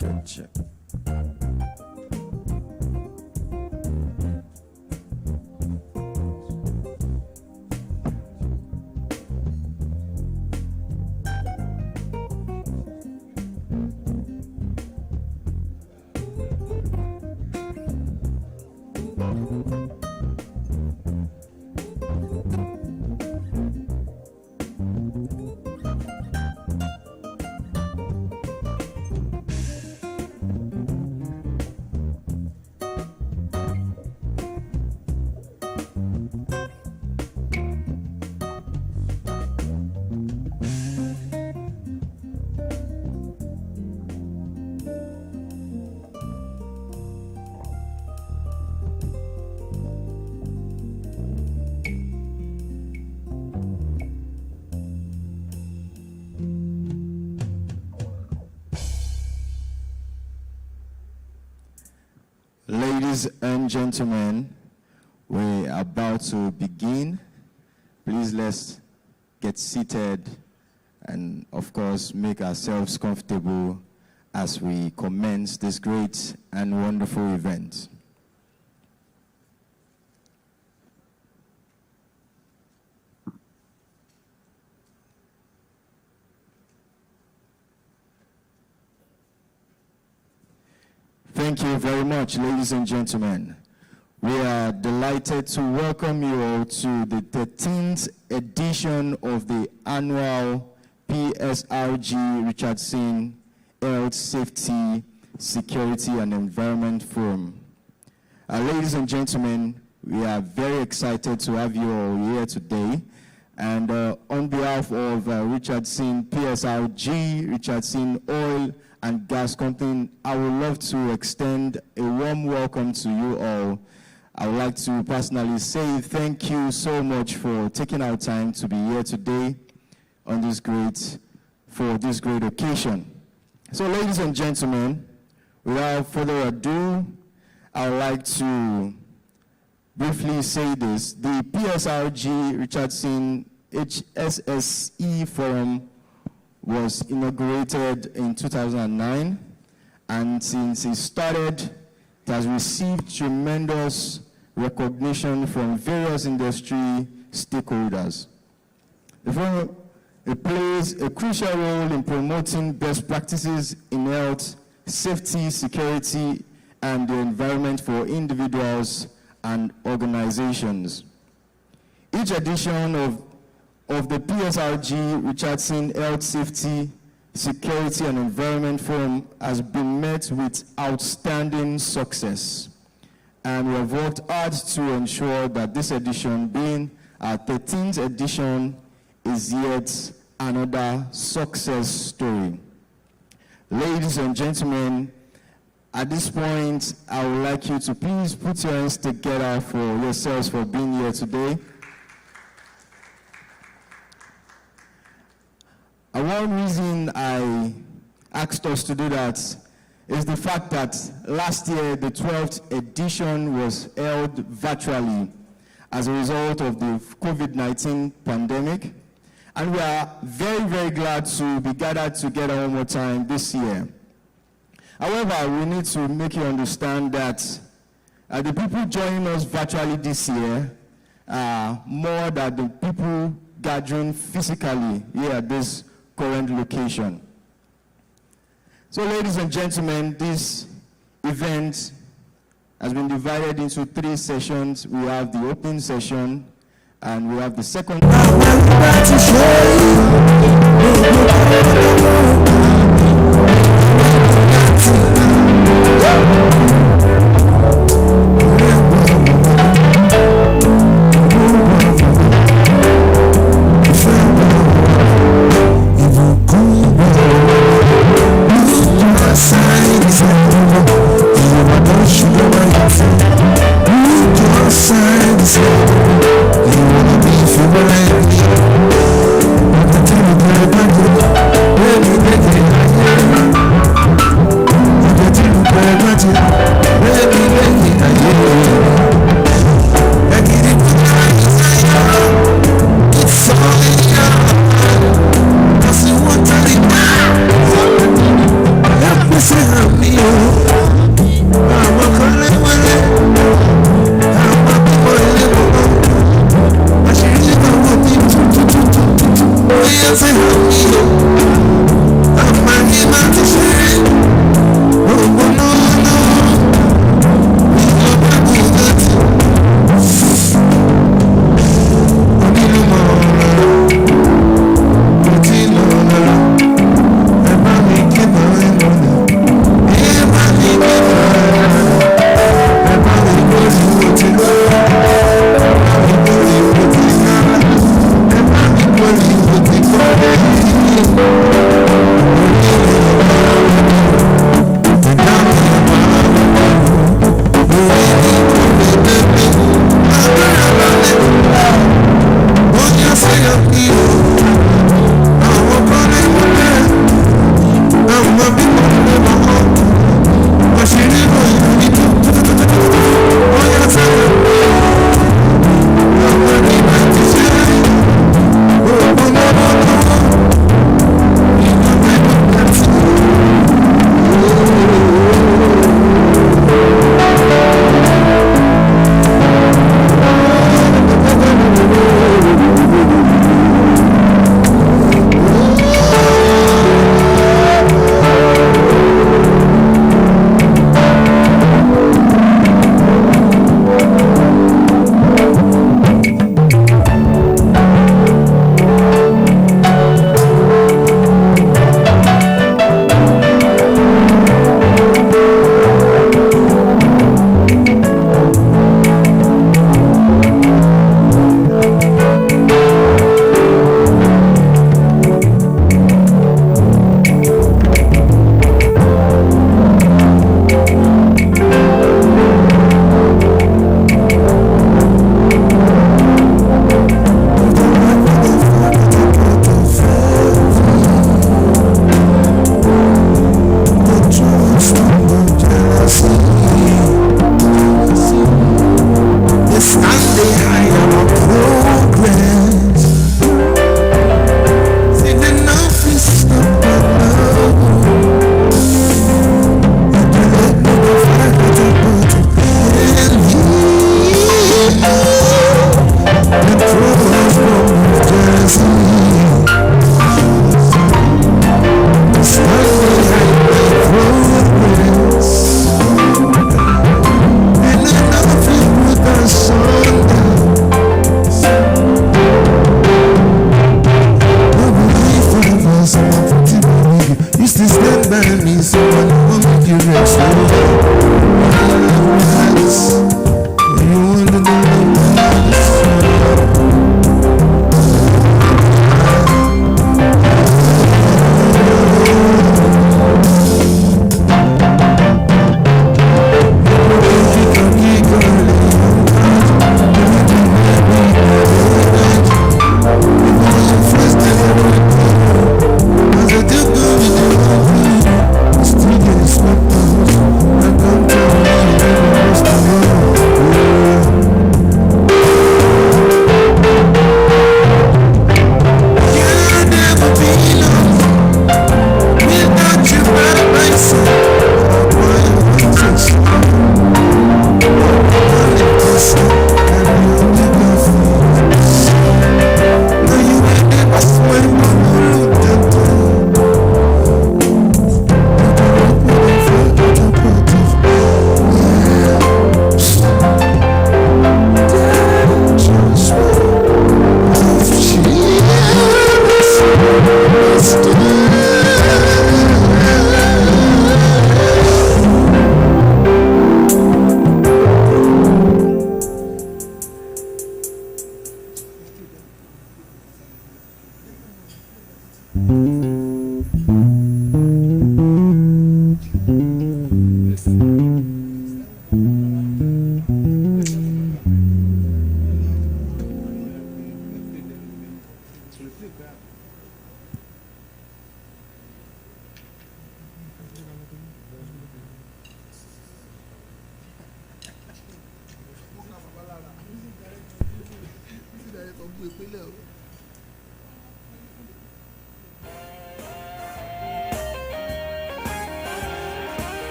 Check. Ladies and gentlemen, we're about to begin. Please let's get seated and, of course, make ourselves comfortable as we commence this great and wonderful event. Thank you very much, ladies and gentlemen. We are delighted to welcome you all to the 13th edition of the annual Psrg-Richardson Health, Safety, Security and Environment Forum. Ladies and gentlemen, we are very excited to have you all here today. And on behalf of Richardson, Psrg-Richardson Oil and Gas Company, I would love to extend a warm welcome to you all. I would like to personally say thank you so much for taking our time to be here today on this great occasion. So, ladies and gentlemen, without further ado, I would like to briefly say this. The Psrg-Richardson HSSE Forum was inaugurated in 2009, and since it started, it has received tremendous recognition from various industry stakeholders. The forum plays a crucial role in promoting best practices in health, safety, security, and the environment for individuals and organizations. Each edition of the Psrg-Richardson Health, Safety, Security and Environment Forum has been met with outstanding success. And we have worked hard to ensure that this edition, being our 13th edition, is yet another success story. Ladies and gentlemen, at this point, I would like you to please put your hands together for yourselves for being here today. One reason I asked us to do that is the fact that last year, the 12th edition was held virtually as a result of the COVID-19 pandemic. And we are very, very glad to be gathered together one more time this year. However, we need to make you understand that the people joining us virtually this year are more than the people gathering physically here at this current location. So, ladies and gentlemen, this event has been divided into 3 sessions. We have the opening session, and we have the second. Let me to stand by me, someone who will make you rest. You want to know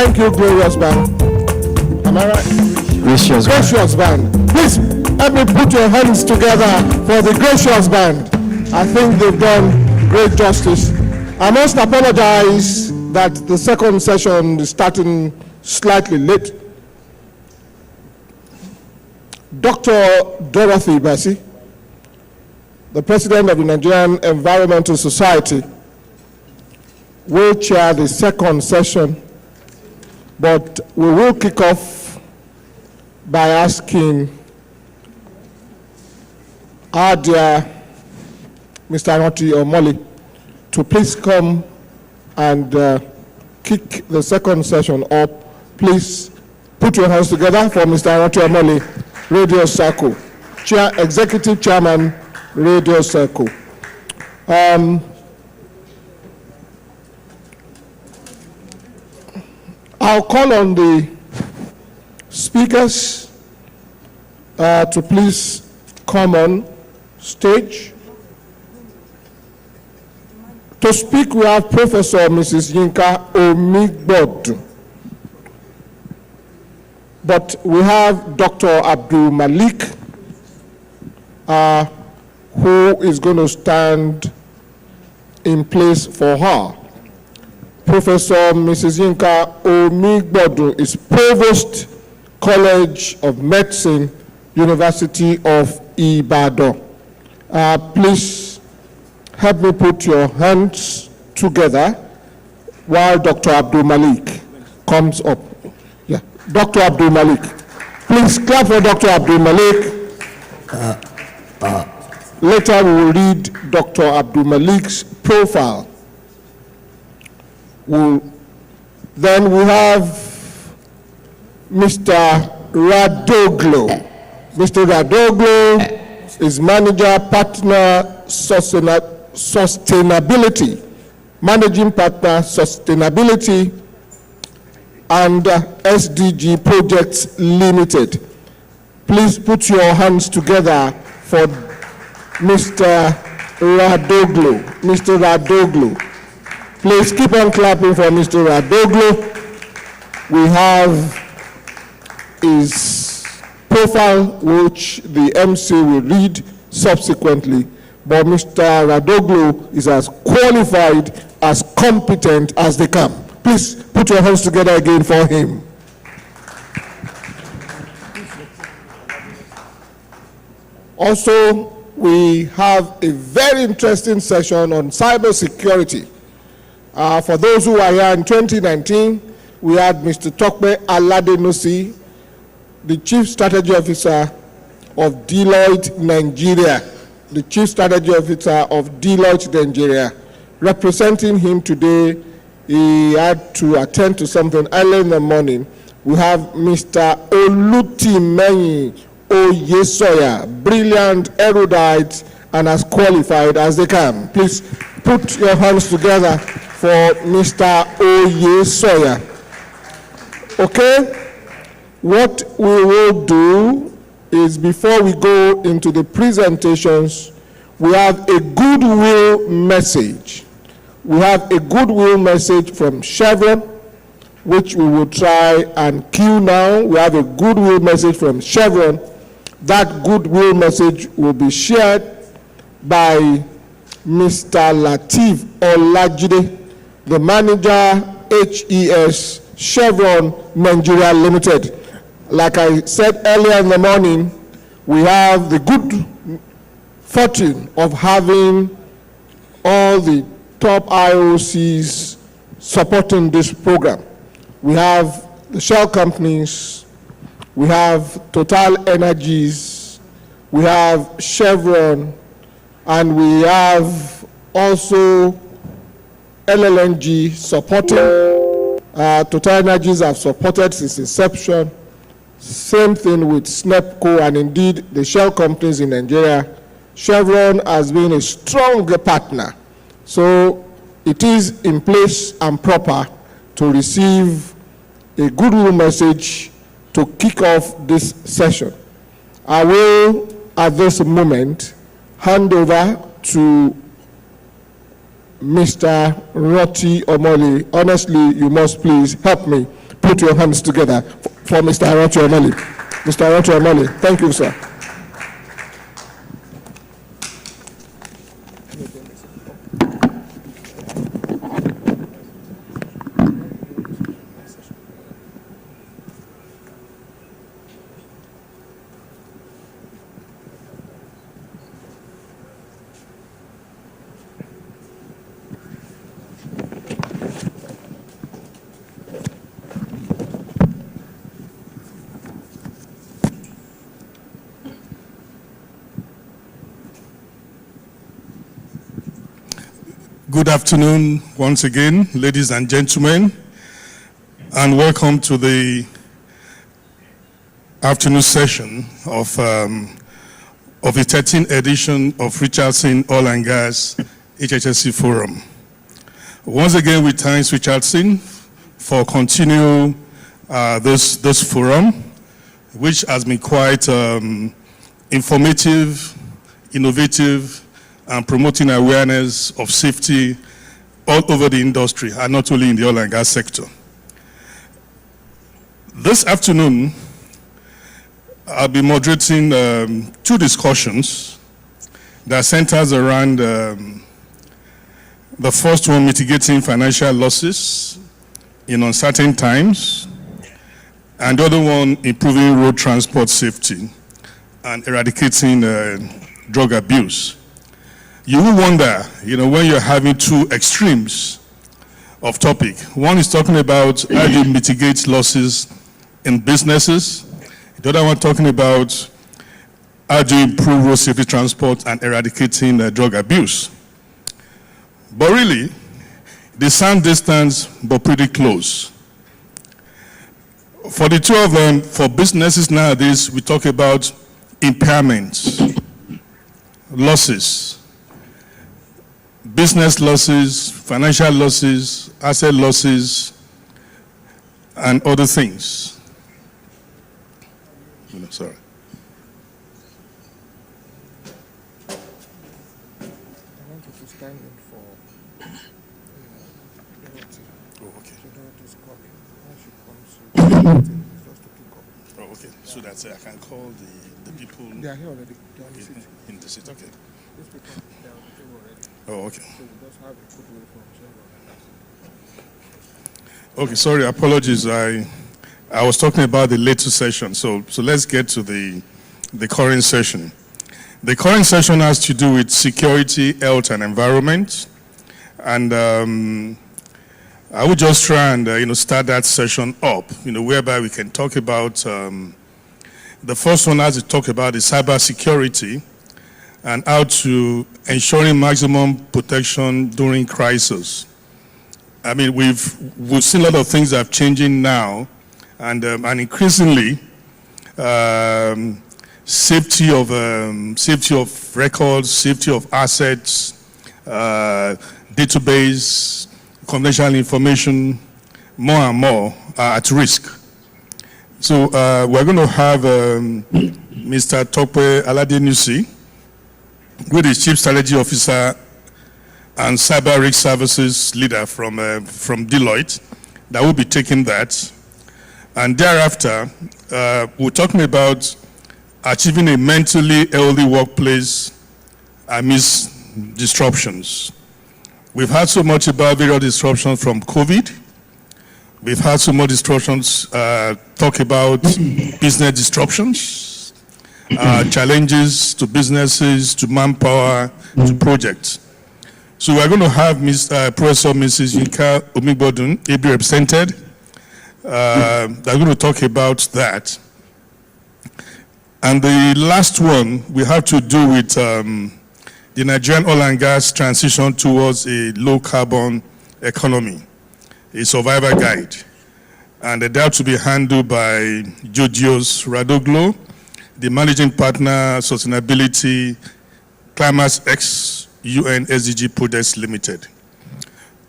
Thank you, glorious band. Am I right? Gracious band. Gracious band. Please help me put your hands together for the gracious band. I think they've done great justice. I must apologize that the second session is starting slightly late. Dr. Dorothy Bessie, the president of the Nigerian Environmental Society, will chair the second session, but we will kick off by asking our dear Mr. Anoti Omoli to please come and kick the second session up. Please put your hands together for Mr. Anoti Omoli, Radio Circle, Executive Chairman, Radio Circle. I'll call on the speakers to please come on stage. To speak, we have Professor Mrs. Yinka Omigbodu. But we have Dr. Abdul Malik, who is going to stand in place for her. Professor Mrs. Yinka Omigbodu is Provost, College of Medicine, University of Ibadan. Please help me put your hands together while Dr. Abdul Malik comes up. Yeah, Dr. Abdul Malik. Please clap for Dr. Abdul Malik. Later we will read Dr. Abdul Malik's profile. Then we have Mr. Radoglo. Mr. Radoglo is Manager Partner Sustainability, Managing Partner Sustainability and SDG Projects Limited. Please put your hands together for Mr. Radoglo. Mr. Radoglo. Please keep on clapping for Mr. Radoglo. We have his profile, which the MC will read subsequently. But Mr. Radoglo is as qualified, as competent as they come. Please put your hands together again for him. Also, we have a very interesting session on cybersecurity. For those who are here in 2019, we had Mr. Tokpe Aladenusi, the Chief Strategy Officer of Deloitte, Nigeria. The Chief Strategy Officer of Deloitte, Nigeria. Representing him today, he had to attend to something early in the morning. We have Mr. Olutimeyin Oyesoya, brilliant, erudite, and as qualified as they can. Please put your hands together for Mr. Oyesoya. Okay? What we will do is, before we go into the presentations, we have a goodwill message. We have a goodwill message from Chevron, which we will try and cue now. We have a goodwill message from Chevron. That goodwill message will be shared by Mr. Lateef Olajide, the manager, HES, Chevron Nigeria Limited. Like I said earlier in the morning, we have the good fortune of having all the top IOCs supporting this program. We have the Shell companies, we have Total Energies, we have Chevron, and we have also LLNG supporting. Total Energies have supported since inception. Same thing with SNEPCO and indeed the Shell companies in Nigeria. Chevron has been a strong partner. So it is in place and proper to receive a goodwill message to kick off this session. I will, at this moment, hand over to Mr. Roti Omoli. Honestly, you must please help me put your hands together for Mr. Arocho Omali. Mr. Arocho Omali, thank you, sir. Good afternoon once again, ladies and gentlemen, and welcome to the afternoon session of the 13th edition of Richardson Oil and Gas HSC Forum. Once again, we thank Richardson for continuing this forum, which has been quite informative, innovative, and promoting awareness of safety all over the industry, and not only in the oil and gas sector. This afternoon, I'll be moderating two discussions that centers around the first one, mitigating financial losses in uncertain times, and the other one, improving road transport safety and eradicating drug abuse. You will wonder, when you're having two extremes of topic. One is talking about how you mitigate losses in businesses. The other one talking about how do you improve road safety transport and eradicating drug abuse. But really, they sound distant but pretty close. For the two of them, for businesses nowadays, we talk about impairments, losses, business losses, financial losses, asset losses, and other things. Sorry. I want you to stand in for Oh, okay. Dorothy's calling. When she comes, just to pick up. Oh, okay. So that's it. I can call the people They are here already. They are on the seat. in the seat. Okay. These people, they are on the table already. Oh, okay. So we just have a good way from Psrg-Richardson. Okay, sorry, apologies. I was talking about the later session, so let's get to the current session. The current session has to do with security, health, and environment, and I would just try and start that session up, whereby we can talk about the first one has to talk about the cyber security and how to ensuring maximum protection during crisis. I mean, we've seen a lot of things that are changing now, and increasingly, safety of records, safety of assets, database, confidential information, more and more are at risk. So we're going to have Mr. Tokwe Aladenusi, who is Chief Strategy Officer and Cyber-Risk Services Leader from Deloitte, that will be taking that. And thereafter, we're talking about achieving a mentally healthy workplace amidst disruptions. We've had so much about various disruptions from COVID. We've had so much disruptions, talk about business disruptions, challenges to businesses, to manpower, to projects. So we're going to have Professor Mrs. Yinka Omigbodun, AB represented. They're going to talk about that. And the last one we have to do with the Nigerian oil and gas transition towards a low carbon economy, a survivor guide. And that to be handled by Georgios Radoglo, the managing partner, Sustainability, Climate X, UN SDG Projects Limited.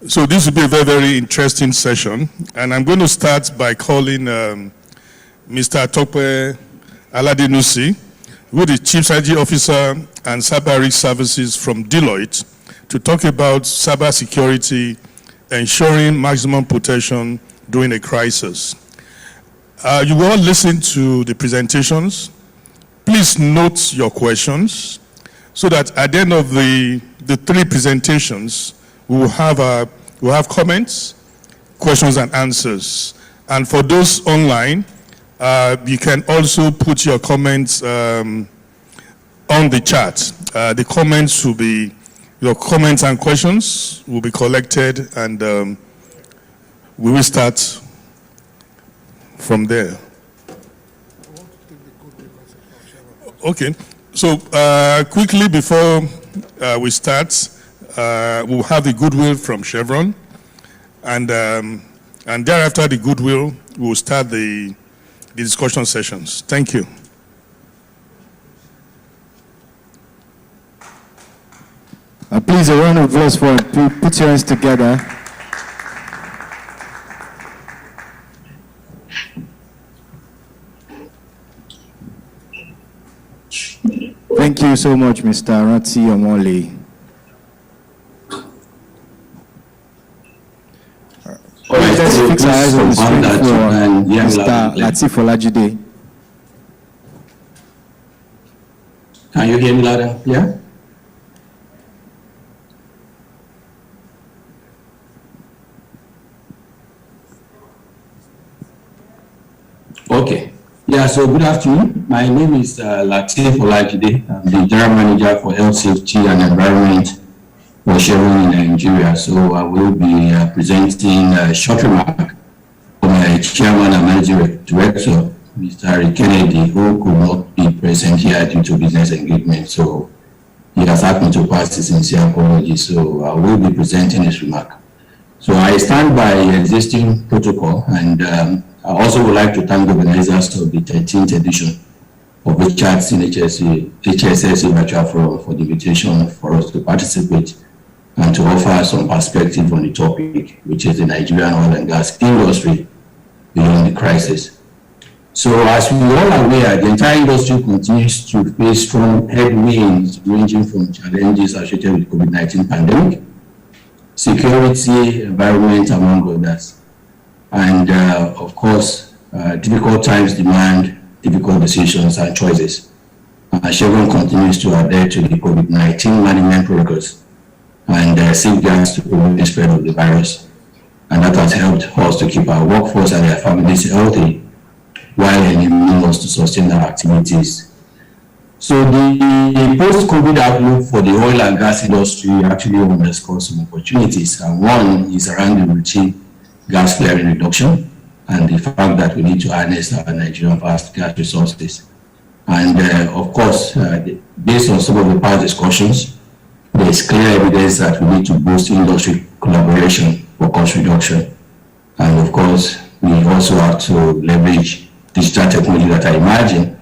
So this will be a very, very interesting session. And I'm going to start by calling Mr. Tokwe Aladenusi, who is the Chief Strategy Officer and Cyber-Risk Services from Deloitte, to talk about cyber security, ensuring maximum protection during a crisis. You will all listen to the presentations. Please note your questions so that at the end of the three presentations, we will have comments, questions and answers. And for those online, you can also put your comments on the chat. The comments will be, your comments and questions will be collected, and we will start from there. Okay, so quickly before we start, we'll have the goodwill from Chevron, and thereafter the goodwill, we'll start the discussion sessions. Thank you. Please, a round of applause for put your hands together. Thank you so much, Mr. Rati Omole. Let's fix our eyes on the screen for Mr. Latif Olajide. Can you hear me loud and clear? Okay. Yeah, so good afternoon. My name is Latif Olajide. I'm the General Manager for Health, Safety and Environment for Chevron in Nigeria. So I will be presenting a short remark from my Chairman and Managing Director, Mr. Kennedy, who could not be present here due to business engagement. So he has asked me to pass his sincere apology. So I will be presenting his remark. So I stand by existing protocol, and I also would like to thank the organizers of the 13th edition of Richardson HSSE Virtual Forum for the invitation for us to participate and to offer some perspective on the topic, which is the Nigerian oil and gas industry beyond the crisis. So as we all are aware, the entire industry continues to face strong headwinds ranging from challenges associated with COVID-19 pandemic, security, environment, among others. And of course, difficult times demand difficult decisions and choices. Chevron continues to adhere to the COVID-19 management protocols and safeguards to prevent the spread of the virus. And that has helped us to keep our workforce and their families healthy while enabling us to sustain our activities. So the post-COVID outlook for the oil and gas industry actually underscores some opportunities. And one is around the routine gas flaring reduction and the fact that we need to harness our Nigerian vast gas resources. And of course, based on some of the past discussions, there is clear evidence that we need to boost industry collaboration for cost reduction. And of course, we also have to leverage digital technology that I imagine,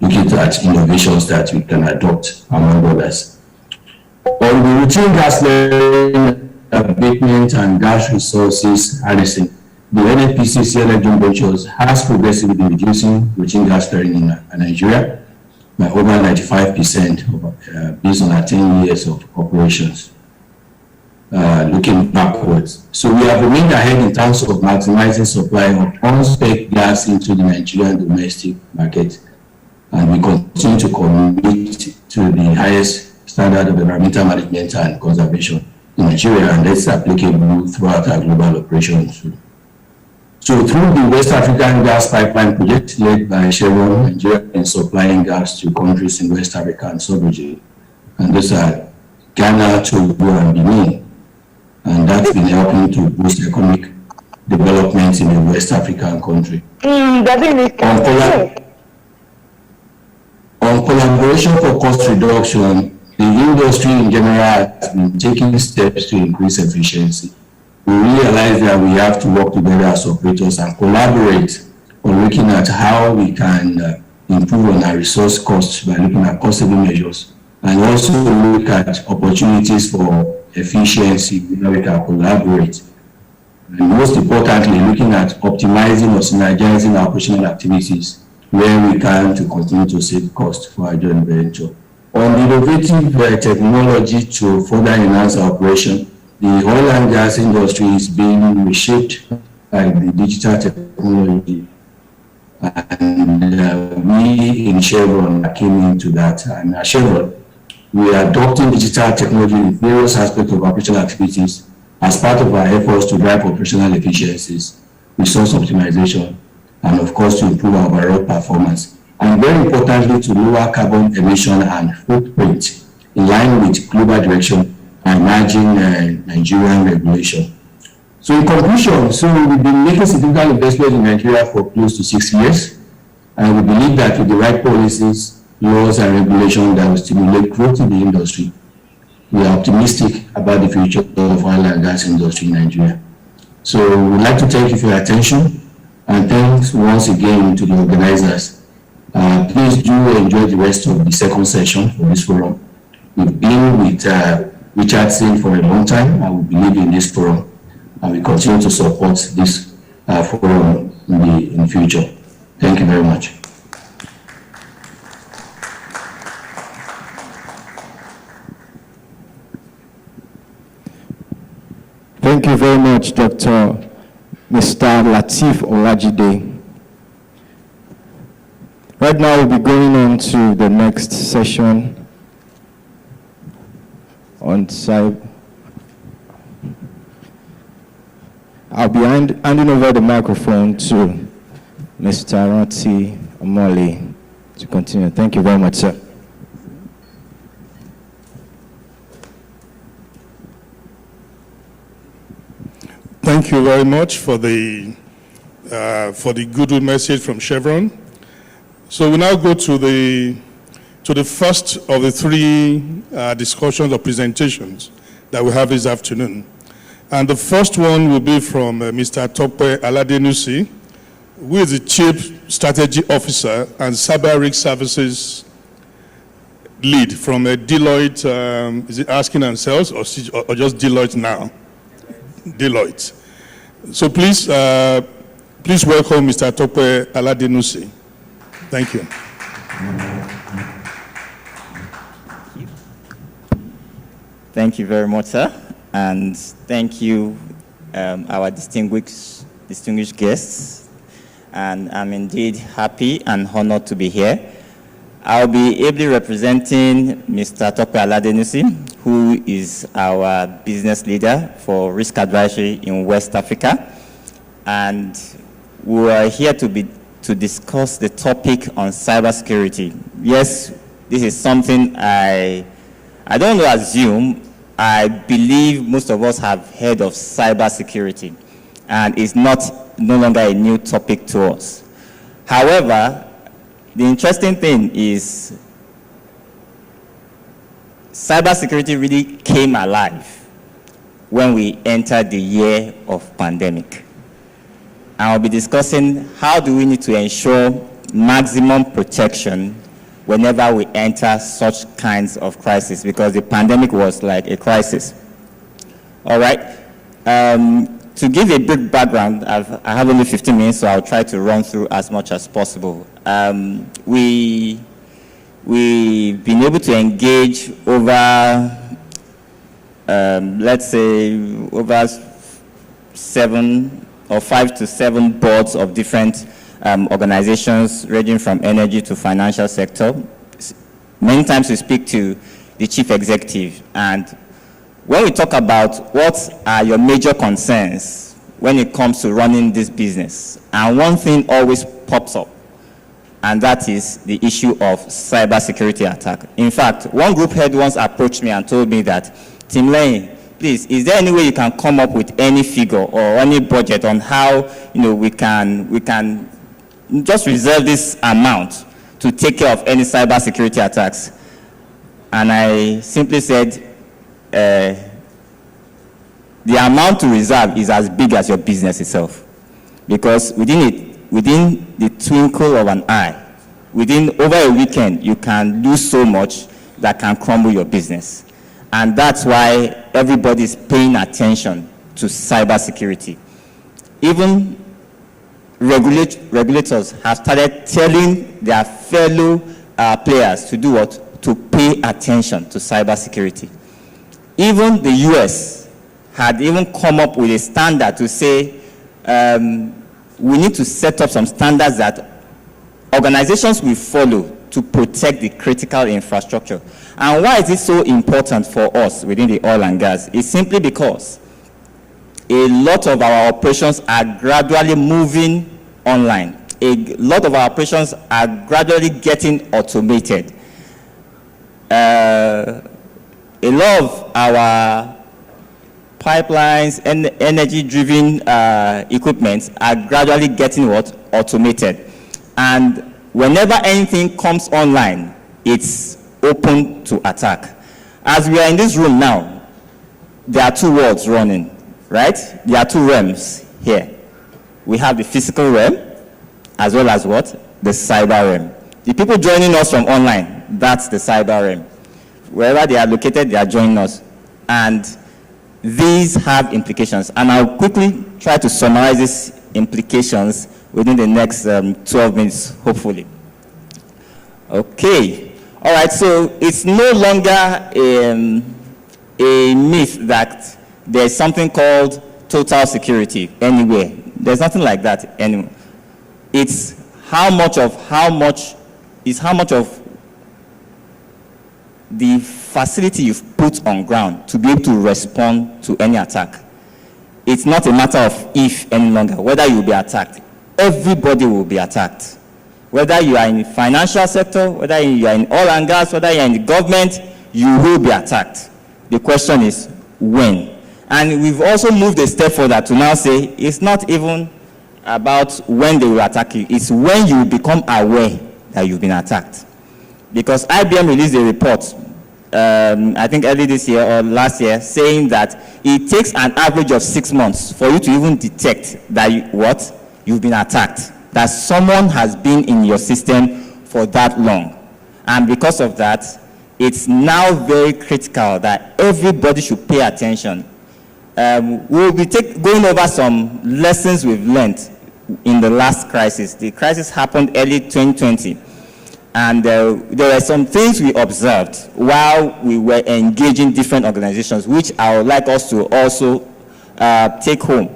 looking at innovations that we can adopt among others. On the routine gas flaring abatement and gas resources harnessing, the NNPC joint ventures has progressively been reducing routine gas flaring in Nigeria by over 95% based on our 10 years of operations. Looking backwards. So we have remained ahead in terms of maximizing supply of on-spec gas into the Nigerian domestic market, and we continue to commit to the highest standard of environmental management and conservation in Nigeria, and that's applicable throughout our global operations. So through the West African Gas Pipeline project led by Chevron, Nigeria is supplying gas to countries in West Africa and sub-region, and those are Ghana, Togo, and Benin, and that's been helping to boost economic development in the West African country. On collaboration for cost reduction, the industry in general has been taking steps to increase efficiency. We realize that we have to work together as operators and collaborate on looking at how we can improve on our resource costs by looking at cost-saving measures, and also look at opportunities for efficiency where we can collaborate. And most importantly, looking at optimizing or synergizing our operational activities where we can to continue to save costs for our joint venture. On the innovative technology to further enhance our operation, the oil and gas industry is being reshaped by the digital technology. And we in Chevron came into that. And at Chevron, we are adopting digital technology in various aspects of operational activities as part of our efforts to drive operational efficiencies, resource optimization, and of course to improve our overall performance. And very importantly, to lower carbon emission and footprint in line with global direction and emerging Nigerian regulation. So in conclusion, we've been making significant investment in Nigeria for close to 6 years, and we believe that with the right policies, laws and regulations that will stimulate growth in the industry, we are optimistic about the future of oil and gas industry in Nigeria. So we'd like to thank you for your attention, and thanks once again to the organizers. Please do enjoy the rest of the second session for this forum. We've been with Richardson for a long time, and we believe in this forum, and we continue to support this forum in the future. Thank you very much. Thank you very much, Dr. Mr. Lateef Olajide. Right now, we'll be going on to the next session on cyber. I'll be handing over the microphone to Mr. Aranti Omole to continue. Thank you very much, sir. Thank you very much for the goodwill message from Chevron. So we now go to the first of the three discussions or presentations that we have this afternoon. And the first one will be from Mr. Tope Aladenusi, who is the Chief Strategy Officer and Cyber Risk Services Lead from Deloitte. Is it Asking and Sales or just Deloitte now? Deloitte. So please welcome Mr. Tope Aladenusi. Thank you. Thank you very much, sir, and thank you, our distinguished guests. And I'm indeed happy and honored to be here. I'll be ably representing Mr. Tope Aladenusi, who is our business leader for risk advisory in West Africa. And we are here to discuss the topic on cybersecurity. Yes, this is something I don't assume. I believe most of us have heard of cybersecurity, and it's no longer a new topic to us. However, the interesting thing is cybersecurity really came alive when we entered the year of pandemic. And I'll be discussing how do we need to ensure maximum protection whenever we enter such kinds of crises, because the pandemic was like a crisis. All right. To give a brief background, I have only 15 minutes, so I'll try to run through as much as possible. We've been able to engage over, let's say, over 5 to 7 boards of different organizations ranging from energy to financial sector. Many times we speak to the chief executive, and when we talk about what are your major concerns when it comes to running this business, and one thing always pops up, and that is the issue of cybersecurity attack. In fact, one group head once approached me and told me that, Tim Lane, please, is there any way you can come up with any figure or any budget on how we can just reserve this amount to take care of any cybersecurity attacks? And I simply said, the amount to reserve is as big as your business itself, because within the twinkle of an eye, within over a weekend, you can lose so much that can crumble your business. And that's why everybody is paying attention to cybersecurity. Even regulators have started telling their fellow players to do what? To pay attention to cybersecurity. Even the US had even come up with a standard to say we need to set up some standards that organizations will follow to protect the critical infrastructure. And why is it so important for us within the oil and gas? It's simply because a lot of our operations are gradually moving online. A lot of our operations are gradually getting automated. A lot of our pipelines and energy-driven equipment are gradually getting automated. And whenever anything comes online, it's open to attack. As we are in this room now, there are two worlds running, right? There are two realms here. We have the physical realm, as well as what? The cyber realm. The people joining us from online, that's the cyber realm. Wherever they are located, they are joining us. And these have implications. And I'll quickly try to summarize these implications within the next 12 minutes, hopefully. Okay. All right, so it's no longer a myth that there's something called total security anywhere. There's nothing like that anymore. It's how much of the facility you've put on ground to be able to respond to any attack. It's not a matter of if any longer, whether you'll be attacked. Everybody will be attacked. Whether you are in the financial sector, whether you are in oil and gas, whether you are in the government, you will be attacked. The question is when. And we've also moved a step further to now say it's not even about when they will attack you, it's when you become aware that you've been attacked. Because IBM released a report, I think early this year or last year, saying that it takes an average of 6 months for you to even detect that you've been attacked, that someone has been in your system for that long. And because of that, it's now very critical that everybody should pay attention. We'll be going over some lessons we've learned in the last crisis. The crisis happened early 2020. And there were some things we observed while we were engaging different organizations, which I would like us to also take home.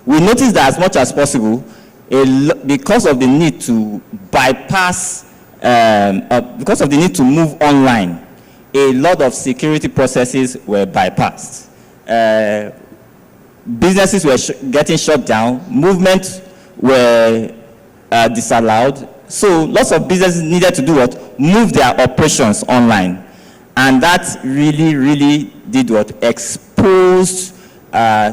We noticed that as much as possible, because of the need to bypass, because of the need to move online, a lot of security processes were bypassed. Businesses were getting shut down, movements were disallowed. So lots of businesses needed to do what? Move their operations online. And that really, really did what? Exposed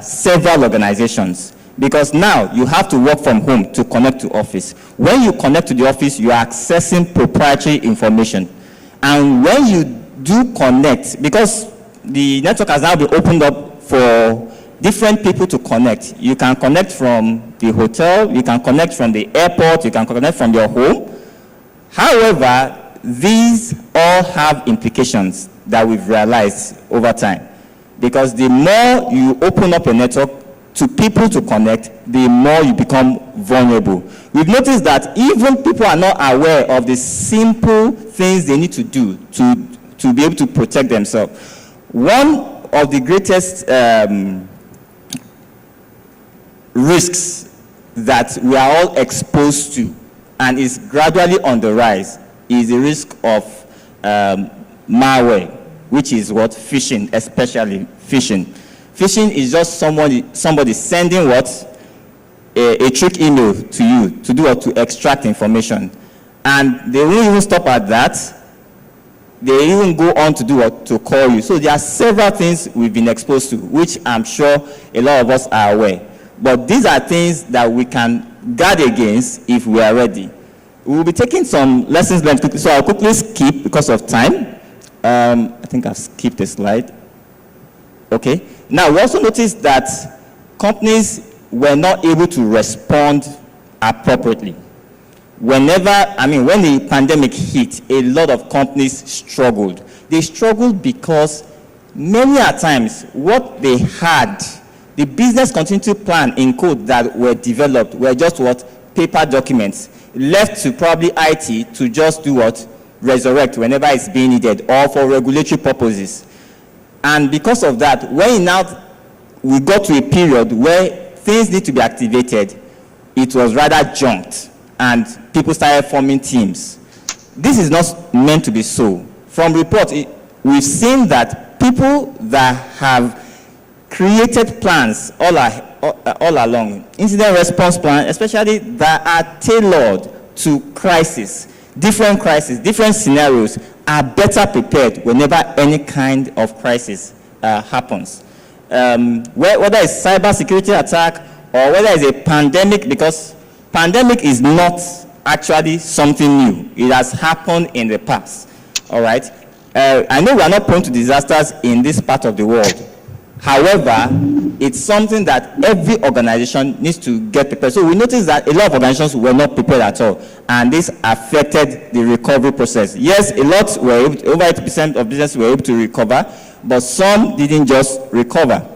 several organizations. Because now you have to work from home to connect to office. When you connect to the office, you are accessing proprietary information. And when you do connect, because the network has now been opened up for different people to connect. You can connect from the hotel, you can connect from the airport, you can connect from your home. However, these all have implications that we've realized over time. Because the more you open up a network to people to connect, the more you become vulnerable. We've noticed that even people are not aware of the simple things they need to do to be able to protect themselves. One of the greatest risks that we are all exposed to and is gradually on the rise is the risk of malware, which is what? Phishing, especially phishing. Phishing is just somebody sending what? A trick email to you to do what? To extract information. And they won't even stop at that. They even go on to do what? To call you. So there are several things we've been exposed to, which I'm sure a lot of us are aware. But these are things that we can guard against if we are ready. We'll be taking some lessons learned quickly, so I'll quickly skip because of time. I think I've skipped a slide. Okay. Now, we also noticed that companies were not able to respond appropriately. When the pandemic hit, a lot of companies struggled. They struggled because many a times what they had, the business continuity plan in code that were developed were just what? Paper documents left to probably IT to just do what? Resurrect whenever it's being needed or for regulatory purposes. And because of that, when we got to a period where things need to be activated, it was rather junked. and people started forming teams. This is not meant to be so. From report, we've seen that people that have created plans all along, incident response plan, especially that are tailored to crisis, different scenarios, are better prepared whenever any kind of crisis happens. Whether it's cyber security attack or whether it's a pandemic, because pandemic is not actually something new. It has happened in the past, all right? I know we are not prone to disasters in this part of the world. However, it's something that every organization needs to get prepared. So we noticed that a lot of organizations were not prepared at all, and this affected the recovery process. Yes, a lot were able to, over 80% of businesses were able to recover, but some didn't just recover.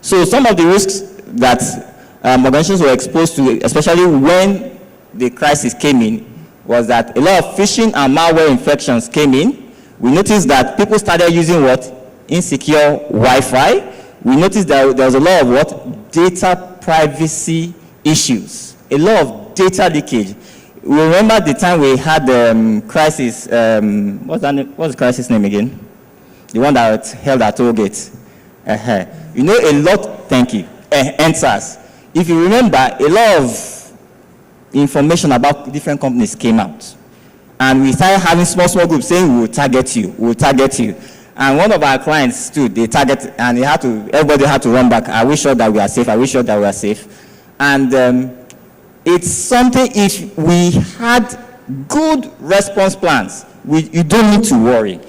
So some of the risks that organizations were exposed to, especially when the crisis came in, was that a lot of phishing and malware infections came in. We noticed that people started using what? Insecure Wi-Fi. We noticed that there was a lot of what? Data privacy issues. A lot of data leakage. We remember the time we had the crisis, what's the crisis name again? The one that held at Tollgate. You know, a lot, thank you, NSAS. If you remember, a lot of information about different companies came out. And we started having small groups saying, we will target you. And one of our clients stood, they targeted, and everybody had to run back. Are we sure that we are safe? And it's something, if we had good response plans, you don't need to worry.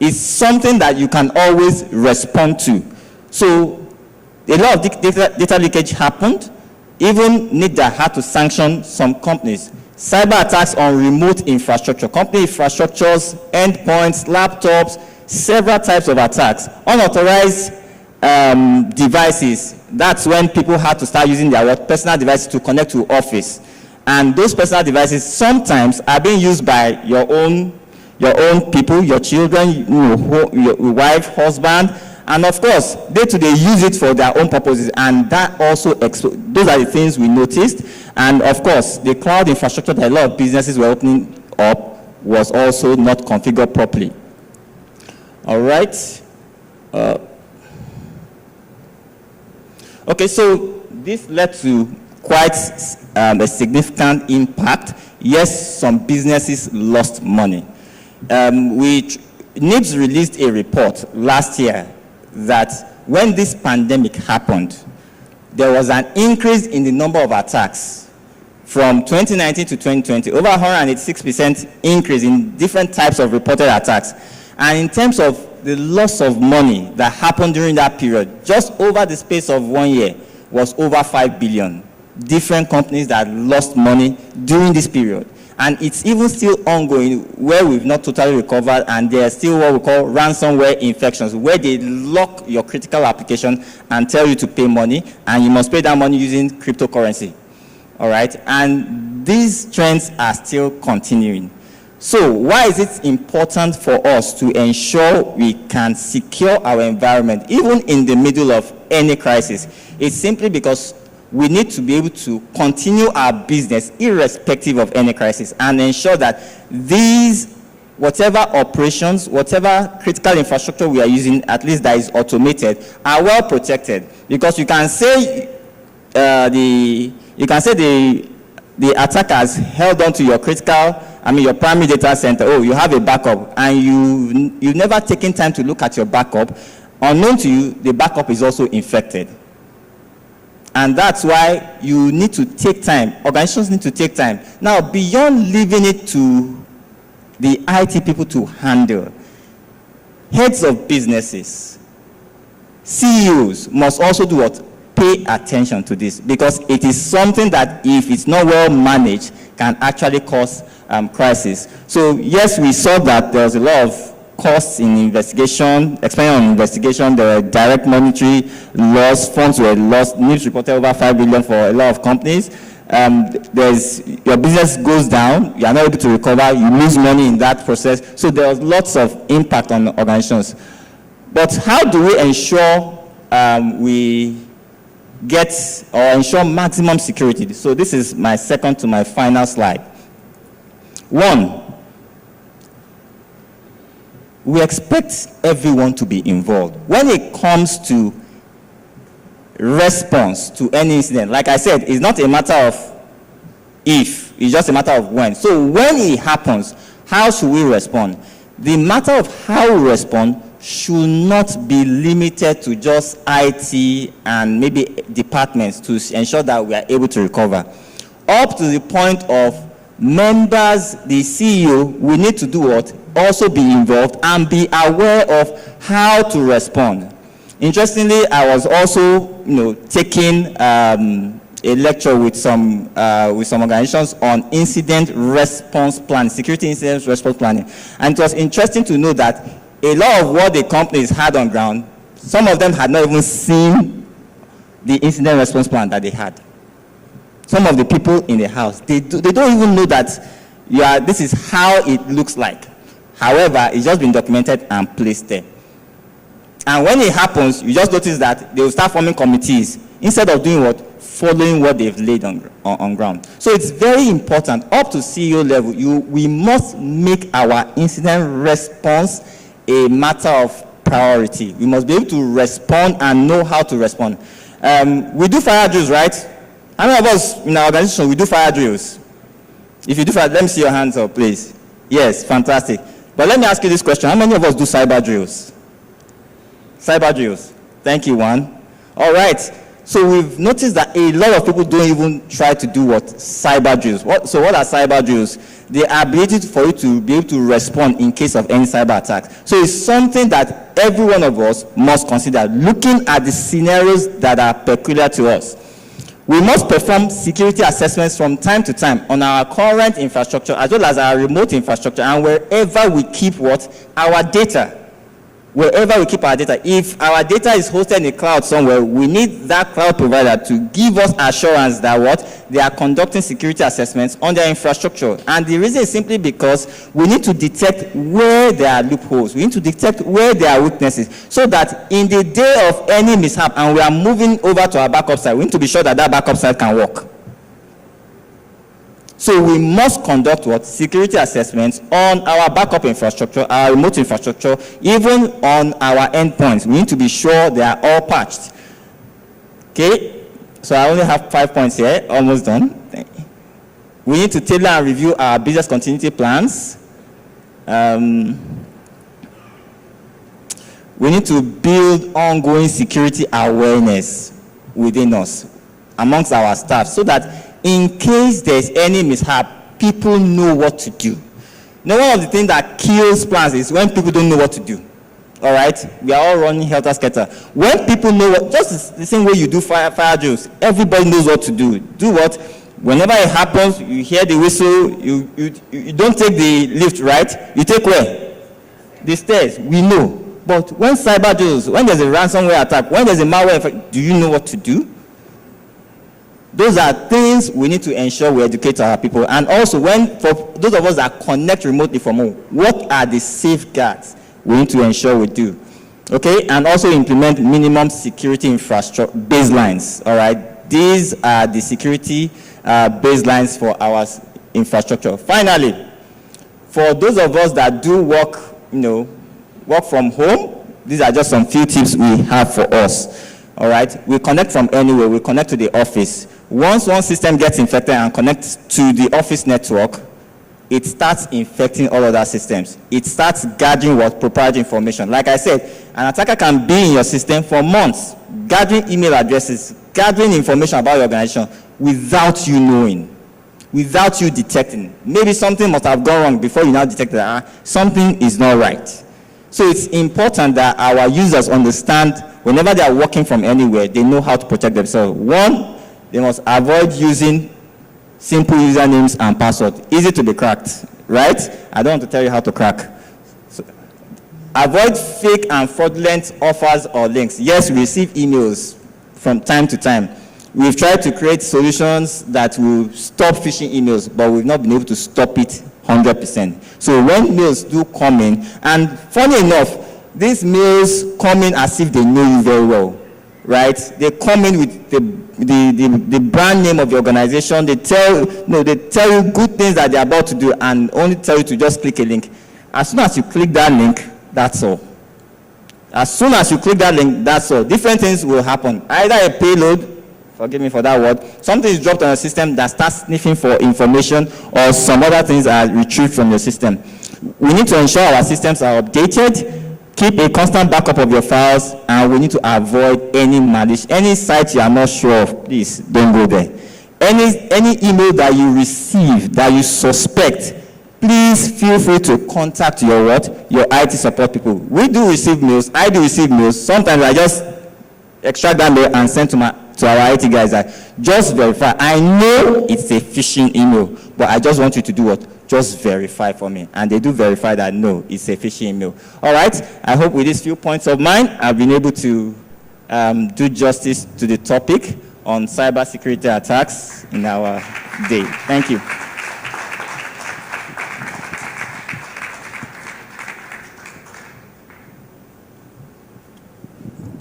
It's something that you can always respond to. So a lot of data leakage happened. Even NIGERIA had to sanction some companies. Cyber attacks on remote infrastructure, company infrastructures, endpoints, laptops, several types of attacks. Unauthorized devices, that's when people had to start using their personal devices to connect to office. And those personal devices sometimes are being used by your own people, your children, your wife, husband, and of course, they use it for their own purposes, and that also, those are the things we noticed. And of course, the cloud infrastructure that a lot of businesses were opening up was also not configured properly. All right. Okay, so this led to quite a significant impact. Yes, some businesses lost money. NIBS released a report last year that when this pandemic happened, there was an increase in the number of attacks from 2019 to 2020, over 186% increase in different types of reported attacks. And in terms of the loss of money that happened during that period, just over the space of 1 year, was over 5 billion. Different companies that lost money during this period. And it's even still ongoing, where we've not totally recovered, and there's still what we call ransomware infections, where they lock your critical application and tell you to pay money, and you must pay that money using cryptocurrency. All right? And these trends are still continuing. So why is it important for us to ensure we can secure our environment, even in the middle of any crisis? It's simply because we need to be able to continue our business irrespective of any crisis, and ensure that these, whatever operations, whatever critical infrastructure we are using, at least that is automated, are well protected. Because you can say the attackers held on to your your primary data center. Oh, you have a backup, and you've never taken time to look at your backup. Unknown to you, the backup is also infected. And that's why you need to take time. Organizations need to take time. Now, beyond leaving it to the IT people to handle, heads of businesses, CEOs must also do what? Pay attention to this, because it is something that, if it's not well managed, can actually cause crisis. So yes, we saw that there was a lot of costs in investigation, expending on investigation. There were direct monetary loss, funds were lost. NIBS reported over 5 billion for a lot of companies. Your business goes down, you are not able to recover, you lose money in that process. So there was lots of impact on organizations. But how do we ensure we get or ensure maximum security. So this is my second to my final slide. One, we expect everyone to be involved. When it comes to response to any incident, like I said, it's not a matter of if, it's just a matter of when. So when it happens, how should we respond? The matter of how we respond should not be limited to just IT and maybe departments to ensure that we are able to recover. Up to the point of members, the CEO, we need to do what? Also be involved and be aware of how to respond. Interestingly, I was also, taking a lecture with some organizations on incident response planning, security incident response planning. And it was interesting to know that a lot of what the companies had on ground, some of them had not even seen the incident response plan that they had. Some of the people in the house, they don't even know that this is how it looks like. However, it's just been documented and placed there. And when it happens, you just notice that they will start forming committees instead of doing what? Following what they've laid on ground. So it's very important, up to CEO level, we must make our incident response a matter of priority. We must be able to respond and know how to respond. We do fire drills, right? How many of us in our organization, we do fire drills? If you do fire, let me see your hands up, please. Yes, fantastic. But let me ask you this question. How many of us do cyber drills? Cyber drills. Thank you, Juan. All right. So we've noticed that a lot of people don't even try to do what? Cyber drills. So what are cyber drills? The ability for you to be able to respond in case of any cyber attack. So it's something that every one of us must consider, looking at the scenarios that are peculiar to us. We must perform security assessments from time to time on our current infrastructure as well as our remote infrastructure and wherever we keep what? Our data. Wherever we keep our data. If our data is hosted in a cloud somewhere, we need that cloud provider to give us assurance that what? They are conducting security assessments on their infrastructure. And the reason is simply because we need to detect where there are loopholes. We need to detect where there are weaknesses so that in the day of any mishap and we are moving over to our backup site, we need to be sure that that backup site can work. So we must conduct what? Security assessments on our backup infrastructure, our remote infrastructure, even on our endpoints. We need to be sure they are all patched. Okay? So I only have 5 points here, almost done. We need to tailor and review our business continuity plans. We need to build ongoing security awareness within us, amongst our staff, so that in case there's any mishap, people know what to do. Now, one of the things that kills plans is when people don't know what to do. All right? We are all running helter-skelter. When people know what, just the same way you do fire drills, everybody knows what to do. Do what? Whenever it happens, you hear the whistle, you don't take the lift, right? You take where? The stairs. We know. But when cyber drills, when there's a ransomware attack, when there's a malware effect, do you know what to do? Those are things we need to ensure we educate our people. And also, for those of us that connect remotely from home, what are the safeguards we need to ensure we do? Okay, and also implement minimum security infrastructure baselines. All right, these are the security baselines for our infrastructure. Finally, for those of us that do work from home, these are just some few tips we have for us. All right, we connect from anywhere. We connect to the office. Once one system gets infected and connects to the office network, it starts infecting all other systems. It starts gathering proprietary information. Like I said, an attacker can be in your system for months, gathering email addresses, gathering information about your organization without you knowing, without you detecting. Maybe something must have gone wrong before you now detect that something is not right. So it's important that our users understand whenever they are working from anywhere, they know how to protect themselves. One, they must avoid using simple usernames and passwords, easy to be cracked, right? I don't want to tell you how to crack. So, avoid fake and fraudulent offers or links. Yes, we receive emails from time to time. We've tried to create solutions that will stop phishing emails, but we've not been able to stop it 100%. So when mails do come in, and funny enough, these mails come in as if they know you very well, right? They come in with the brand name of the organization. They tell you good things that they're about to do and only tell you to just click a link. As soon as you click that link, that's all. As soon as you click that link, that's all. Different things will happen. Either a payload, forgive me for that word, something is dropped on a system that starts sniffing for information, or some other things are retrieved from your system. We need to ensure our systems are updated, keep a constant backup of your files, and we need to avoid any malicious, any site you are not sure of, please don't go there. Any email that you receive that you suspect, please feel free to contact your IT support people. We do receive mails, I do receive mails. Sometimes I just extract that mail and send to our IT guys that just verify. I know it's a phishing email, but I just want you to do what? Just verify for me. And they do verify that no, it's a phishing email. All right, I hope with these few points of mine, I've been able to do justice to the topic on cybersecurity attacks in our day. Thank you.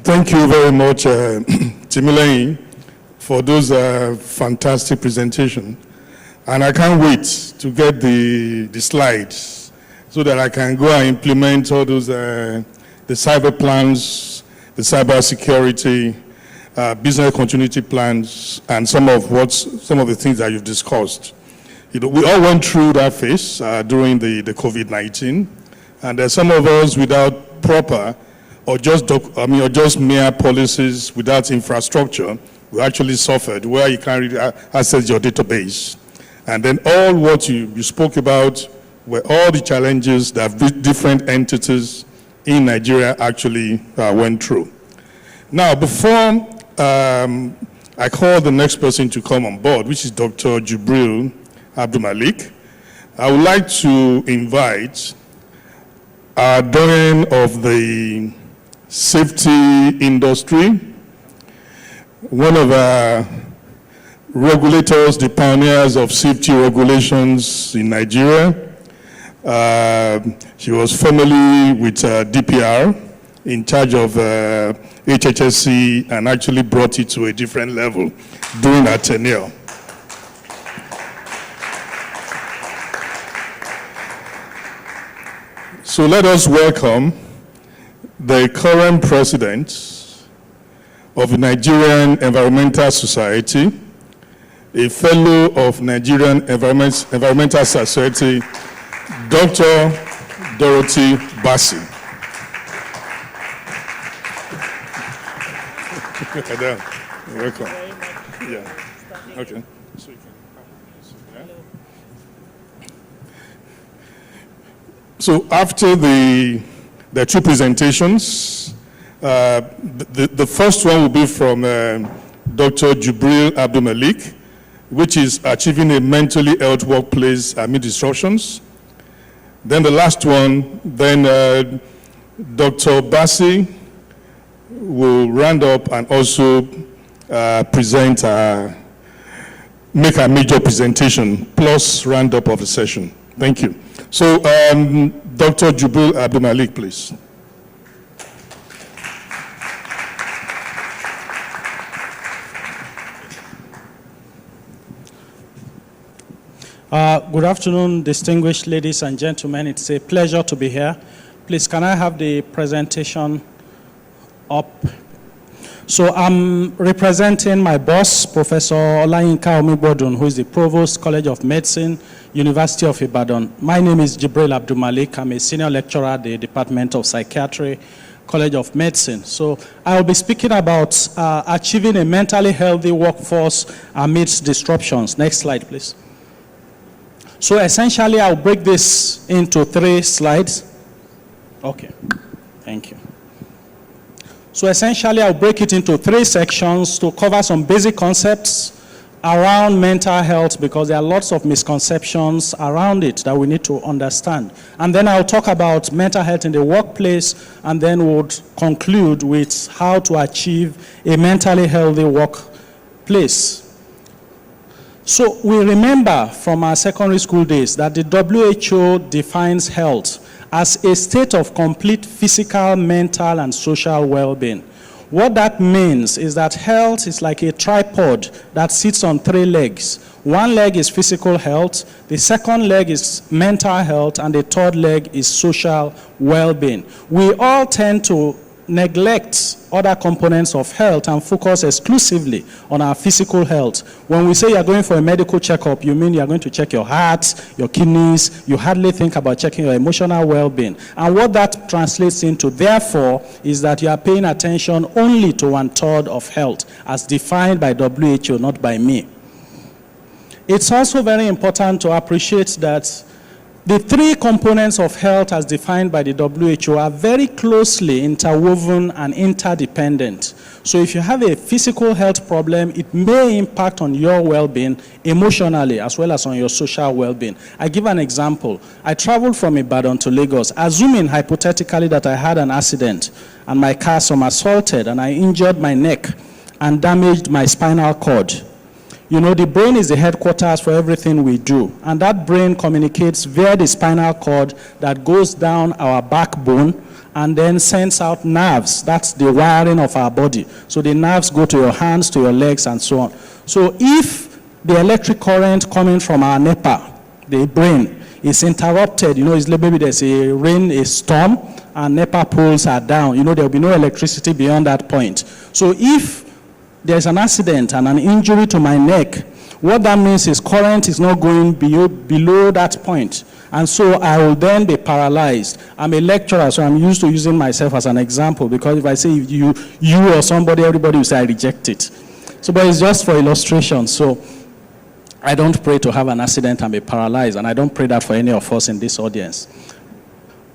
Thank you very much, Timileyin, for those fantastic presentation. And I can't wait to get the slides so that I can go and implement all those, the cyber plans, the cyber security, business continuity plans, and some of the things that you've discussed. You know, we all went through that phase during the COVID-19, and there's some of us without proper or just mere policies, without infrastructure, we actually suffered, where you can't really access your database. And then all what you spoke about were all the challenges that different entities in Nigeria actually went through. Now, before I call the next person to come on board, which is Dr. Jibril Abdulmalik, I would like to invite our doyen of the safety industry, one of our regulators, the pioneers of safety regulations in Nigeria. She was formerly with DPR, in charge of HSE, and actually brought it to a different level during her tenure. So let us welcome the current president of the Nigerian Environmental Society, a fellow of Nigerian Environmental Society, Dr. Dorothy Bassi. You're welcome. Yeah. Okay. So you can So after the two presentations, the first one will be from Dr. Jibril Abdulmalik, which is achieving a mentally healthy workplace amid disruptions. Then the last one, then Dr. Bassi will round up and also present, make a major presentation, plus round up of the session. Thank you. So, Dr. Jibril Abdulmalik, please. Good afternoon, distinguished ladies and gentlemen. It's a pleasure to be here. Please, can I have the presentation up? So I'm representing my boss, Professor Olayinka Omigbodun, who is the Provost, College of Medicine, University of Ibadan. My name is Jibril Abdulmalik. I'm a senior lecturer at the Department of Psychiatry, College of Medicine. So I will be speaking about achieving a mentally healthy workforce amidst disruptions. Next slide, please. So essentially, I'll break this into 3 slides. Okay, thank you. So essentially, I'll break it into 3 sections to cover some basic concepts around mental health, because there are lots of misconceptions around it that we need to understand. And then I'll talk about mental health in the workplace, and then we'll conclude with how to achieve a mentally healthy workplace. So we remember from our secondary school days that the WHO defines health as a state of complete physical, mental, and social well-being. What that means is that health is like a tripod that sits on 3 legs. One leg is physical health, the second leg is mental health, and the third leg is social well-being. We all tend to neglect other components of health and focus exclusively on our physical health. When we say you're going for a medical checkup, you mean you're going to check your heart, your kidneys. You hardly think about checking your emotional well-being. And what that translates into, therefore, is that you are paying attention only to 1/3 of health, as defined by WHO, not by me. It's also very important to appreciate that the 3 components of health as defined by the WHO are very closely interwoven and interdependent. So if you have a physical health problem, it may impact on your well-being emotionally as well as on your social well-being. I give an example. I traveled from Ibadan to Lagos, assuming hypothetically that I had an accident and my car somersaulted and I injured my neck and damaged my spinal cord. You know, the brain is the headquarters for everything we do. And that brain communicates via the spinal cord that goes down our backbone and then sends out nerves. That's the wiring of our body. So the nerves go to your hands, to your legs, and so on. So if the electric current coming from our NEPA, the brain, is interrupted, you know, maybe there's a storm, and NEPA poles are down, you know, there'll be no electricity beyond that point. So if there's an accident and an injury to my neck, what that means is current is not going below that point. And so I will then be paralyzed. I'm a lecturer, so I'm used to using myself as an example, because if I say you or somebody, everybody will say I reject it. So, but it's just for illustration. So I don't pray to have an accident and be paralyzed, and I don't pray that for any of us in this audience.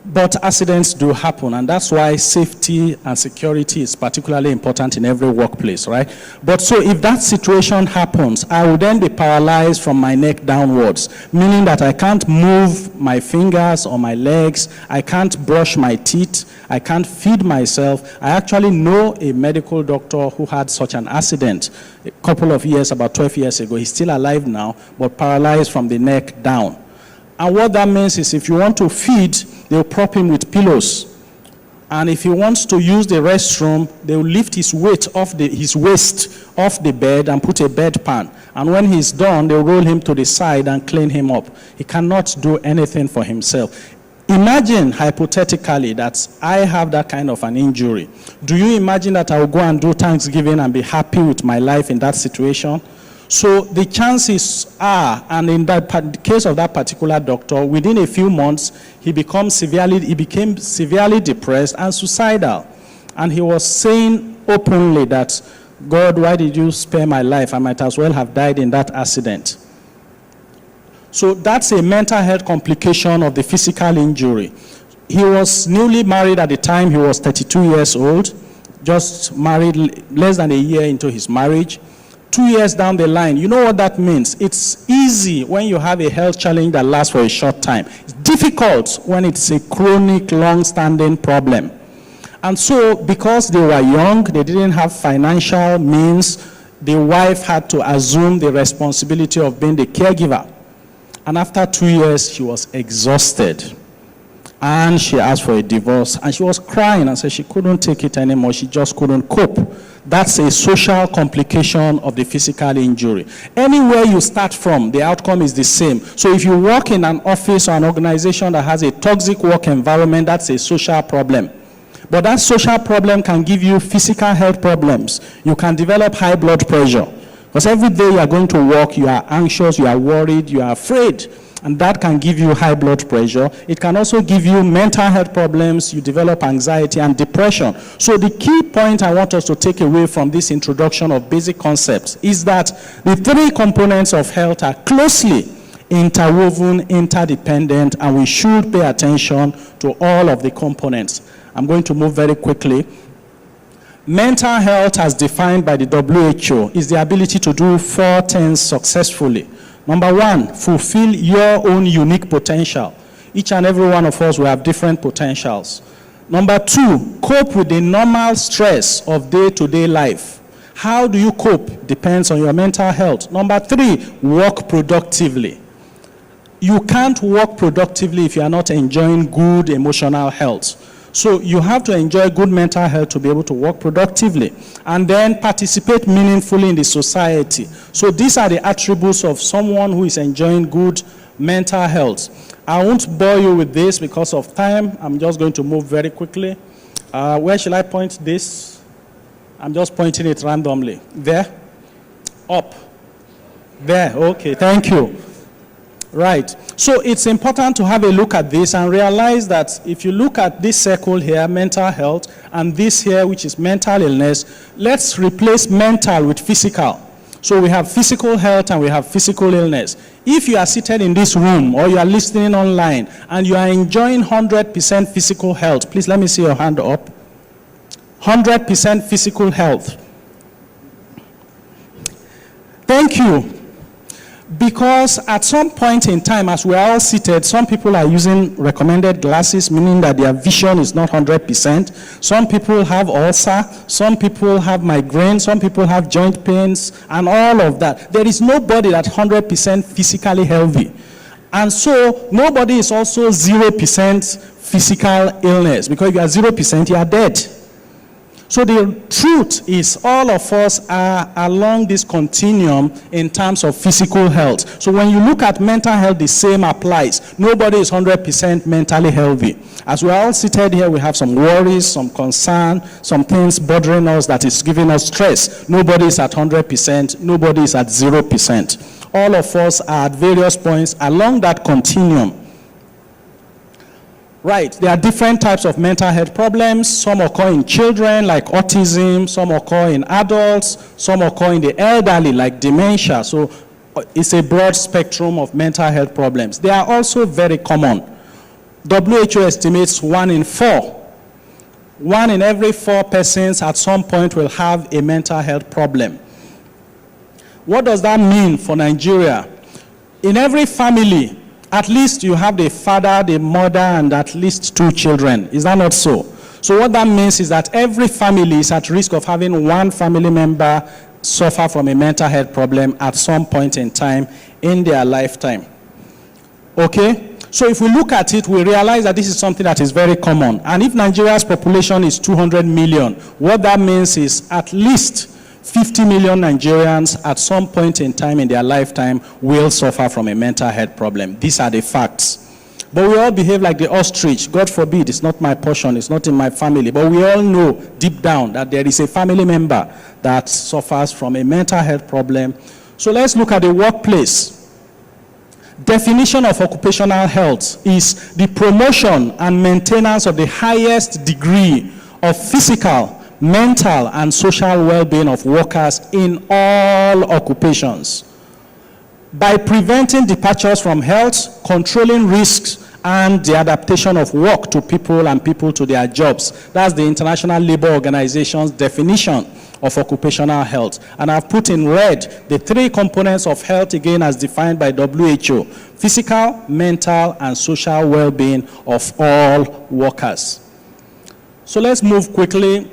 But accidents do happen, and that's why safety and security is particularly important in every workplace, right? But so if that situation happens, I will then be paralyzed from my neck downwards, meaning that I can't move my fingers or my legs, I can't brush my teeth, I can't feed myself. I actually know a medical doctor who had such an accident a couple of years, about 12 years ago. He's still alive now, but paralyzed from the neck down. And what that means is if you want to feed, they'll prop him with pillows. And if he wants to use the restroom, they'll lift his weight off his waist off the bed and put a bedpan. And when he's done, they'll roll him to the side and clean him up. He cannot do anything for himself. Imagine hypothetically that I have that kind of an injury. Do you imagine that I will go and do Thanksgiving and be happy with my life in that situation? So the chances are, and in the case of that particular doctor, within a few months, he became severely depressed and suicidal. And he was saying openly that, God, why did you spare my life? I might as well have died in that accident. So that's a mental health complication of the physical injury. He was newly married at the time. He was 32 years old, just married less than a year into his marriage. 2 years down the line, you know what that means? It's easy when you have a health challenge that lasts for a short time. It's difficult when it's a chronic, long-standing problem. And so, because they were young, they didn't have financial means, the wife had to assume the responsibility of being the caregiver. And after 2 years, she was exhausted. And she asked for a divorce, and she was crying and said she couldn't take it anymore. She just couldn't cope. That's a social complication of the physical injury. Anywhere you start from, the outcome is the same. So if you work in an office or an organization that has a toxic work environment, that's a social problem. But that social problem can give you physical health problems. You can develop high blood pressure. Because every day you are going to work, you are anxious, you are worried, you are afraid. And that can give you high blood pressure. It can also give you mental health problems. You develop anxiety and depression. So the key point I want us to take away from this introduction of basic concepts is that the 3 components of health are closely interwoven, interdependent, and we should pay attention to all of the components. I'm going to move very quickly. Mental health, as defined by the WHO, is the ability to do 4 things successfully. Number 1, fulfill your own unique potential. Each and every one of us will have different potentials. Number 2, cope with the normal stress of day-to-day life. How do you cope? Depends on your mental health. Number 3, work productively. You can't work productively if you are not enjoying good emotional health. So you have to enjoy good mental health to be able to work productively and then participate meaningfully in the society. So these are the attributes of someone who is enjoying good mental health. I won't bore you with this because of time. I'm just going to move very quickly. Where shall I point this? I'm just pointing it randomly. There? Up? There, okay, thank you. Right, so it's important to have a look at this and realize that if you look at this circle here, mental health, and this here, which is mental illness, let's replace mental with physical. So we have physical health and we have physical illness. If you are seated in this room or you are listening online and you are enjoying 100% physical health, please let me see your hand up. 100% physical health. Thank you. Because at some point in time, as we are all seated, some people are using recommended glasses, meaning that their vision is not 100%. Some people have ulcer, some people have migraine, some people have joint pains, and all of that. There is nobody that's 100% physically healthy. And so nobody is also 0% physical illness, because if you are 0%, you are dead. So the truth is all of us are along this continuum in terms of physical health. So when you look at mental health, the same applies. Nobody is 100% mentally healthy. As we are all seated here, we have some worries, some concern, some things bothering us that is giving us stress. Nobody is at 100%, nobody is at 0%. All of us are at various points along that continuum. Right, there are different types of mental health problems. Some occur in children, like autism. Some occur in adults. Some occur in the elderly, like dementia. So it's a broad spectrum of mental health problems. They are also very common. WHO estimates 1 in 4. 1 in every 4 persons at some point will have a mental health problem. What does that mean for Nigeria? In every family, at least you have the father, the mother, and at least 2 children. Is that not so? So what that means is that every family is at risk of having 1 family member suffer from a mental health problem at some point in time in their lifetime. Okay? So if we look at it, we realize that this is something that is very common. And if Nigeria's population is 200 million, what that means is at least 50 million Nigerians at some point in time in their lifetime will suffer from a mental health problem. These are the facts. But we all behave like the ostrich. God forbid, it's not my portion, it's not in my family. But we all know deep down that there is a family member that suffers from a mental health problem. So let's look at the workplace. Definition of occupational health is the promotion and maintenance of the highest degree of physical, mental, and social well-being of workers in all occupations by preventing departures from health, controlling risks, and the adaptation of work to people and people to their jobs. That's the International Labour Organization's definition of occupational health. And I've put in red the 3 components of health again as defined by WHO: physical, mental, and social well-being of all workers. So let's move quickly.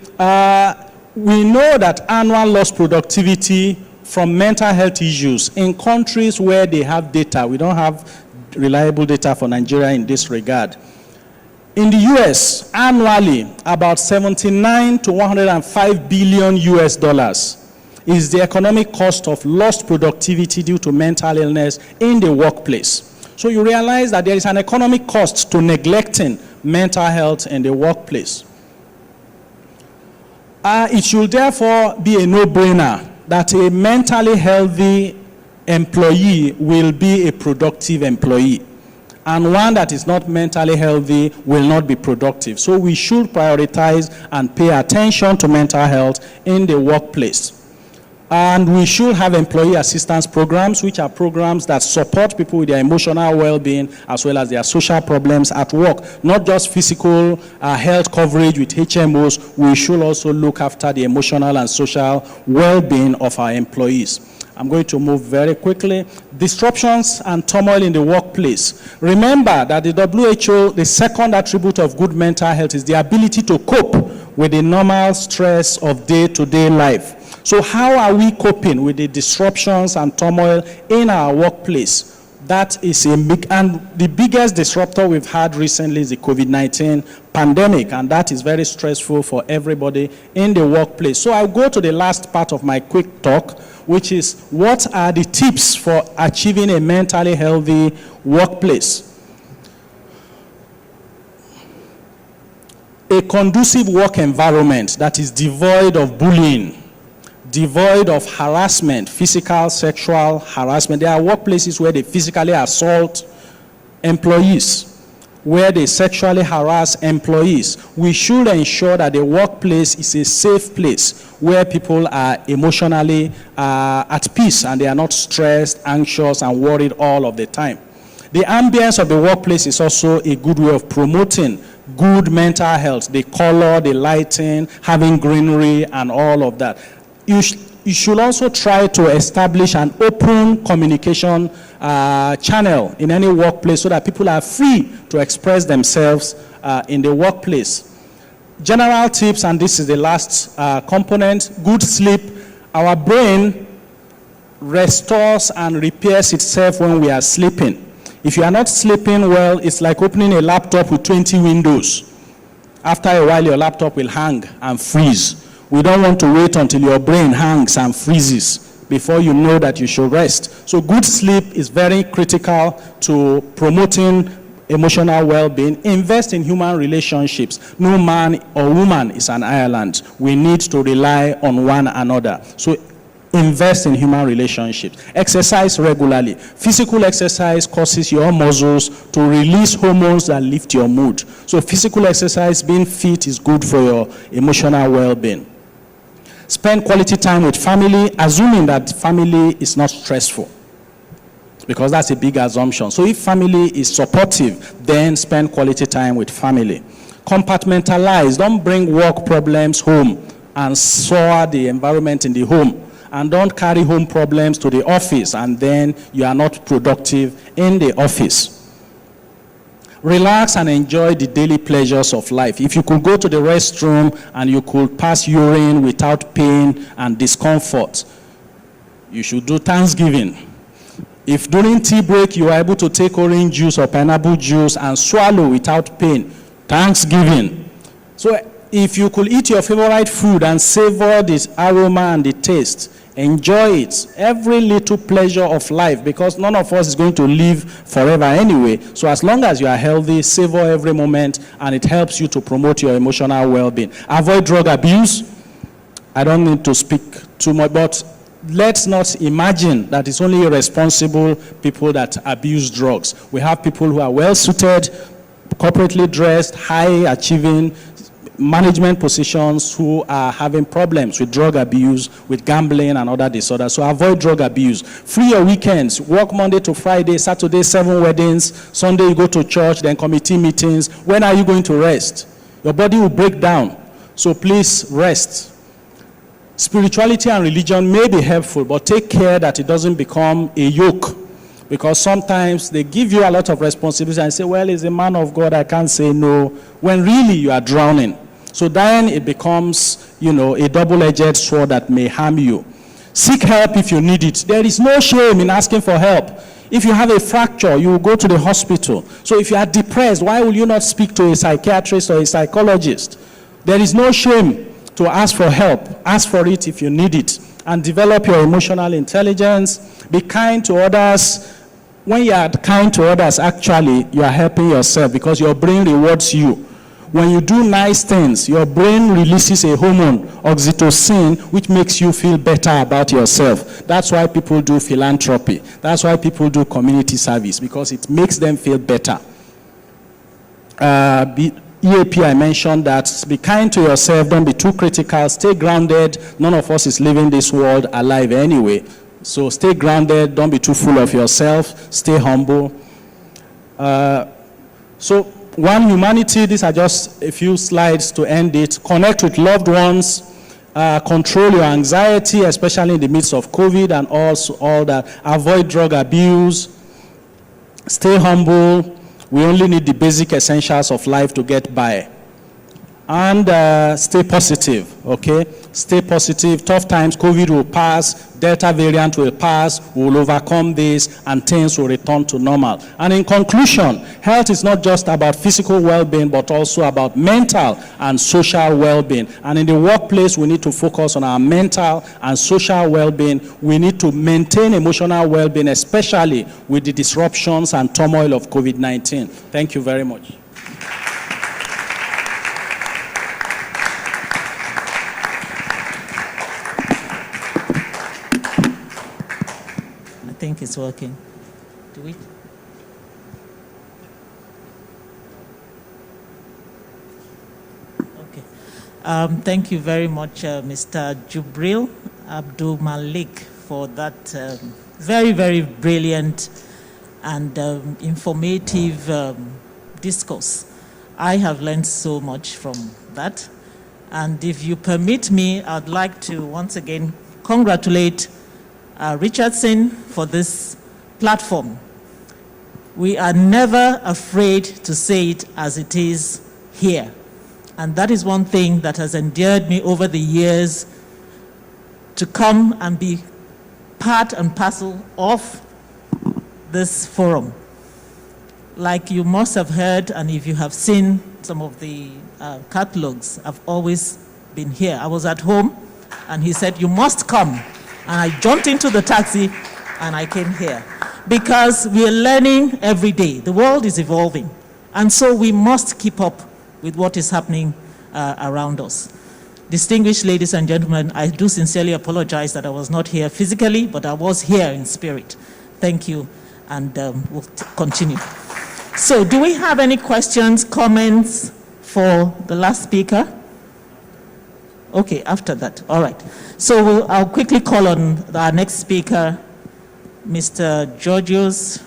We know that annual lost productivity from mental health issues in countries where they have data, we don't have reliable data for Nigeria in this regard. In the US, annually, about 79 to 105 billion US dollars is the economic cost of lost productivity due to mental illness in the workplace. So you realize that there is an economic cost to neglecting mental health in the workplace. It should therefore be a no-brainer that a mentally healthy employee will be a productive employee, and one that is not mentally healthy will not be productive. So we should prioritize and pay attention to mental health in the workplace. And we should have employee assistance programs, which are programs that support people with their emotional well-being as well as their social problems at work. Not just physical health coverage with HMOs, we should also look after the emotional and social well-being of our employees. I'm going to move very quickly. Disruptions and turmoil in the workplace. Remember that the WHO, the second attribute of good mental health is the ability to cope with the normal stress of day-to-day life. So how are we coping with the disruptions and turmoil in our workplace? That is a big, and the biggest disruptor we've had recently is the COVID-19 pandemic, and that is very stressful for everybody in the workplace. So I'll go to the last part of my quick talk, which is what are the tips for achieving a mentally healthy workplace? A conducive work environment that is devoid of bullying, devoid of harassment, physical, sexual harassment. There are workplaces where they physically assault employees, where they sexually harass employees. We should ensure that the workplace is a safe place where people are emotionally at peace and they are not stressed, anxious, and worried all of the time. The ambience of the workplace is also a good way of promoting good mental health, the color, the lighting, having greenery, and all of that. You should also try to establish an open communication channel in any workplace so that people are free to express themselves in the workplace. General tips, and this is the last component, good sleep. Our brain restores and repairs itself when we are sleeping. If you are not sleeping well, it's like opening a laptop with 20 windows. After a while, your laptop will hang and freeze. We don't want to wait until your brain hangs and freezes before you know that you should rest. So good sleep is very critical to promoting emotional well-being. Invest in human relationships. No man or woman is an island. We need to rely on one another. So invest in human relationships. Exercise regularly. Physical exercise causes your muscles to release hormones that lift your mood. So physical exercise, being fit, is good for your emotional well-being. Spend quality time with family, assuming that family is not stressful, because that's a big assumption. So if family is supportive, then spend quality time with family. Compartmentalize. Don't bring work problems home and sour the environment in the home. And don't carry home problems to the office, and then you are not productive in the office. Relax and enjoy the daily pleasures of life. If you could go to the restroom and you could pass urine without pain and discomfort, you should do Thanksgiving. If during tea break you are able to take orange juice or pineapple juice and swallow without pain, Thanksgiving. So if you could eat your favorite food and savor this aroma and the taste, enjoy it. Every little pleasure of life, because none of us is going to live forever anyway. So as long as you are healthy, savor every moment, and it helps you to promote your emotional well-being. Avoid drug abuse. I don't need to speak too much, but let's not imagine that it's only irresponsible people that abuse drugs. We have people who are well-suited, corporately dressed, high-achieving management positions who are having problems with drug abuse, with gambling and other disorders. So avoid drug abuse. Free your weekends. Work Monday to Friday, Saturday 7 weddings, Sunday you go to church, then committee meetings. When are you going to rest? Your body will break down. So please rest. Spirituality and religion may be helpful, but take care that it doesn't become a yoke. Because sometimes they give you a lot of responsibility and say, well, as a man of God, I can't say no, when really you are drowning. So then it becomes, a double-edged sword that may harm you. Seek help if you need it. There is no shame in asking for help. If you have a fracture, you will go to the hospital. So if you are depressed, why will you not speak to a psychiatrist or a psychologist? There is no shame to ask for help. Ask for it if you need it. And develop your emotional intelligence. Be kind to others. When you are kind to others, actually, you are helping yourself because your brain rewards you. When you do nice things, your brain releases a hormone, oxytocin, which makes you feel better about yourself. That's why people do philanthropy. That's why people do community service, because it makes them feel better. EAP, I mentioned that. Be kind to yourself. Don't be too critical. Stay grounded. None of us is living this world alive anyway. So stay grounded. Don't be too full of yourself. Stay humble. One Humanity, these are just a few slides to end it. Connect with loved ones. Control your anxiety, especially in the midst of COVID and also all that. Avoid drug abuse. Stay humble. We only need the basic essentials of life to get by. And stay positive, okay? stay positive, tough times, COVID will pass, Delta variant will pass, we'll overcome this, and things will return to normal. And in conclusion, health is not just about physical well-being, but also about mental and social well-being. And in the workplace, we need to focus on our mental and social well-being. We need to maintain emotional well-being, especially with the disruptions and turmoil of COVID-19. Thank you very much. I think it's working. Do we? Okay. Thank you very much, Mr. Jubril Abdul Malik, for that very, very brilliant and informative discourse. I have learned so much from that. And if you permit me, I'd like to once again congratulate Richardson for this platform. We are never afraid to say it as it is here. And that is one thing that has endeared me over the years to come and be part and parcel of this forum. Like you must have heard, and if you have seen some of the catalogs, I've always been here. I was at home, and he said, "You must come." And I jumped into the taxi, and I came here. Because we are learning every day. The world is evolving. And so we must keep up with what is happening around us. Distinguished ladies and gentlemen, I do sincerely apologize that I was not here physically, but I was here in spirit. Thank you, and we'll continue. So do we have any questions, comments for the last speaker? Okay, after that, all right. So I'll quickly call on our next speaker, Mr. Georgios.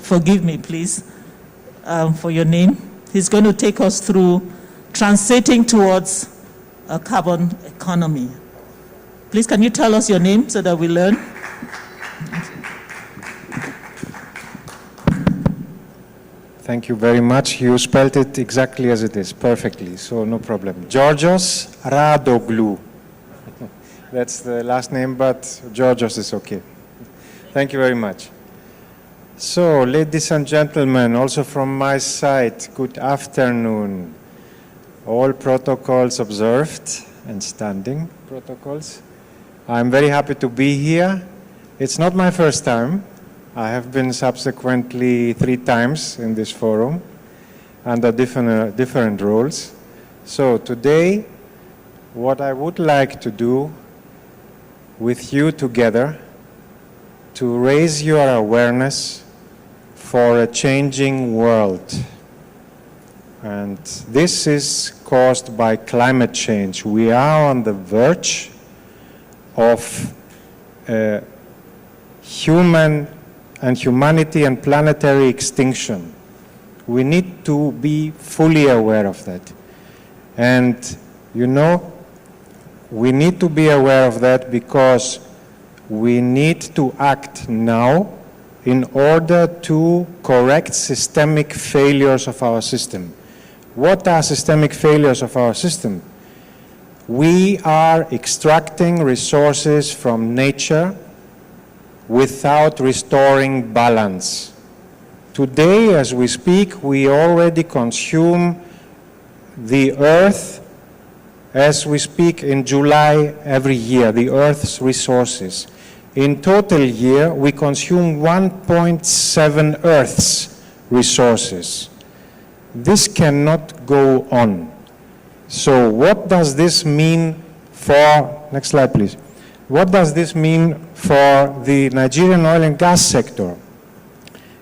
Forgive me, please, for your name. He's going to take us through transiting towards a carbon economy. Please, can you tell us your name so that we learn? Thank you very much. You spelled it exactly as it is, perfectly, so no problem. Georgios Radoglu. That's the last name, but Georgios is okay. Thank you very much. So, ladies and gentlemen, also from my side, good afternoon. All protocols observed and standing protocols. I'm very happy to be here. It's not my first time. I have been subsequently 3 times in this forum under different roles. So today, what I would like to do with you together to raise your awareness for a changing world. And this is caused by climate change. We are on the verge of humanity and planetary extinction. We need to be fully aware of that. And you know, we need to be aware of that because we need to act now in order to correct systemic failures of our system. What are systemic failures of our system? We are extracting resources from nature without restoring balance. Today, as we speak, we already consume the earth, as we speak in July every year, the earth's resources. In total year, we consume 1.7 earth's resources. This cannot go on. So what does this mean for, next slide please. What does this mean for the Nigerian oil and gas sector?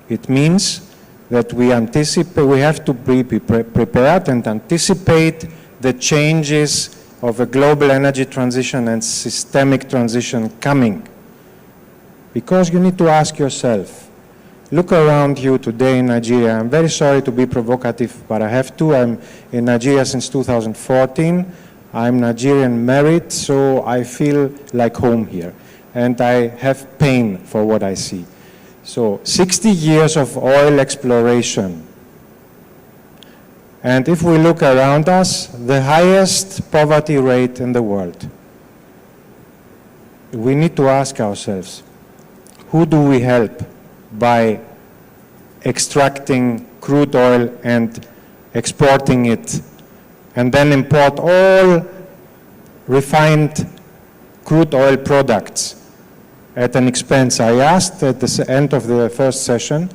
It means that we have to be prepared and anticipate the changes of a global energy transition and systemic transition coming. Because you need to ask yourself, look around you today in Nigeria. I'm very sorry to be provocative, but I have to. I'm in Nigeria since 2014. I'm Nigerian married, so I feel like home here. And I have pain for what I see. So 60 years of oil exploration And if we look around us, the highest poverty rate in the world. We need to ask ourselves, who do we help by extracting crude oil and exporting it, and then import all refined crude oil products at an expense? I asked at the end of the first session,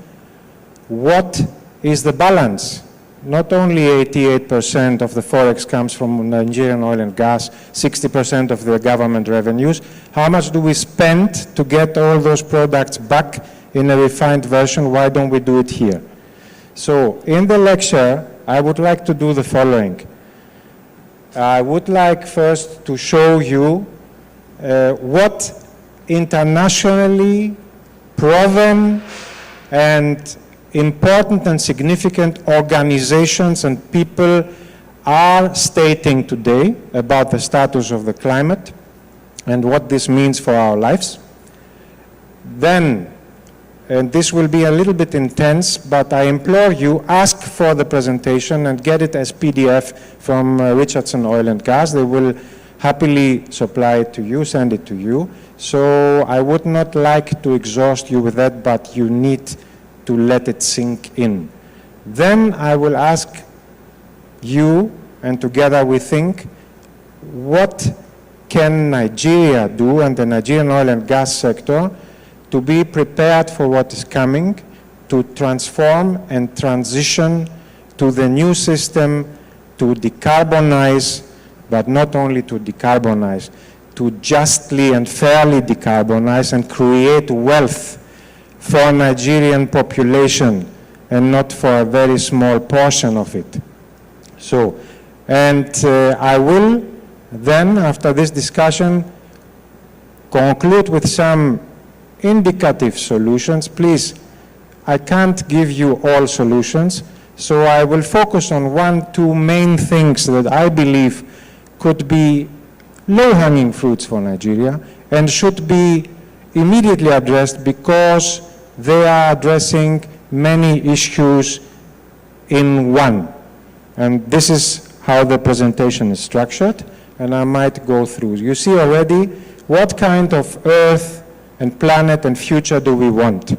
what is the balance? Not only 88% of the forex comes from Nigerian oil and gas, 60% of the government revenues. How much do we spend to get all those products back in a refined version? Why don't we do it here? So in the lecture, I would like to do the following. I would like first to show you what internationally proven and important and significant organizations and people are stating today about the status of the climate and what this means for our lives. Then, and this will be a little bit intense, but I implore you, ask for the presentation and get it as PDF from Richardson Oil and Gas. They will happily supply it to you, send it to you. So I would not like to exhaust you with that, but you need to let it sink in. Then I will ask you, and together we think, what can Nigeria do and the Nigerian oil and gas sector to be prepared for what is coming, to transform and transition to the new system, to decarbonize, but not only to decarbonize, to justly and fairly decarbonize and create wealth for Nigerian population and not for a very small portion of it. So, and I will then, after this discussion, conclude with some indicative solutions. Please, I can't give you all solutions, so I will focus on 2 main things that I believe could be low-hanging fruits for Nigeria and should be immediately addressed because they are addressing many issues in one. And this is how the presentation is structured, and I might go through. You see already what kind of Earth and planet and future do we want?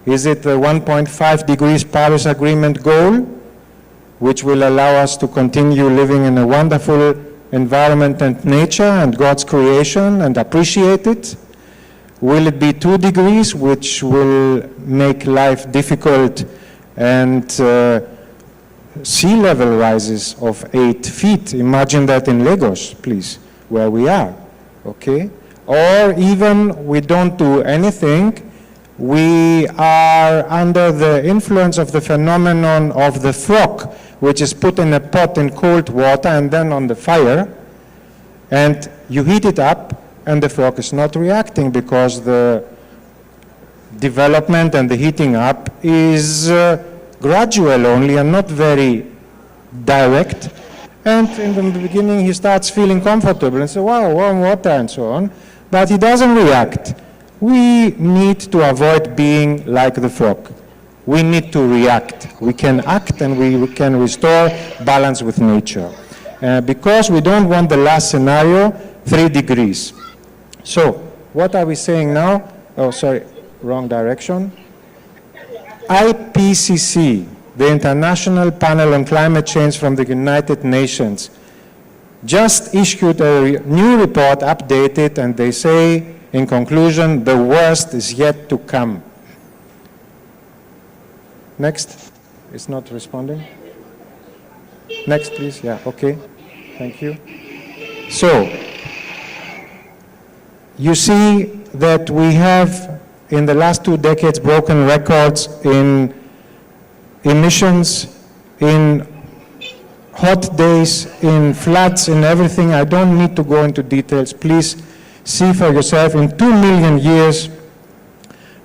Is it the 1.5 degrees Paris Agreement goal, which will allow us to continue living in a wonderful environment and nature and God's creation and appreciate it? Will it be 2 degrees, which will make life difficult, and sea level rises of 8 feet? Imagine that in Lagos, please, where we are, okay? Or even we don't do anything, we are under the influence of the phenomenon of the frog, which is put in a pot in cold water and then on the fire, and you heat it up, and the frog is not reacting because the development and the heating up is gradual only and not very direct. And in the beginning he starts feeling comfortable and says, wow, warm water and so on, but he doesn't react. We need to avoid being like the frog. We need to react. We can act and we can restore balance with nature. Because we don't want the last scenario, 3 degrees. So, what are we saying now? Oh, sorry, wrong direction. IPCC, the International Panel on Climate Change from the United Nations, just issued a new report, updated, and they say, in conclusion, the worst is yet to come. Next. It's not responding. Next, please. Yeah, okay. Thank you. So, you see that we have, in the last 2 decades, broken records in emissions, in hot days, in floods, in everything. I don't need to go into details. Please see for yourself. In 2 million years,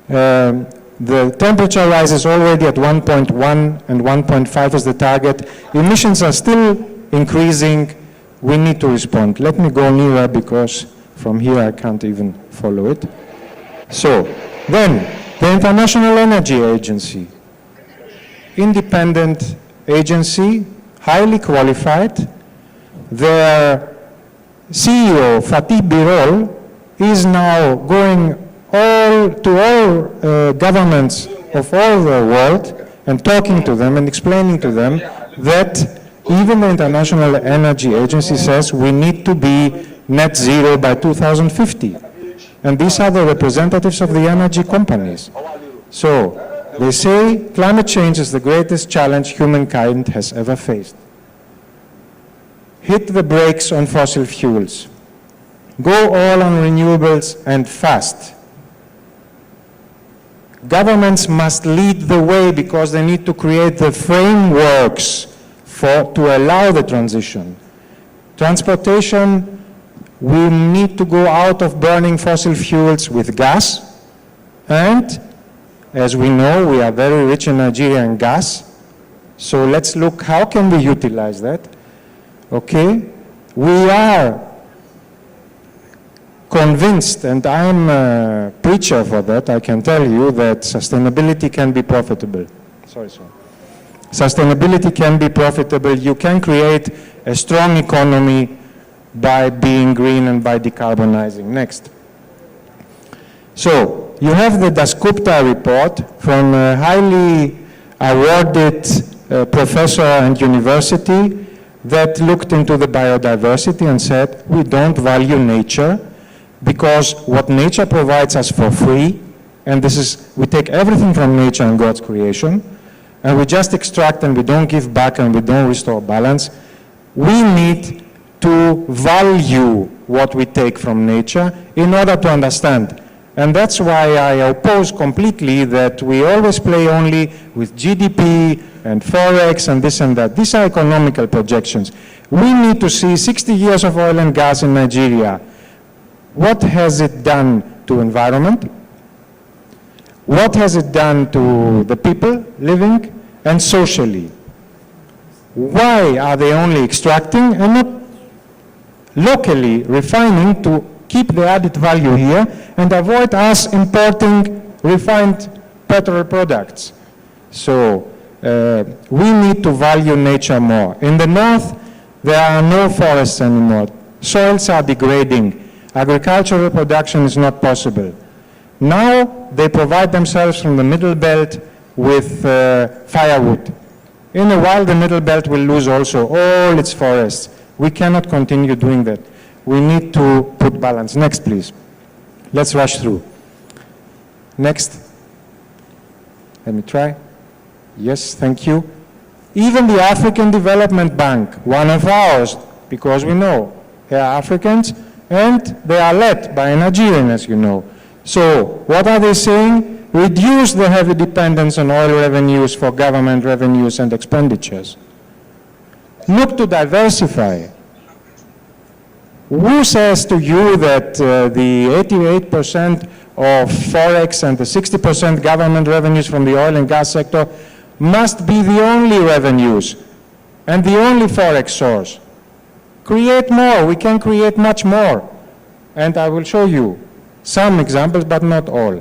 the temperature rise is already at 1.1 and 1.5 is the target. Emissions are still increasing. We need to respond. Let me go nearer because from here I can't even follow it. So, then, the International Energy Agency, independent agency, highly qualified. Their CEO, Fatih Birol, is now going to all governments of all the world and talking to them and explaining to them that even the International Energy Agency says we need to be net zero by 2050. And these are the representatives of the energy companies. So they say climate change is the greatest challenge humankind has ever faced. Hit the brakes on fossil fuels. Go all on renewables and fast. Governments must lead the way because they need to create the frameworks to allow the transition. Transportation, we need to go out of burning fossil fuels with gas, and as we know, we are very rich in Nigerian gas, so let's look how can we utilize that. Okay, we are convinced, and I'm a preacher for that, I can tell you that sustainability can be profitable. Sustainability can be profitable. You can create a strong economy by being green and by decarbonizing. Next. So, you have the Dasgupta report from a highly awarded professor and university that looked into the biodiversity and said, we don't value nature because what nature provides us for free, and this is, we take everything from nature and God's creation, and we just extract and we don't give back and we don't restore balance. We need to value what we take from nature in order to understand. And that's why I oppose completely that we always play only with GDP and Forex and this and that. These are economical projections. We need to see 60 years of oil and gas in Nigeria. What has it done to environment? What has it done to the people living and socially? Why are they only extracting and not locally refining to keep the added value here and avoid us importing refined petrol products? So we need to value nature more. In the north, there are no forests anymore. Soils are degrading. Agricultural production is not possible. Now they provide themselves from the middle belt with firewood. In a while, the middle belt will lose also all its forests. We cannot continue doing that. We need to put balance. Next, please. Let's rush through. Next. Let me try. Yes, thank you. Even the African Development Bank, one of ours, because we know they are Africans and they are led by a Nigerian, as you know. So what are they saying? Reduce the heavy dependence on oil revenues for government revenues and expenditures. Look to diversify. Who says to you that the 88% of Forex and the 60% government revenues from the oil and gas sector must be the only revenues and the only Forex source? Create more. We can create much more. And I will show you some examples, but not all.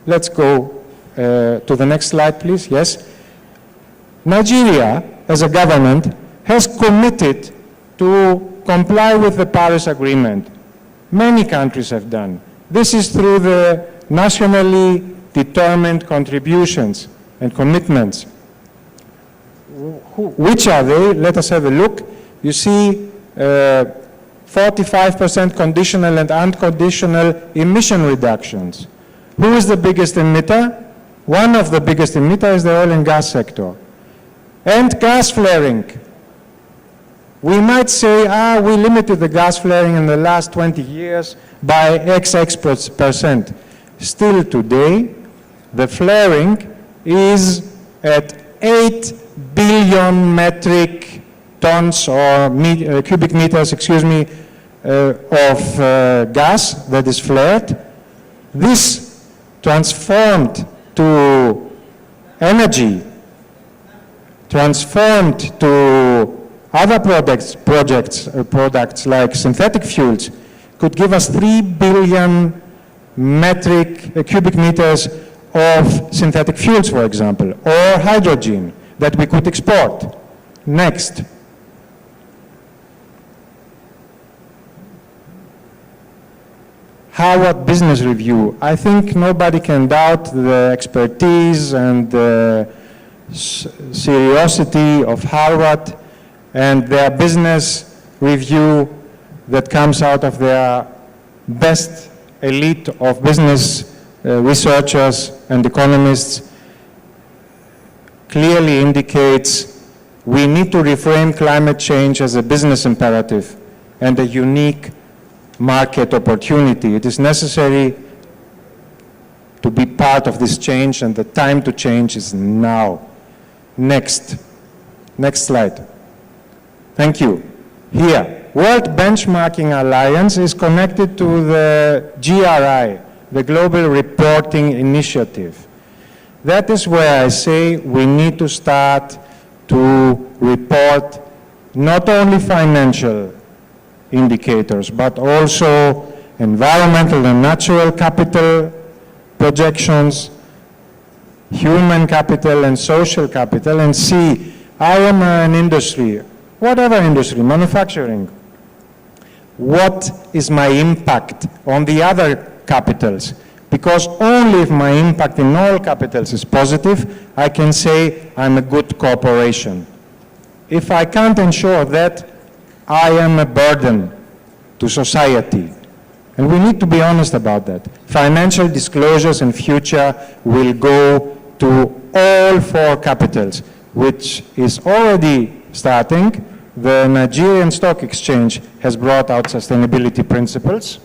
Let's go to the next slide, please. Yes. Nigeria, as a government, has committed to comply with the Paris Agreement. Many countries have done. This is through the nationally determined contributions and commitments. Which are they? Let us have a look. You see 45% conditional and unconditional emission reductions. Who is the biggest emitter? One of the biggest emitters is the oil and gas sector. And gas flaring. We might say, we limited the gas flaring in the last 20 years by XX%. Still today, the flaring is at 8 billion metric tons or cubic meters, of gas that is flared. This transformed to energy, transformed to other products like synthetic fuels, could give us 3 billion cubic meters of synthetic fuels, for example, or hydrogen that we could export. Next. Harvard Business Review. I think nobody can doubt the expertise and the seriosity of Harvard and their business review that comes out of their best elite of business researchers and economists clearly indicates we need to reframe climate change as a business imperative and a unique market opportunity. It is necessary to be part of this change, and the time to change is now. Next slide. Thank you. Here, World Benchmarking Alliance is connected to the GRI, the Global Reporting Initiative. That is where I say we need to start to report not only financial indicators, but also environmental and natural capital projections, human capital and social capital, and see, I am an industry, whatever industry, manufacturing, what is my impact on the other capitals? Because only if my impact in all capitals is positive, I can say I'm a good corporation. If I can't ensure that, I am a burden to society. And we need to be honest about that. Financial disclosures in future will go to all 4 capitals, which is already starting. The Nigerian Stock Exchange has brought out sustainability principles.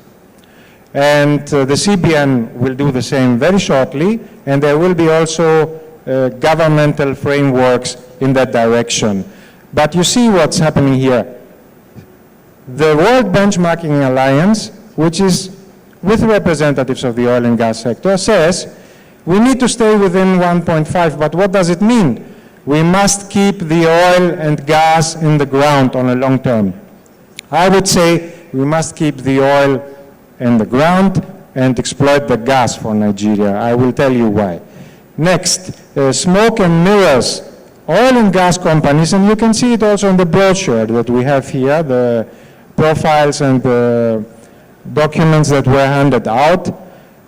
And the CBN will do the same very shortly, and there will be also governmental frameworks in that direction. But you see what's happening here. The World Benchmarking Alliance, which is with representatives of the oil and gas sector, says we need to stay within 1.5, but what does it mean? We must keep the oil and gas in the ground on a long term. I would say we must keep the oil in the ground and exploit the gas for Nigeria. I will tell you why. Next, smoke and mirrors. Oil and gas companies, and you can see it also in the brochure that we have here, the profiles and the documents that were handed out,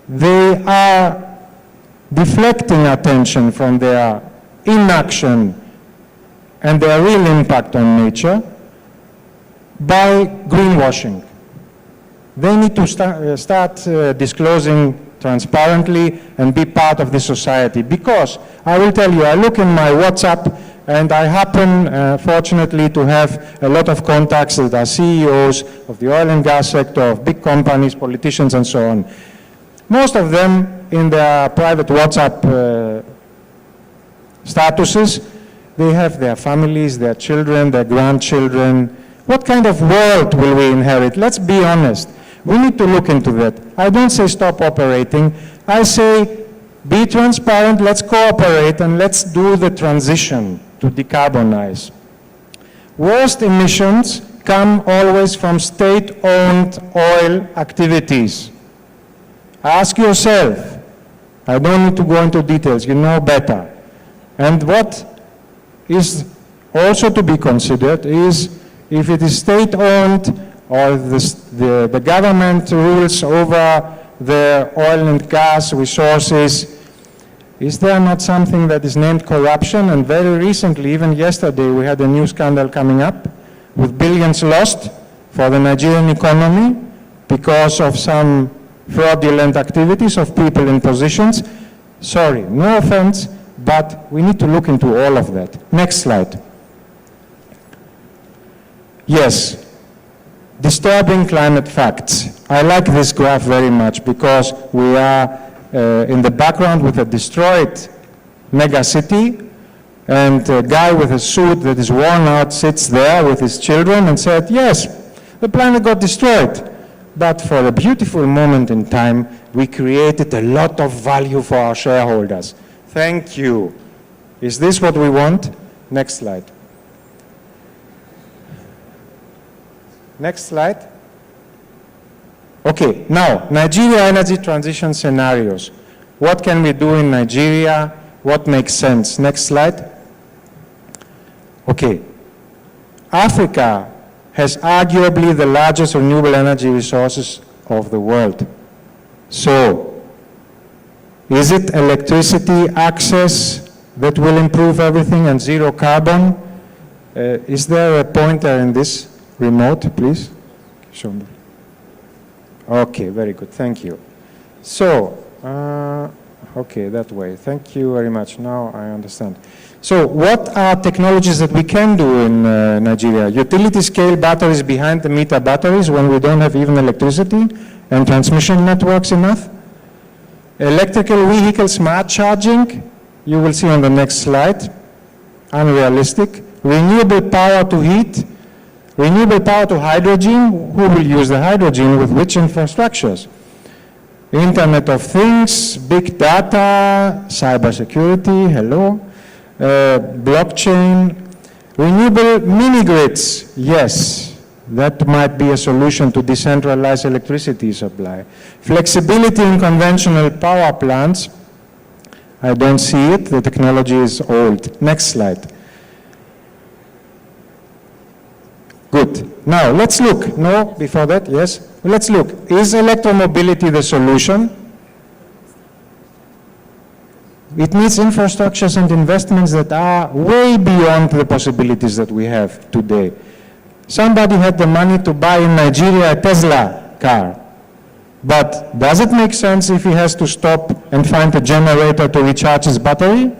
they are deflecting attention from their inaction and their real impact on nature by greenwashing. They need to start disclosing transparently and be part of the society, because I will tell you, I look in my WhatsApp and I happen, fortunately, to have a lot of contacts that are CEOs of the oil and gas sector, of big companies, politicians, and so on. Most of them, in their private WhatsApp statuses, they have their families, their children, their grandchildren. What kind of world will we inherit? Let's be honest. We need to look into that. I don't say stop operating. I say be transparent, let's cooperate, and let's do the transition to decarbonize. Worst emissions come always from state-owned oil activities. Ask yourself. I don't need to go into details, you know better. And what is also to be considered is if it is state-owned or the government rules over the oil and gas resources, is there not something that is named corruption? And very recently, even yesterday, we had a new scandal coming up with billions lost for the Nigerian economy because of some fraudulent activities of people in positions. Sorry, no offense, but we need to look into all of that. Next slide. Yes, disturbing climate facts. I like this graph very much because we are in the background with a destroyed mega city, and a guy with a suit that is worn out sits there with his children and said, yes, the planet got destroyed, but for a beautiful moment in time, we created a lot of value for our shareholders. Thank you. Is this what we want? Next slide. Next slide. Okay, now, Nigeria energy transition scenarios. What can we do in Nigeria? What makes sense? Next slide. Okay, Africa has arguably the largest renewable energy resources of the world. So, is it electricity access that will improve everything and zero carbon? Is there a pointer in this remote, please? Show me. Okay, very good, thank you. So, okay, that way. Thank you very much. Now I understand. So what are technologies that we can do in Nigeria? Utility scale batteries behind the meter batteries when we don't have even electricity and transmission networks enough. Electrical vehicle smart charging, you will see on the next slide, unrealistic. Renewable power to heat, renewable power to hydrogen, who will use the hydrogen with which infrastructures? Internet of Things, big data, cybersecurity, hello, blockchain, renewable mini-grids, yes, that might be a solution to decentralize electricity supply. Flexibility in conventional power plants, I don't see it, the technology is old. Next slide. Good. Now, let's look. No, before that, yes. Let's look. Is electromobility the solution? It needs infrastructures and investments that are way beyond the possibilities that we have today. Somebody had the money to buy in Nigeria a Tesla car. But does it make sense if he has to stop and find a generator to recharge his battery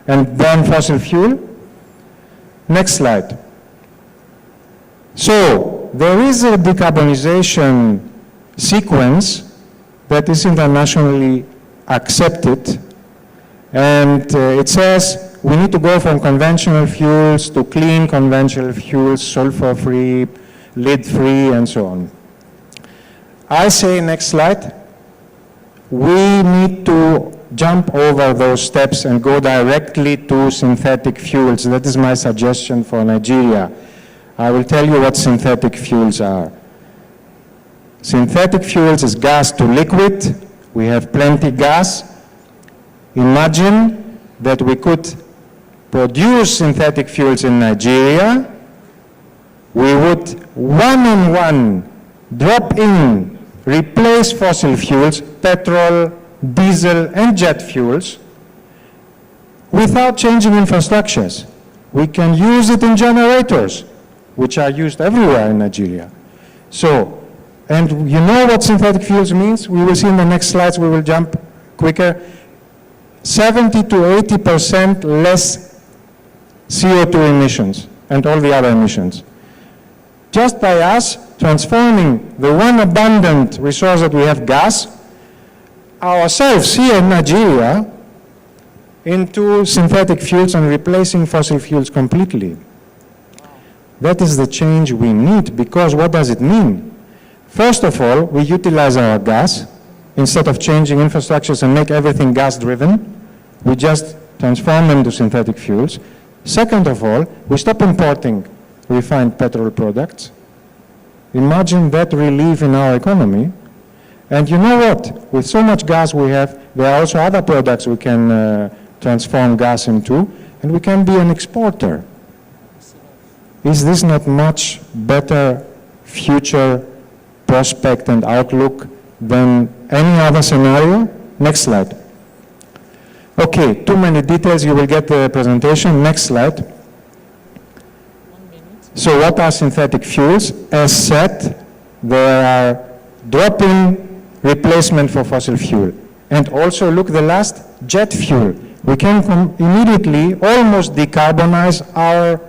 and burn fossil fuel? Next slide. So, there is a decarbonization sequence that is internationally accepted, and it says we need to go from conventional fuels to clean conventional fuels, sulfur-free, lead-free, and so on. I say, next slide, we need to jump over those steps and go directly to synthetic fuels. That is my suggestion for Nigeria. I will tell you what synthetic fuels are. Synthetic fuels is gas to liquid. We have plenty gas. Imagine that we could produce synthetic fuels in Nigeria. We would one-on-one drop in, replace fossil fuels, petrol, diesel, and jet fuels without changing infrastructures. We can use it in generators, which are used everywhere in Nigeria. So, and you know what synthetic fuels means? We will see in the next slides, we will jump quicker. 70 to 80% less CO2 emissions and all the other emissions. Just by us transforming the one abundant resource that we have, gas, ourselves here in Nigeria, into synthetic fuels and replacing fossil fuels completely. That is the change we need, because what does it mean? First of all, we utilize our gas. Instead of changing infrastructures and make everything gas-driven, we just transform them to synthetic fuels. Second of all, we stop importing refined petrol products. Imagine that relief in our economy. And you know what? With so much gas we have, there are also other products we can transform gas into, and we can be an exporter. Is this not much better future prospect and outlook than any other scenario? Next slide. Okay, too many details, you will get the presentation. Next slide. 1 minute. So what are synthetic fuels? As said, there are drop-in replacement for fossil fuel. And also, look, the last, jet fuel. We can immediately almost decarbonize our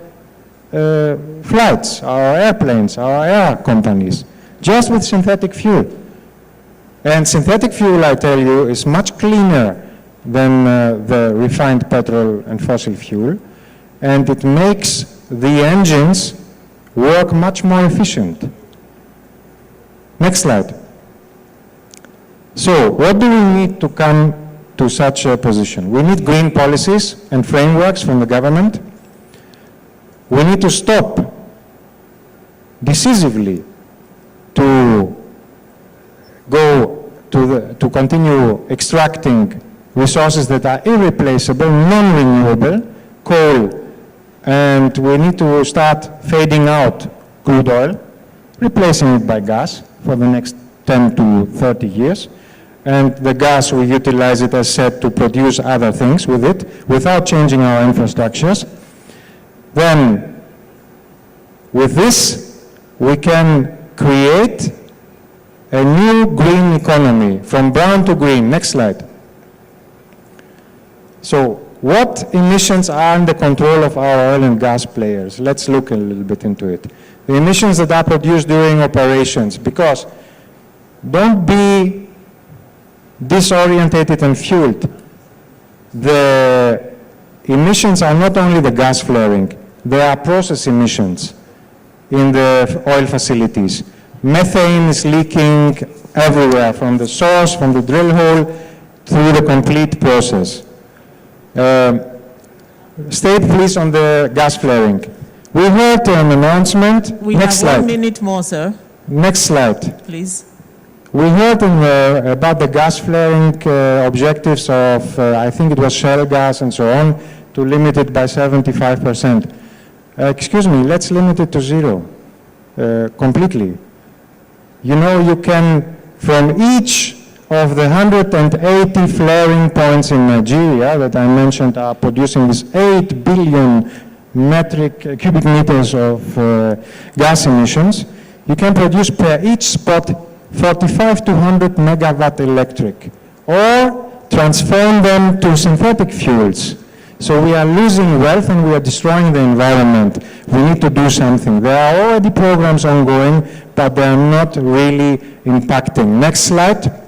flights, our airplanes, our air companies, just with synthetic fuel. And synthetic fuel, I tell you, is much cleaner than the refined petrol and fossil fuel, and it makes the engines work much more efficient. Next slide. So, what do we need to come to such a position? We need green policies and frameworks from the government. We need to stop decisively to continue extracting resources that are irreplaceable, non-renewable, coal, and we need to start fading out crude oil, replacing it by gas for the next 10 to 30 years. And the gas, we utilize it, as said, to produce other things with it without changing our infrastructures. Then, with this, we can create a new green economy, from brown to green. Next slide. So, what emissions are under control of our oil and gas players? Let's look a little bit into it. The emissions that are produced during operations, because don't be disorientated and fueled. The emissions are not only the gas flaring, there are process emissions in the oil facilities. Methane is leaking everywhere, from the source, from the drill hole, through the complete process. Stay please on the gas flaring. We heard an announcement. We Next have slide. 1 minute more, sir. Next slide. Please. We heard about the gas flaring objectives of, I think it was shale gas and so on, to limit it by 75%. Excuse me, let's limit it to zero, completely. You know, you can, from each of the 180 flaring points in Nigeria that I mentioned are producing this 8 billion cubic meters of gas emissions, you can produce per each spot 45 to 100 megawatt electric, or transform them to synthetic fuels. So we are losing wealth and we are destroying the environment. We need to do something. There are already programs ongoing, but they are not really impacting. Next slide.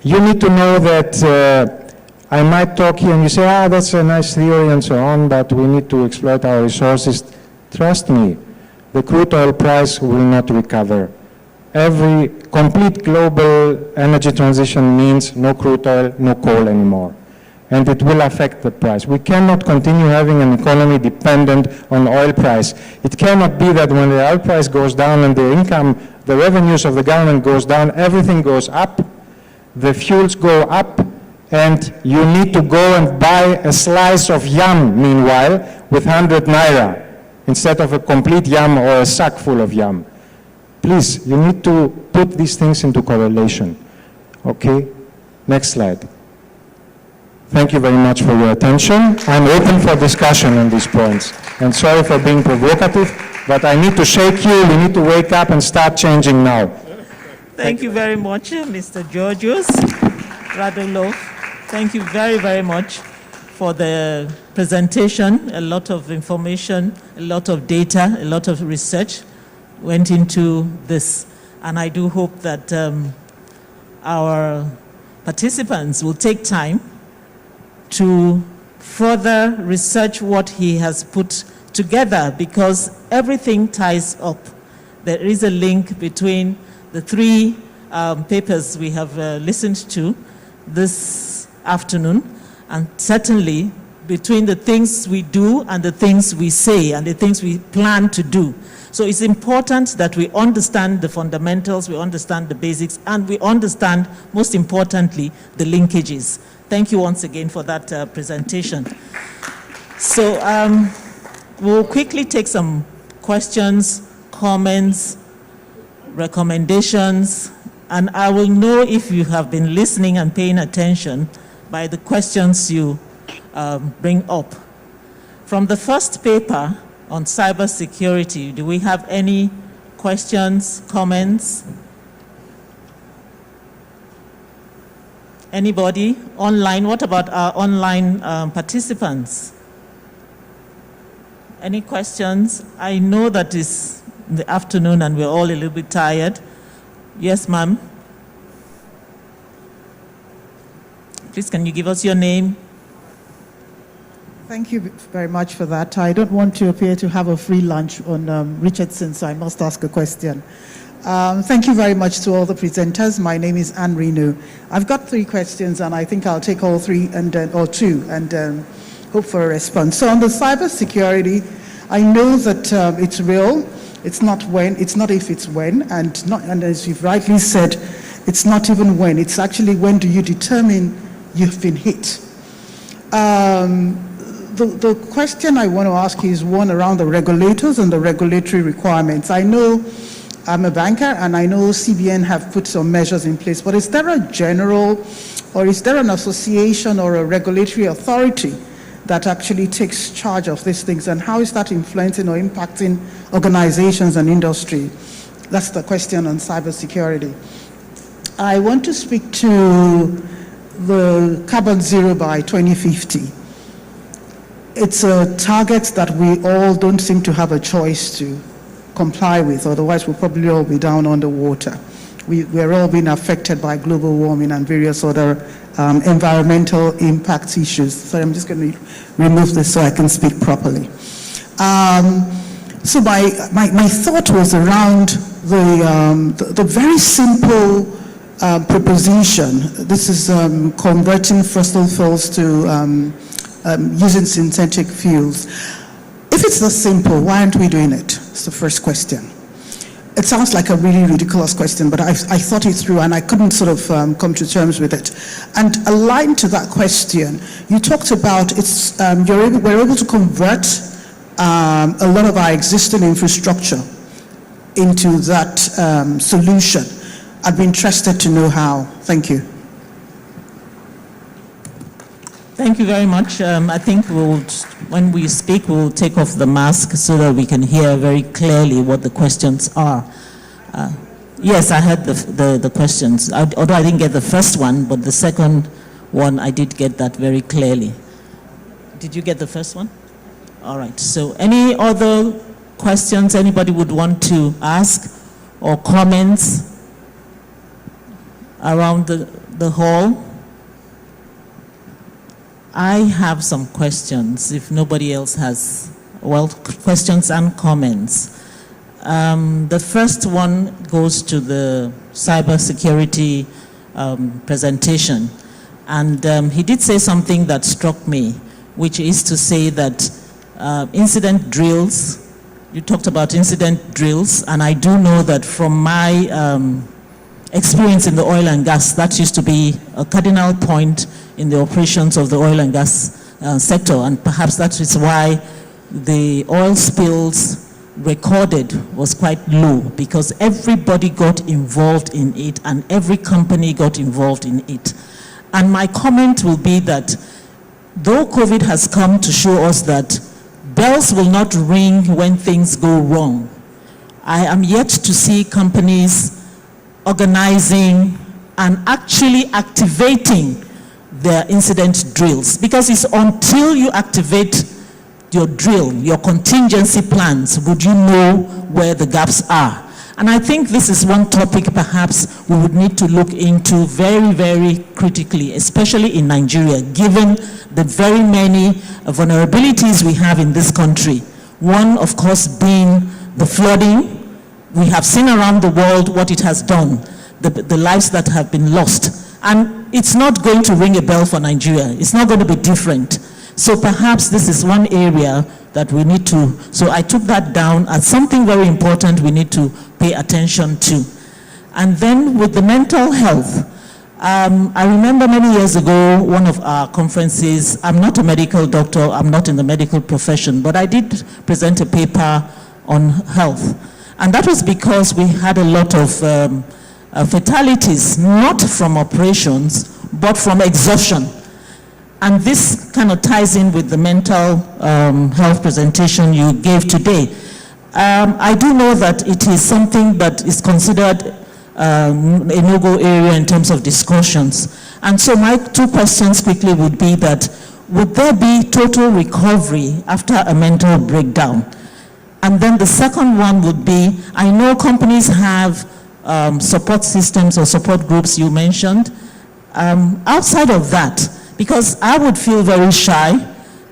You need to know that I might talk here and you say, that's a nice theory and so on, but we need to exploit our resources. Trust me, the crude oil price will not recover. Every complete global energy transition means no crude oil, no coal anymore. And it will affect the price. We cannot continue having an economy dependent on oil price. It cannot be that when the oil price goes down and the income, the revenues of the government goes down, everything goes up, the fuels go up, and you need to go and buy a slice of yam, meanwhile, with 100 naira, instead of a complete yam or a sack full of yam. Please, you need to put these things into correlation. Okay? Next slide. Thank you very much for your attention. I'm open for discussion on these points. And sorry for being provocative, but I need to shake you. We need to wake up and start changing now. Thank you very much, Mr. Georgios Radulov. Thank you very, very much for the presentation. A lot of information, a lot of data, a lot of research went into this. And I do hope that our participants will take time to further research what he has put together, because everything ties up. There is a link between the three papers we have listened to this afternoon, and certainly between the things we do and the things we say and the things we plan to do. So it's important that we understand the fundamentals, we understand the basics, and we understand, most importantly, the linkages. Thank you once again for that presentation. So we'll quickly take some questions, comments, recommendations, and I will know if you have been listening and paying attention by the questions you bring up. From the first paper on cybersecurity, do we have any questions, comments? Anybody online? What about our online participants? Any questions? I know that it's in the afternoon and we're all a little bit tired. Yes, ma'am. Please, can you give us your name? Thank you very much for that. I don't want to appear to have a free lunch on Richardson, so I must ask a question. Thank you very much to all the presenters. My name is Anne Renu. I've got 3 questions, and I think I'll take all 3 or 2 and hope for a response. So on the cybersecurity, I know that it's real. It's not when, it's not if, it's when, and as you've rightly said, it's not even when. It's actually when do you determine you've been hit. The question I want to ask you is one around the regulators and the regulatory requirements. I know I'm a banker and I know CBN have put some measures in place, but is there a general, or is there an association or a regulatory authority that actually takes charge of these things, and how is that influencing or impacting organizations and industry? That's the question on cybersecurity. I want to speak to the carbon zero by 2050. It's a target that we all don't seem to have a choice to comply with, otherwise we'll probably all be down underwater. We're all being affected by global warming and various other environmental impact issues. So I'm just going to remove this so I can speak properly. So my thought was around the very simple proposition. This is converting fossil fuels to using synthetic fuels. If it's that simple, why aren't we doing it? It's the first question. It sounds like a really ridiculous question, but I thought it through and I couldn't sort of come to terms with it. And aligned to that question, you talked about we're able to convert a lot of our existing infrastructure into that solution. I'd be interested to know how. Thank you. Thank you very much. I think when we speak, we'll take off the mask so that we can hear very clearly what the questions are. Yes, I heard the questions, although I didn't get the first one, but the second one, I did get that very clearly. Did you get the first one? All right. So any other questions anybody would want to ask or comments around the hall? I have some questions, if nobody else has, well, questions and comments. The first one goes to the cybersecurity presentation. And he did say something that struck me, which is to say that incident drills, you talked about incident drills, and I do know that from my experience in the oil and gas, that used to be a cardinal point in the operations of the oil and gas sector, and perhaps that is why the oil spills recorded was quite low, because everybody got involved in it and every company got involved in it. And my comment will be that though COVID has come to show us that bells will not ring when things go wrong, I am yet to see companies organizing and actually activating their incident drills, because it's until you activate your drill, your contingency plans, would you know where the gaps are. And I think this is one topic perhaps we would need to look into very, very critically, especially in Nigeria, given the very many vulnerabilities we have in this country. One, of course, being the flooding. We have seen around the world what it has done, the lives that have been lost. And it's not going to ring a bell for Nigeria. It's not going to be different. So perhaps this is one area that we need to, so I took that down as something very important we need to pay attention to. And then with the mental health, I remember many years ago, one of our conferences, I'm not a medical doctor, I'm not in the medical profession, but I did present a paper on health. And that was because we had a lot of fatalities, not from operations, but from exhaustion. And this kind of ties in with the mental health presentation you gave today. I do know that it is something that is considered a no-go area in terms of discussions. And so my two questions quickly would be that, would there be total recovery after a mental breakdown? And then the second one would be, I know companies have support systems or support groups you mentioned. Outside of that, because I would feel very shy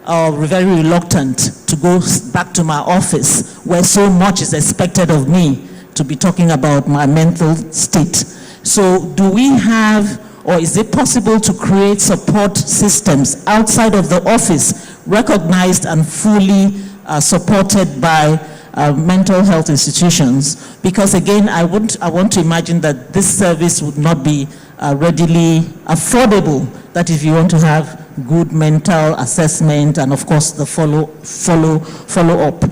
or very reluctant to go back to my office where so much is expected of me to be talking about my mental state. So do we have, or is it possible to create support systems outside of the office, recognized and fully supported by mental health institutions? Because again, I want to imagine that this service would not be readily affordable, that if you want to have good mental assessment, and of course the follow up.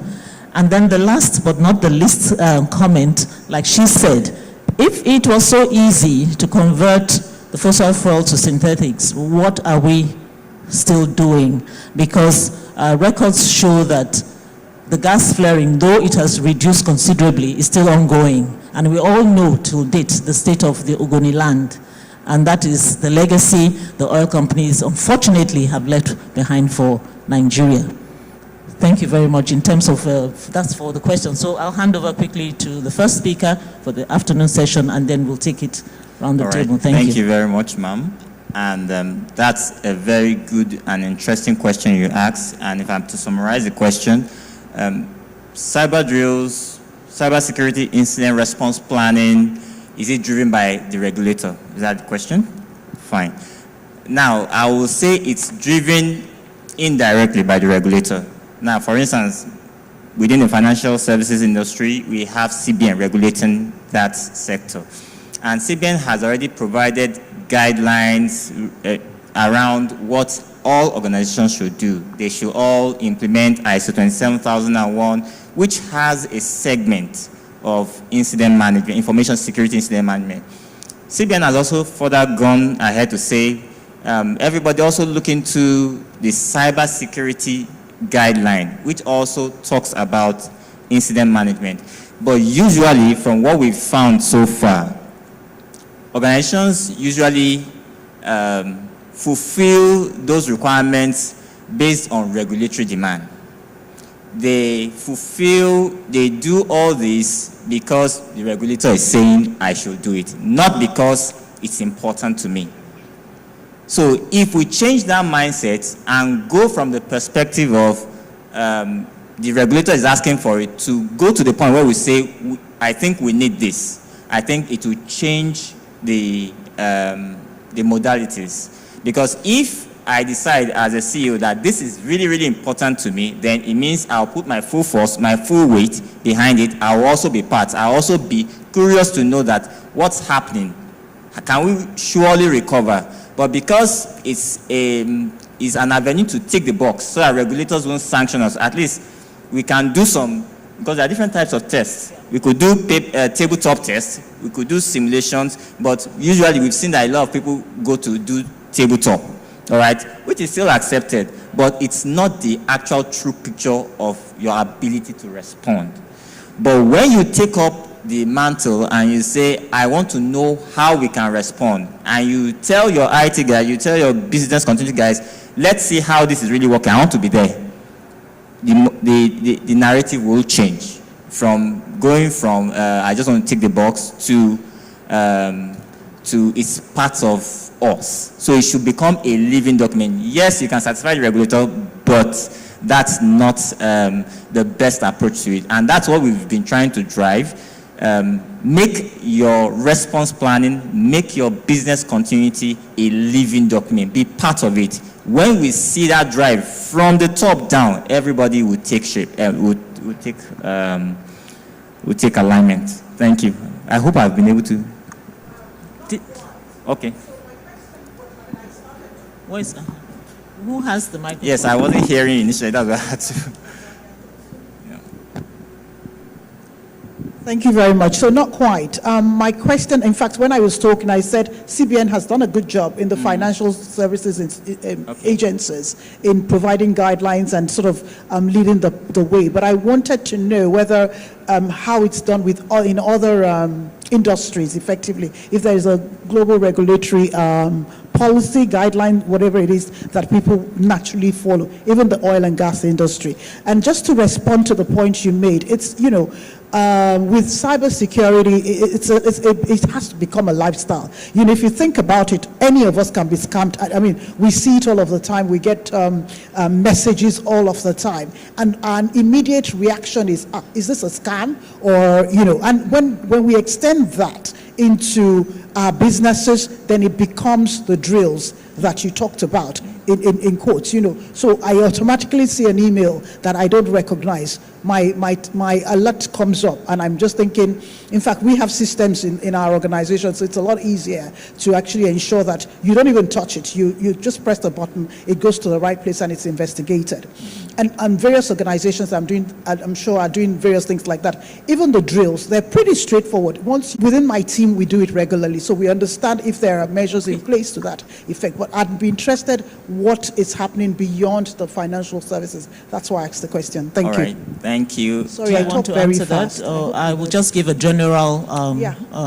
And then the last but not the least comment, like she said, if it was so easy to convert the fossil fuel to synthetics, what are we still doing? Because records show that the gas flaring, though it has reduced considerably, is still ongoing. And we all know to date the state of the Ogoni land. And that is the legacy the oil companies unfortunately have left behind for Nigeria. Thank you very much. In terms of, that's for the question. So I'll hand over quickly to the first speaker for the afternoon session, and then we'll take it around the table. Thank you very much, ma'am. And that's a very good and interesting question you asked. And if I'm to summarize the question, cyber drills, cybersecurity incident response planning, is it driven by the regulator? Is that the question? Fine. Now, I will say it's driven indirectly by the regulator. Now, for instance, within the financial services industry, we have CBN regulating that sector. And CBN has already provided guidelines around what all organizations should do. They should all implement ISO 27001, which has a segment of incident management, information security incident management. CBN has also further gone ahead to say, everybody also look into the cyber security guideline, which also talks about incident management. But usually, from what we've found so far, organizations usually fulfill those requirements based on regulatory demand. They do all this because the regulator is saying I should do it, not because it's important to me. So if we change that mindset and go from the perspective of the regulator is asking for it, to go to the point where we say, I think we need this, I think it will change the modalities. Because if I decide as a CEO that this is really, really important to me, then it means I'll put my full force, my full weight behind it. I'll also be part. I'll also be curious to know that what's happening. Can we surely recover? But because it's an avenue to tick the box so that regulators won't sanction us, at least we can do some, because there are different types of tests. We could do tabletop tests, we could do simulations, but usually we've seen that a lot of people go to do tabletop. All right, which is still accepted, but it's not the actual true picture of your ability to respond. But when you take up the mantle and you say, I want to know how we can respond, and you tell your IT guy, you tell your business continuity guys, let's see how this is really working, I want to be there. The narrative will change from going from I just want to tick the box to it's part of us. So it should become a living document. Yes, you can satisfy the regulator, but that's not the best approach to it. And that's what we've been trying to drive. Make your response planning, make your business continuity a living document. Be part of it. When we see that drive from the top down, everybody will take shape, will take alignment. Thank you. I hope I've been able to. Okay. Who has the microphone? Yes, I wasn't hearing initially. That's why I had to. Thank you very much. So not quite. My question, in fact, when I was talking, I said CBN has done a good job in the financial services agencies in providing guidelines and sort of leading the way. But I wanted to know whether how it's done in other industries effectively, if there is a global regulatory policy, guideline, whatever it is that people naturally follow, even the oil and gas industry. And just to respond to the point you made, it's, with cybersecurity, it has to become a lifestyle. If you think about it, any of us can be scammed. I mean, we see it all of the time. We get messages all of the time. And an immediate reaction is this a scam? Or, and when we extend that into our businesses, then it becomes the drills that you talked about. in quotes, you know. So I automatically see an email that I don't recognize. My alert comes up, and I'm just thinking, in fact, we have systems in our organization, so it's a lot easier to actually ensure that you don't even touch it. You just press the button, it goes to the right place, and it's investigated. And various organizations I'm sure are doing various things like that. Even the drills, they're pretty straightforward. Once within my team, we do it regularly, so we understand if there are measures in place to that effect. But I'd be interested what is happening beyond the financial services. That's why I asked the question. Thank you. All right. Thank you. Sorry, I talk very fast. I will just give a general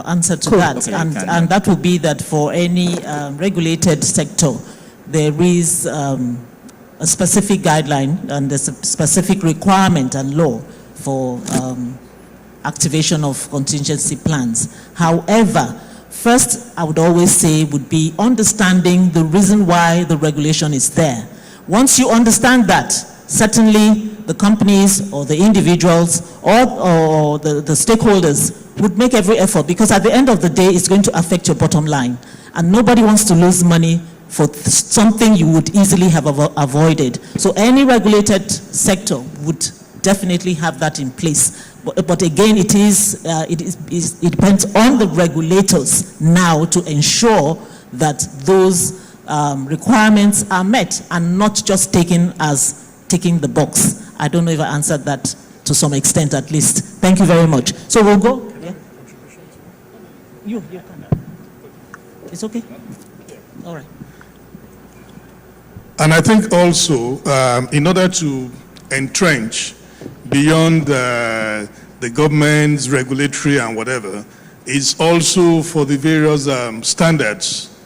answer to that. Okay. And that will be that for any regulated sector, there is a specific guideline and there's a specific requirement and law for activation of contingency plans. However, first, I would always say would be understanding the reason why the regulation is there. Once you understand that, certainly the companies or the individuals or the stakeholders would make every effort, because at the end of the day, it's going to affect your bottom line. And nobody wants to lose money for something you would easily have avoided. So any regulated sector would definitely have that in place. But again, it depends on the regulators now to ensure that those requirements are met and not just taken as ticking the box. I don't know if I answered that to some extent at least. Thank you very much. So we'll go. Yeah. You can. It's okay? All right. And I think also, in order to entrench beyond the government's regulatory and whatever, is also for the various standards,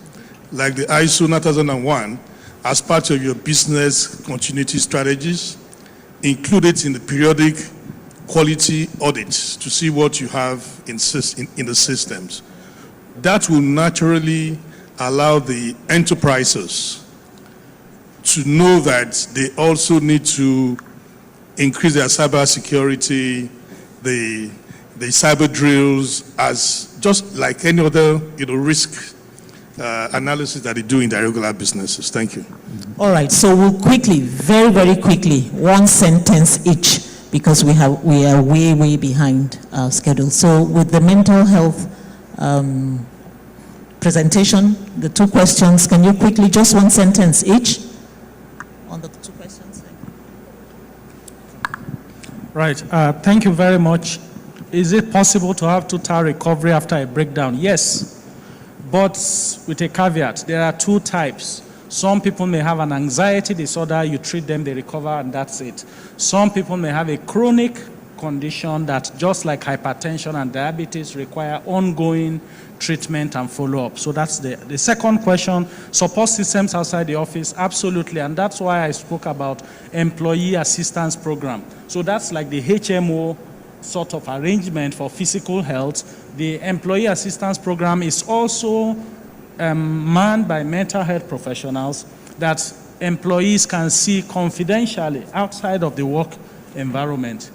like the ISO 9001, as part of your business continuity strategies, include it in the periodic quality audits to see what you have in the systems. That will naturally allow the enterprises to know that they also need to increase their cyber security, the cyber drills, as just like any other risk analysis that they do in their regular businesses. Thank you. All right, so we'll quickly, very, very quickly, one sentence each, because we are way behind our schedule. So with the mental health presentation, the two questions, can you quickly, just one sentence each on the two questions? Right, thank you very much. Is it possible to have total recovery after a breakdown? Yes, but with a caveat. There are two types. Some people may have an anxiety disorder, you treat them, they recover, and that's it. Some people may have a chronic condition that, just like hypertension and diabetes, require ongoing treatment and follow-up. So that's the second question. Support systems outside the office, absolutely, and that's why I spoke about employee assistance program. So that's like the HMO sort of arrangement for physical health. The employee assistance program is also manned by mental health professionals that employees can see confidentially outside of the work environment.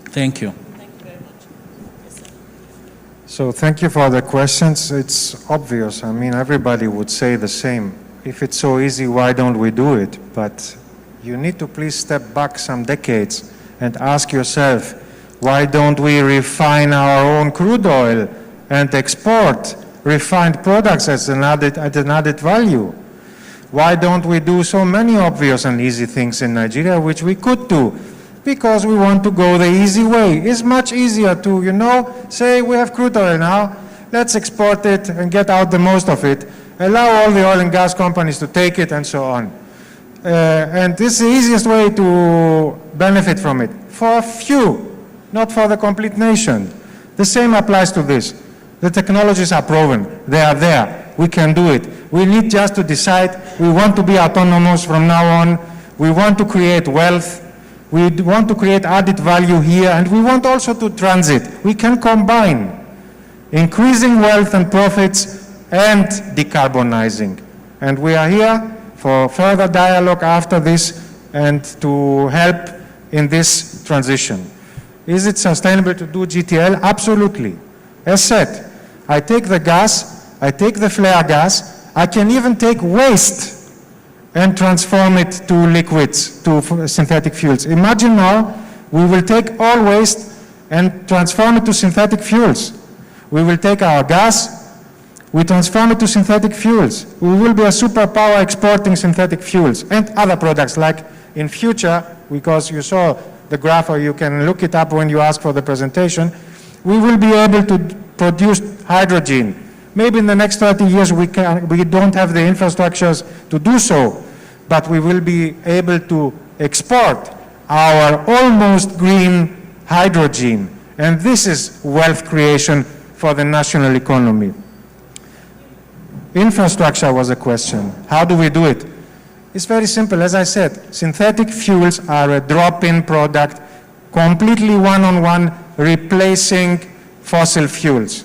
Thank you. Thank you very much. Yes, sir. So thank you for the questions. It's obvious. I mean, everybody would say the same. If it's so easy, why don't we do it? But you need to please step back some decades and ask yourself, why don't we refine our own crude oil and export refined products at an added value? Why don't we do so many obvious and easy things in Nigeria, which we could do? Because we want to go the easy way. It's much easier to, say we have crude oil now, let's export it and get out the most of it, allow all the oil and gas companies to take it and so on. And this is the easiest way to benefit from it. For a few, not for the complete nation. The same applies to this. The technologies are proven. They are there. We can do it. We need just to decide we want to be autonomous from now on. We want to create wealth. We want to create added value here, and we want also to transit. We can combine increasing wealth and profits and decarbonizing. And we are here for further dialogue after this and to help in this transition. Is it sustainable to do GTL? Absolutely. As said, I take the gas, I take the flare gas, I can even take waste and transform it to liquids, to synthetic fuels. Imagine now, we will take all waste and transform it to synthetic fuels. We will take our gas, we transform it to synthetic fuels. We will be a superpower exporting synthetic fuels and other products, like in future, because you saw the graph, or you can look it up when you ask for the presentation, we will be able to produce hydrogen. Maybe in the next 30 years we don't have the infrastructures to do so, but we will be able to export our almost green hydrogen. And this is wealth creation for the national economy. Infrastructure was a question. How do we do it? It's very simple. As I said, synthetic fuels are a drop-in product, completely one-on-one, replacing fossil fuels.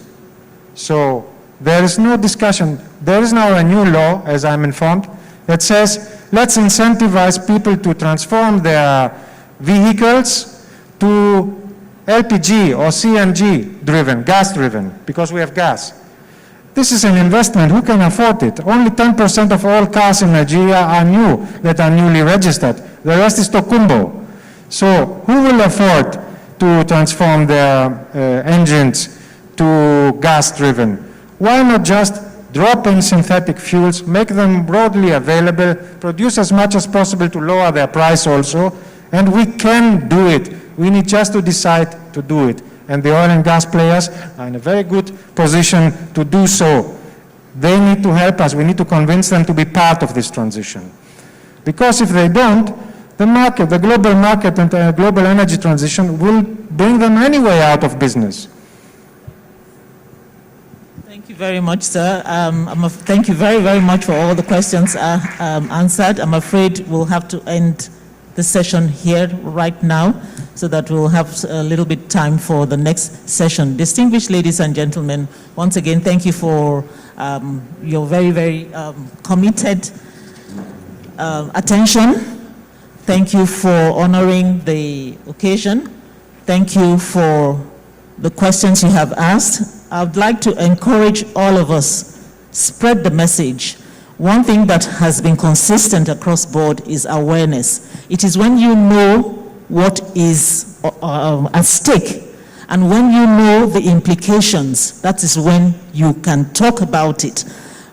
So there is no discussion. There is now a new law, as I'm informed, that says, let's incentivize people to transform their vehicles to LPG or CNG driven, gas driven, because we have gas. This is an investment. Who can afford it? Only 10% of all cars in Nigeria are new, that are newly registered. The rest is Tokumbo. So who will afford to transform their engines to gas driven? Why not just drop in synthetic fuels, make them broadly available, produce as much as possible to lower their price also, and we can do it. We need just to decide to do it. And the oil and gas players are in a very good position to do so. They need to help us. We need to convince them to be part of this transition. Because if they don't, the market, the global market and the global energy transition will bring them anyway out of business. Thank you very much, sir. Thank you very, very much for all the questions answered. I'm afraid we'll have to end the session here right now, so that we'll have a little bit time for the next session. Distinguished ladies and gentlemen, once again, thank you for your very, very committed attention. Thank you for honoring the occasion. Thank you for the questions you have asked. I would like to encourage all of us, spread the message. One thing that has been consistent across board is awareness. It is when you know what is at stake, and when you know the implications, that is when you can talk about it,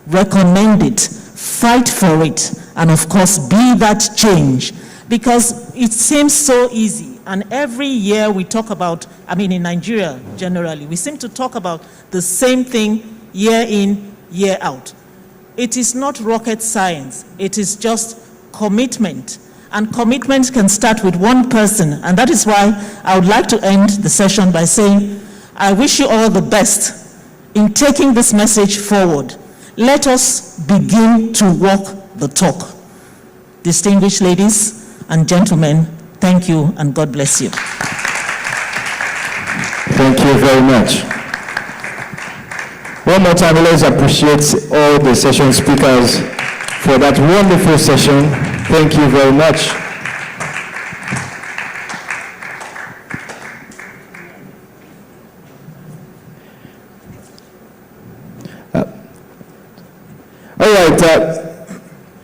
recommend it, fight for it, and of course be that change. Because it seems so easy, and every year we talk about, in Nigeria generally, we seem to talk about the same thing year in, year out. It is not rocket science, it is just commitment. And commitment can start with one person, and that is why I would like to end the session by saying, I wish you all the best in taking this message forward. Let us begin to walk the talk. Distinguished ladies and gentlemen, thank you and God bless you. Thank you very much. One more time, let's appreciate all the session speakers for that wonderful session. Thank you very much. All right,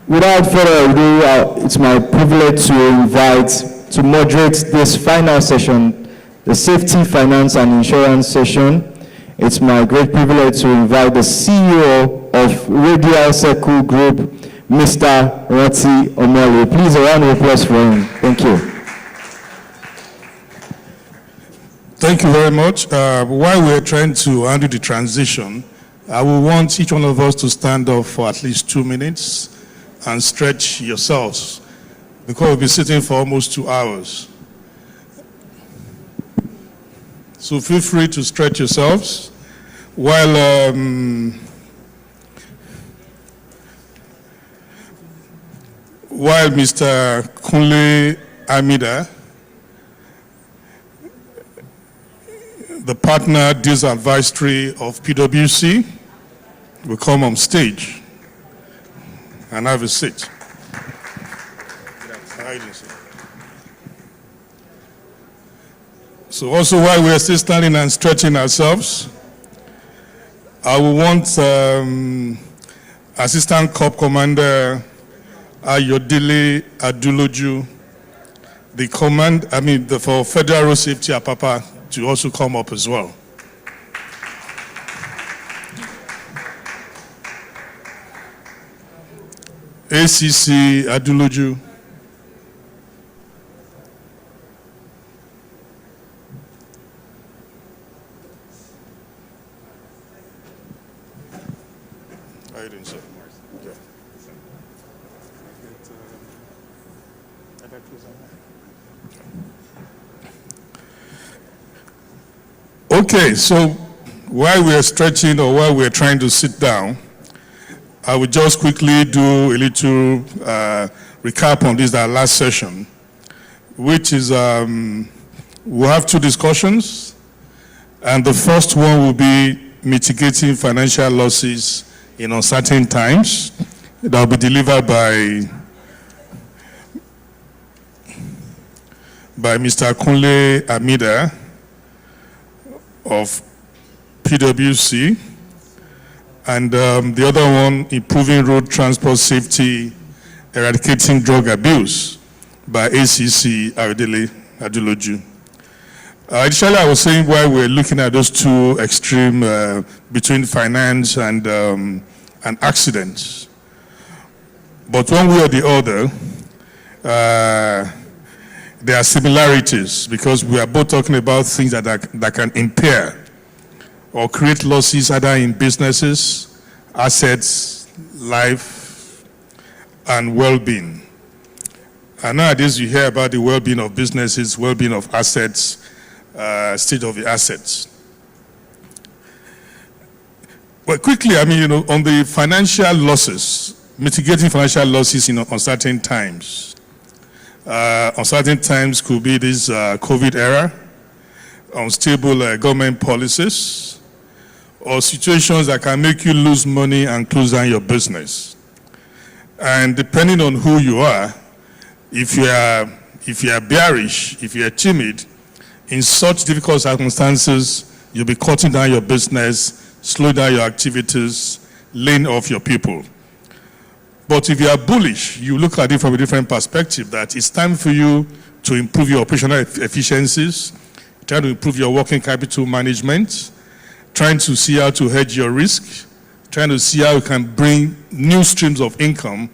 without further ado, it's my privilege to to moderate this final session, the Safety, Finance and Insurance session. It's my great privilege to invite the CEO of Radial Circle Group, Mr. Rati Omole. Please, a round of applause for him. Thank you. Thank you very much. While we're trying to handle the transition, I will want each one of us to stand up for at least 2 minutes and stretch yourselves, because we'll be sitting for almost 2 hours. So feel free to stretch yourselves while Mr. Kunle Amida, the partner deals advisory of PwC, will come on stage and have a seat. So also, while we're still standing and stretching ourselves, I will want Assistant Corps Commander Ayodele Aduloju, the for Federal Road Safety Apapa, to also come up as well. Hsse Aduloju. How are you doing, sir? Okay, so while we're stretching or while we're trying to sit down, I will just quickly do a little recap on this, our last session, which is we'll have two discussions, and the first one will be mitigating financial losses in uncertain times. That will be delivered by Mr. Kunle Amida of PwC, and the other one, improving road transport safety, eradicating drug abuse, by Hsse Ayodele Aduloju. Initially, I was saying why we're looking at those two extreme between finance and accidents, but one way or the other, there are similarities because we are both talking about things that can impair or create losses either in businesses, assets, life, and well-being. And nowadays you hear about the well-being of businesses, well-being of assets, state of the assets. Well, quickly, on the financial losses, mitigating financial losses in uncertain times. Uncertain times could be this COVID era, unstable government policies, or situations that can make you lose money and close down your business. And depending on who you are, if you are bearish, if you are timid, in such difficult circumstances, you'll be cutting down your business, slowing down your activities, laying off your people. But if you are bullish, you look at it from a different perspective, that it's time for you to improve your operational efficiencies, try to improve your working capital management, trying to see how to hedge your risk, trying to see how you can bring new streams of income,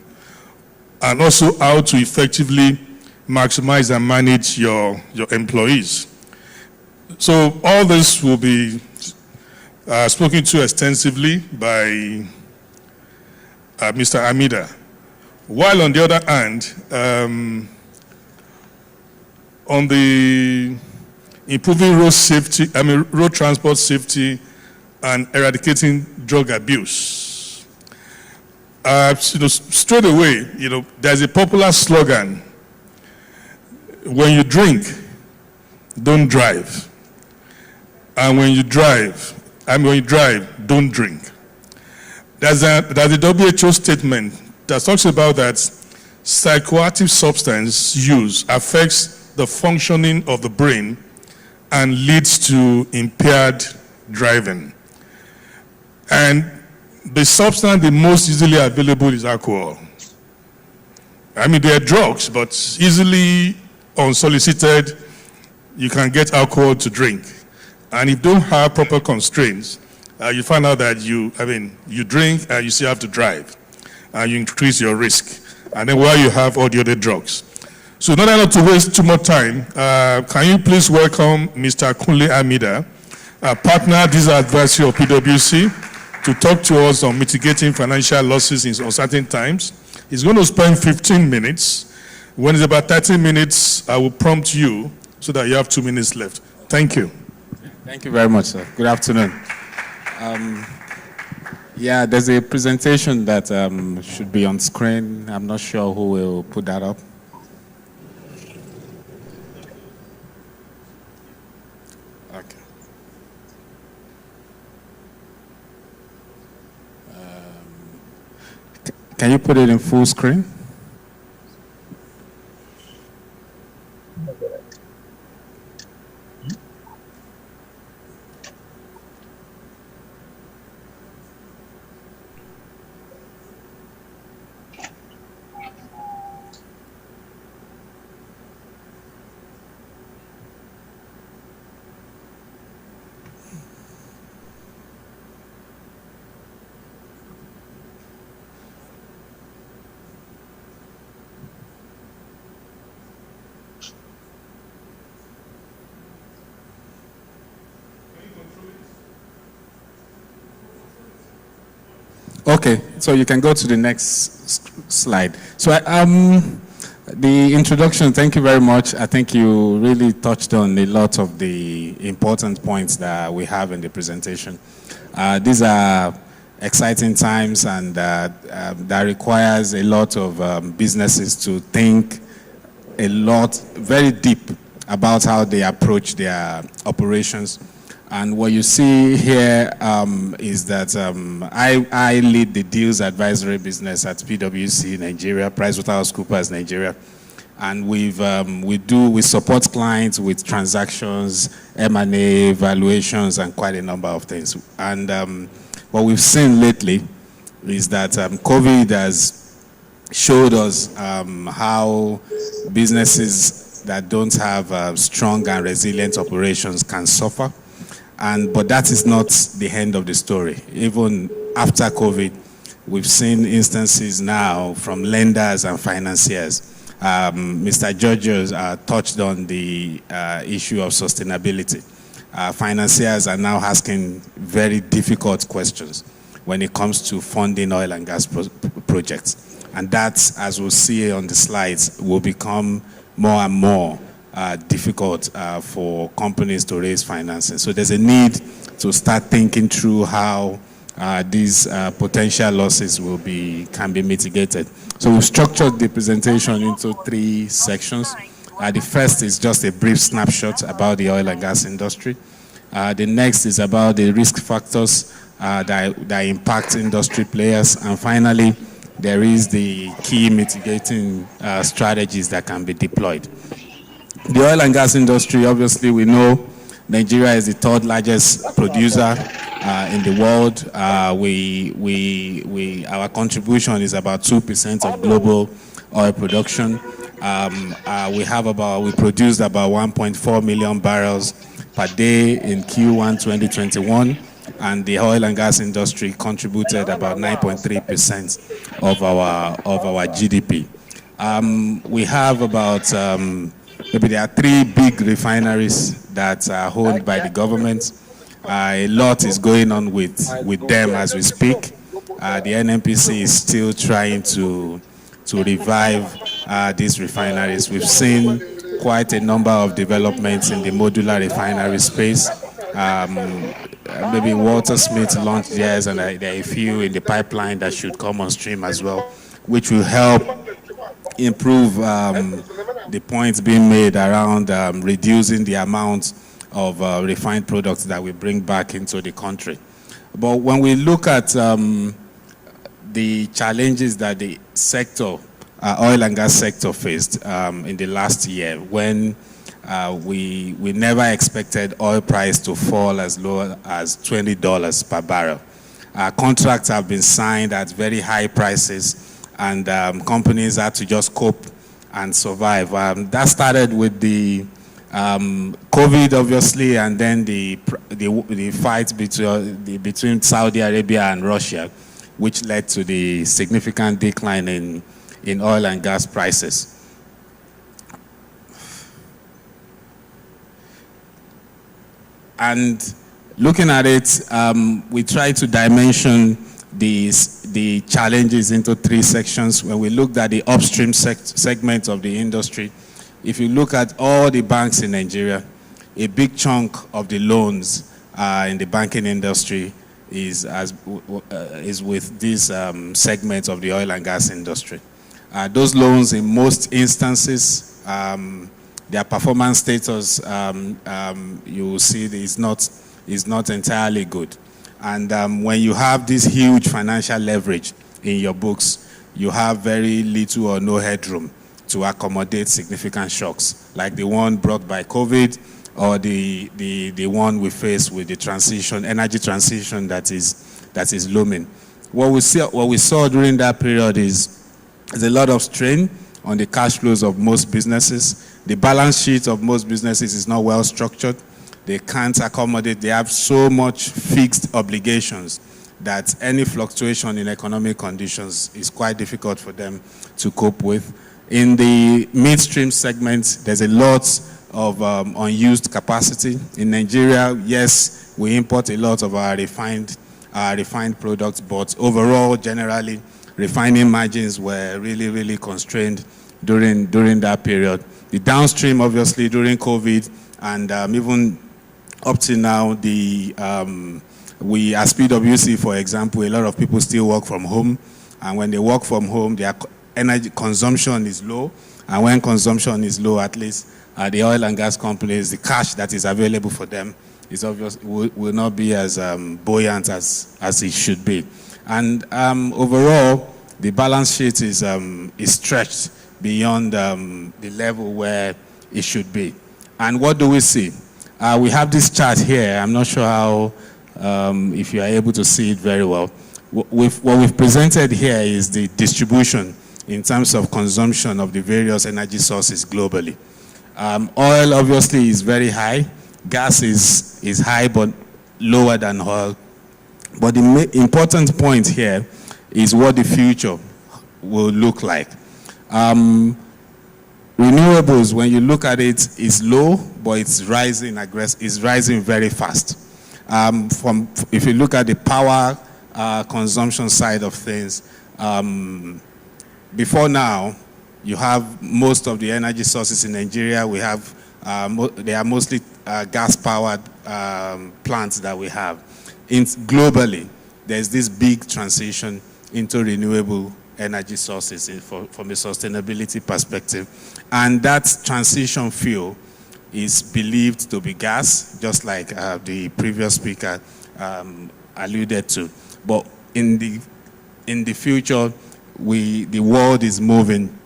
and also how to effectively maximize and manage your employees. So all this will be spoken to extensively by Mr. Amida. While on the other hand, on the improving road transport safety and eradicating drug abuse, straight away, there's a popular slogan: when you drink, don't drive, and when you drive, don't drink. There's a WHO statement that talks about that psychoactive substance use affects the functioning of the brain and leads to impaired driving. And the substance the most easily available is alcohol. There are drugs, but easily unsolicited, you can get alcohol to drink. And if you don't have proper constraints, you find out that you drink and you still have to drive, and you increase your risk. And then while you have all the other drugs. So in order not to waste too much time, can you please welcome Mr. Kunle Amida, a partner digital advisor of PwC, to talk to us on mitigating financial losses in uncertain times. He's going to spend 15 minutes. When it's about 30 minutes, I will prompt you so that you have 2 minutes left. Thank you. Thank you very much, sir. Good afternoon. There's a presentation that should be on screen. I'm not sure who will put that up. Okay. Can you put it in full screen? Okay, so you can go to the next slide. So the introduction, thank you very much. I think you really touched on a lot of the important points that we have in the presentation. These are exciting times, and that requires a lot of businesses to think a lot, very deep about how they approach their operations. And what you see here is that I lead the deals advisory business at PwC Nigeria, PricewaterhouseCoopers Nigeria. And we support clients with transactions, M&A, valuations, and quite a number of things. And what we've seen lately is that COVID has showed us how businesses that don't have strong and resilient operations can suffer. But that is not the end of the story. Even after COVID, we've seen instances now from lenders and financiers. Mr. Georgios touched on the issue of sustainability. Financiers are now asking very difficult questions when it comes to funding oil and gas projects. And that, as we'll see on the slides, will become more and more difficult for companies to raise financing. So there's a need to start thinking through how these potential losses can be mitigated. So we've structured the presentation into 3 sections. The first is just a brief snapshot about the oil and gas industry. The next is about the risk factors that impact industry players. And finally, there is the key mitigating strategies that can be deployed. The oil and gas industry, obviously, we know Nigeria is the 3rd largest producer in the world. Our contribution is about 2% of global oil production. We produced about 1.4 million barrels per day in Q1 2021, and the oil and gas industry contributed about 9.3% of our GDP. We have about maybe there are 3 big refineries that are owned by the government. A lot is going on with them as we speak. The NNPC is still trying to revive these refineries. We've seen quite a number of developments in the modular refinery space. Maybe Walter Smith launched theirs, and there are a few in the pipeline that should come on stream as well, which will help improve the points being made around reducing the amount of refined products that we bring back into the country. But when we look at the challenges that the sector, oil and gas sector faced in the last year, when we never expected oil price to fall as low as $20 per barrel. Contracts have been signed at very high prices, and companies had to just cope and survive. That started with the COVID, obviously, and then the fight between Saudi Arabia and Russia, which led to the significant decline in oil and gas prices. And looking at it, we try to dimension the challenges into 3 sections. When we looked at the upstream segment of the industry, if you look at all the banks in Nigeria, a big chunk of the loans in the banking industry is with this segment of the oil and gas industry. Those loans, in most instances, their performance status, you will see is not entirely good. And when you have this huge financial leverage in your books, you have very little or no headroom to accommodate significant shocks, like the one brought by COVID, or the one we face with the energy transition that is looming. What we saw during that period is a lot of strain on the cash flows of most businesses. The balance sheet of most businesses is not well structured. They can't accommodate, they have so much fixed obligations that any fluctuation in economic conditions is quite difficult for them to cope with. In the midstream segment, there's a lot of unused capacity. In Nigeria, yes, we import a lot of our refined refined products, but overall, generally, refining margins were really, really constrained during that period. The downstream, obviously, during COVID, and even up to now, we as PwC, for example, a lot of people still work from home, and when they work from home, their energy consumption is low, and when consumption is low, at least the oil and gas companies, the cash that is available for them is obviously will not be as buoyant as it should be. And overall, the balance sheet is stretched beyond the level where it should be. And what do we see? We have this chart here. I'm not sure how, if you are able to see it very well. What we've presented here is the distribution in terms of consumption of the various energy sources globally. Oil obviously is very high. Gas is high but lower than oil. But the important point here is what the future will look like. Renewables, when you look at it, is low, but it's rising very fast. If you look at the power consumption side of things, before now, you have most of the energy sources in Nigeria. We have they are mostly gas-powered plants that we have. Globally, there's this big transition into renewable energy sources from a sustainability perspective. And that transition fuel is believed to be gas, just like the previous speaker alluded to. But in the future, the world is moving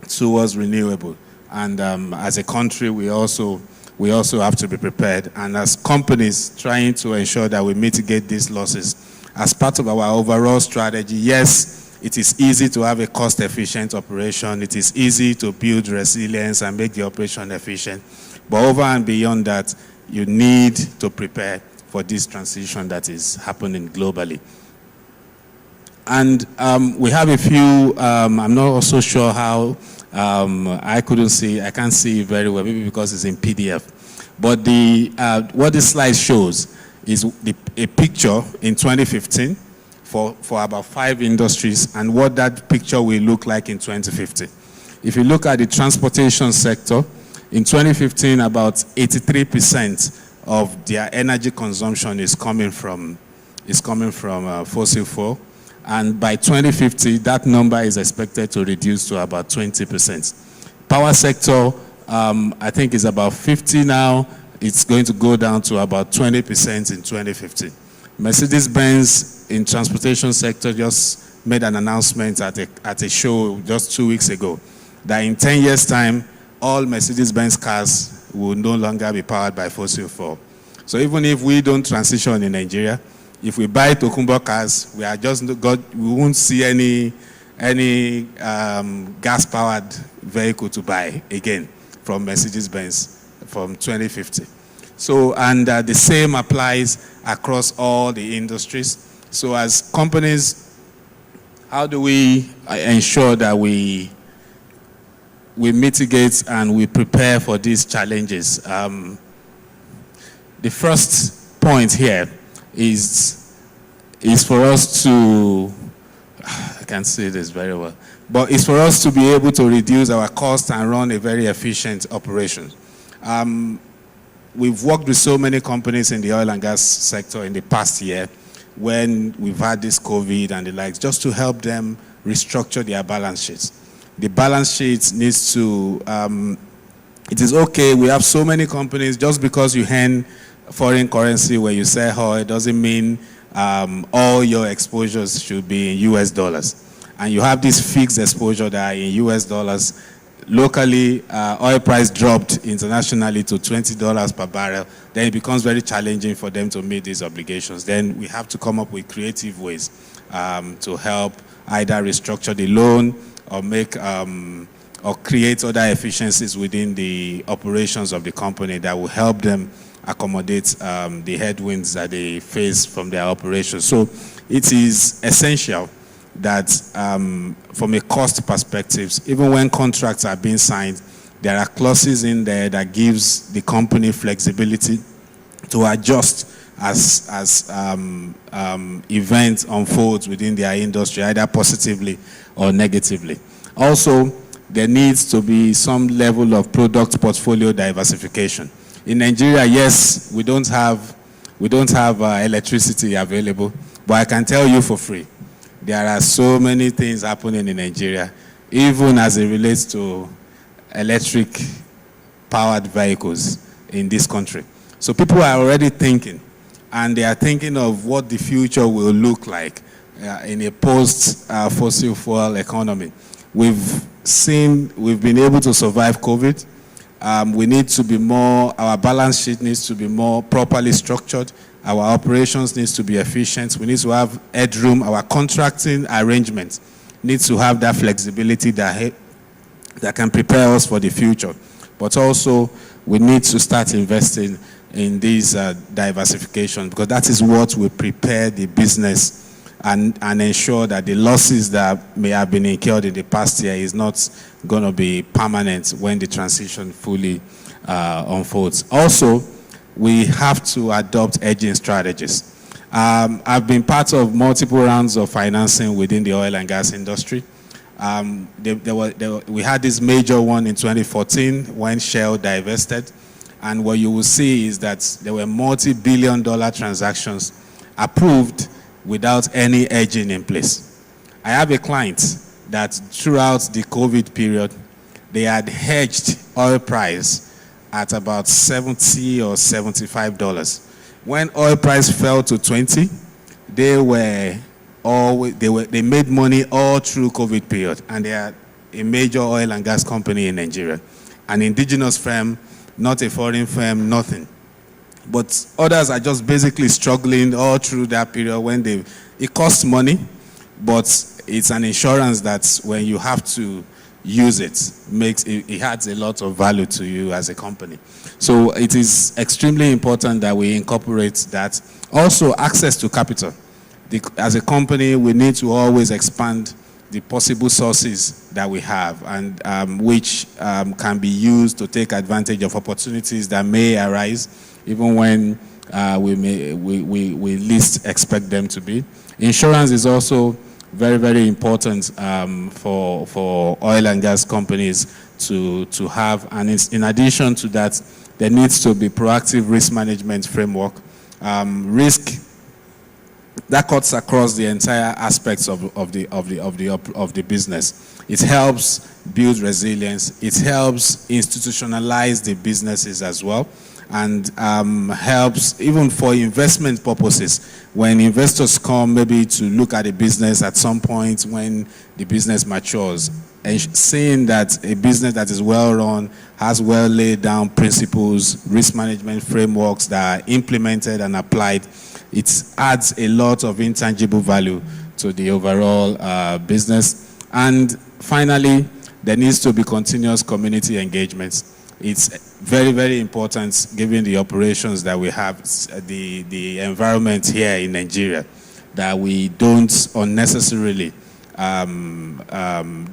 towards renewable. And as a country, we also have to be prepared. And as companies trying to ensure that we mitigate these losses, as part of our overall strategy, yes, it is easy to have a cost-efficient operation. It is easy to build resilience and make the operation efficient. But over and beyond that, you need to prepare for this transition that is happening globally. And we have a few, I'm not also sure how, I can't see it very well, maybe because it's in PDF. But what this slide shows is a picture in 2015 for about 5 industries and what that picture will look like in 2050. If you look at the transportation sector, in 2015, about 83% of their energy consumption is coming from fossil fuel. And by 2050, that number is expected to reduce to about 20%. Power sector, I think is about 50 now. It's going to go down to about 20% in 2050. Mercedes-Benz in transportation sector just made an announcement at a show just 2 weeks ago that in 10 years' time, all Mercedes-Benz cars will no longer be powered by fossil fuel. So even if we don't transition in Nigeria, if we buy Tokumbo cars, we won't see any gas-powered vehicle to buy again from Mercedes-Benz from 2050. So, and the same applies across all the industries. So as companies, how do we ensure that we mitigate and we prepare for these challenges? The first point here is for us to, I can't say this very well, but it's for us to be able to reduce our costs and run a very efficient operation. We've worked with so many companies in the oil and gas sector in the past year when we've had this COVID and the likes, just to help them restructure their balance sheets. The balance sheet needs to, it is okay, we have so many companies, just because you earn foreign currency where you sell oil, it doesn't mean all your exposures should be in US dollars. And you have this fixed exposure that are in US dollars. Locally, oil price dropped internationally to $20 per barrel. Then it becomes very challenging for them to meet these obligations. Then we have to come up with creative ways to help either restructure the loan or make or create other efficiencies within the operations of the company that will help them accommodate the headwinds that they face from their operations. So it is essential that from a cost perspective, even when contracts are being signed, there are clauses in there that gives the company flexibility to adjust as events unfold within their industry, either positively or negatively. Also, there needs to be some level of product portfolio diversification. In Nigeria, yes, we don't have electricity available, but I can tell you for free, there are so many things happening in Nigeria, even as it relates to electric powered vehicles in this country. So people are already thinking, and they are thinking of what the future will look like in a post-fossil fuel economy. We've been able to survive COVID. We need to be more, our balance sheet needs to be more properly structured. Our operations needs to be efficient. We need to have headroom. Our contracting arrangements needs to have that flexibility that can prepare us for the future. But also, we need to start investing in this diversification, because that is what will prepare the business and ensure that the losses that may have been incurred in the past year is not going to be permanent when the transition fully unfolds. Also, we have to adopt hedging strategies. I've been part of multiple rounds of financing within the oil and gas industry. We had this major one in 2014 when Shell divested, and what you will see is that there were multi-billion-dollar transactions approved without any hedging in place. I have a client that throughout the COVID period, they had hedged oil price at about $70 or $75. When oil price fell to 20, they made money all through COVID period, and they are a major oil and gas company in Nigeria, an indigenous firm, not a foreign firm, nothing. But others are just basically struggling all through that period when it costs money, but it's an insurance that when you have to use it, it adds a lot of value to you as a company. So it is extremely important that we incorporate that. Also, access to capital. As a company, we need to always expand the possible sources that we have, and which can be used to take advantage of opportunities that may arise, even when we least expect them to be. Insurance is also very, very important for oil and gas companies to have, and in addition to that, there needs to be proactive risk management framework. Risk that cuts across the entire aspects of the business. It helps build resilience. It helps institutionalize the businesses as well, and helps even for investment purposes. When investors come maybe to look at a business at some point when the business matures, and seeing that a business that is well run, has well laid down principles, risk management frameworks that are implemented and applied, it adds a lot of intangible value to the overall business. And finally, there needs to be continuous community engagement. It's very, very important given the operations that we have, the environment here in Nigeria, that we don't unnecessarily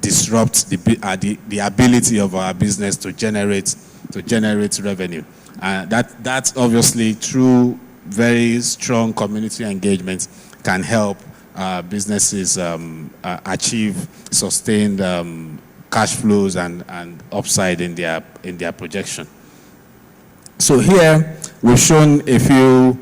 disrupt the ability of our business to generate revenue. That's obviously through very strong community engagement can help businesses achieve sustained cash flows and upside in their projection. So here we've shown a few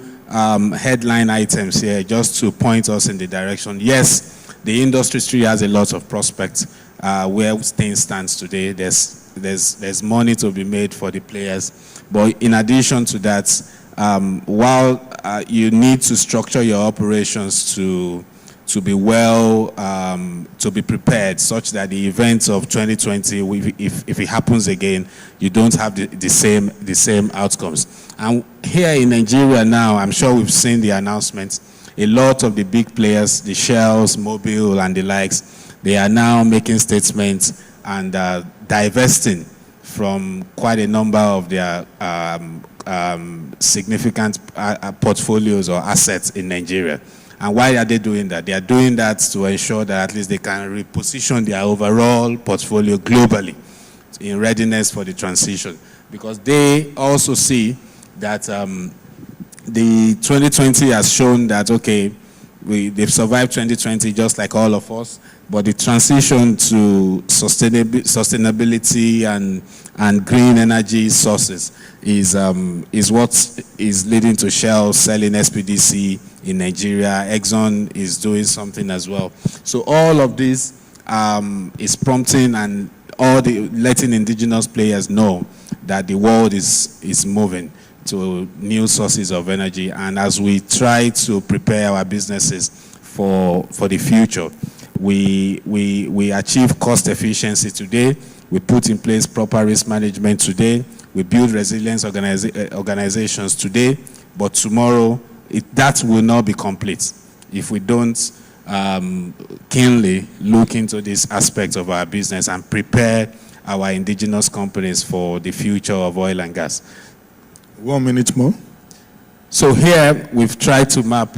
headline items here just to point us in the direction. Yes, the industry still has a lot of prospects where things stands today. There's money to be made for the players, but in addition to that, while you need to structure your operations to be well, to be prepared such that the events of 2020, if it happens again, you don't have the same outcomes. And here in Nigeria now, I'm sure we've seen the announcements. A lot of the big players, the Shells, Mobil, and the likes, they are now making statements and divesting from quite a number of their significant portfolios or assets in Nigeria. And why are they doing that? They are doing that to ensure that at least they can reposition their overall portfolio globally in readiness for the transition. Because they also see that the 2020 has shown that, okay, they've survived 2020 just like all of us, but the transition to sustainability and green energy sources is what is leading to Shell selling SPDC in Nigeria. Exxon is doing something as well. So all of this is prompting and letting indigenous players know that the world is moving to new sources of energy. And as we try to prepare our businesses for the future, we achieve cost efficiency today. We put in place proper risk management today. We build resilience organizations today, but tomorrow that will not be complete if we don't keenly look into this aspect of our business and prepare our indigenous companies for the future of oil and gas. 1 minute more. So here we've tried to map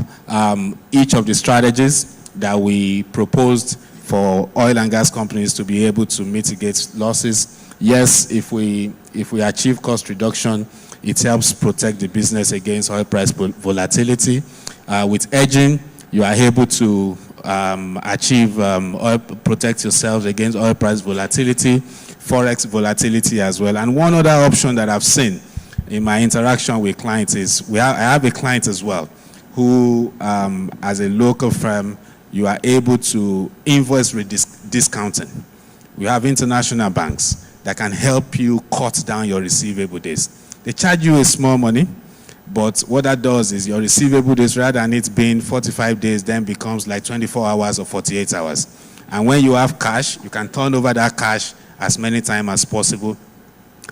each of the strategies that we proposed for oil and gas companies to be able to mitigate losses. Yes, if we achieve cost reduction, it helps protect the business against oil price volatility. With hedging, you are able to protect yourselves against oil price volatility, forex volatility as well. And one other option that I've seen in my interaction with clients is I have a client as well who, as a local firm, you are able to invoice discounting. We have international banks that can help you cut down your receivable days. They charge you a small money, but what that does is your receivable days, rather than it being 45 days, then becomes like 24 hours or 48 hours. And when you have cash, you can turn over that cash as many times as possible.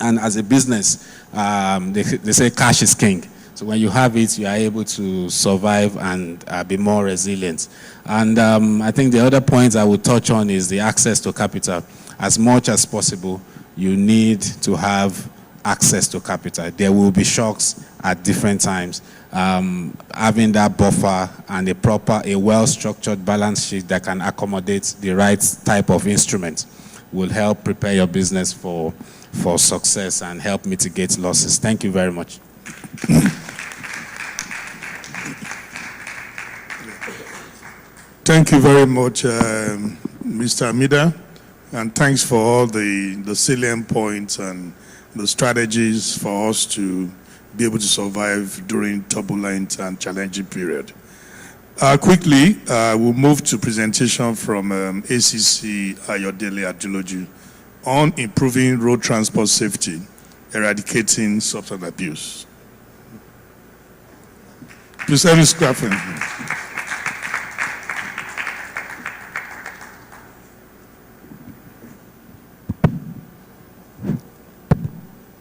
And as a business, they say cash is king. So when you have it, you are able to survive and be more resilient. And I think the other point I would touch on is the access to capital. As much as possible, you need to have access to capital. There will be shocks at different times. Having that buffer and a well-structured balance sheet that can accommodate the right type of instrument will help prepare your business for success and help mitigate losses. Thank you very much. Thank you very much, Mr. Amida, and thanks for all the salient points and the strategies for us to be able to survive during turbulent and challenging period. Quickly, we'll move to presentation from ACC Ayodele Adeloju on improving road transport safety, eradicating substance abuse. Please have this graphic.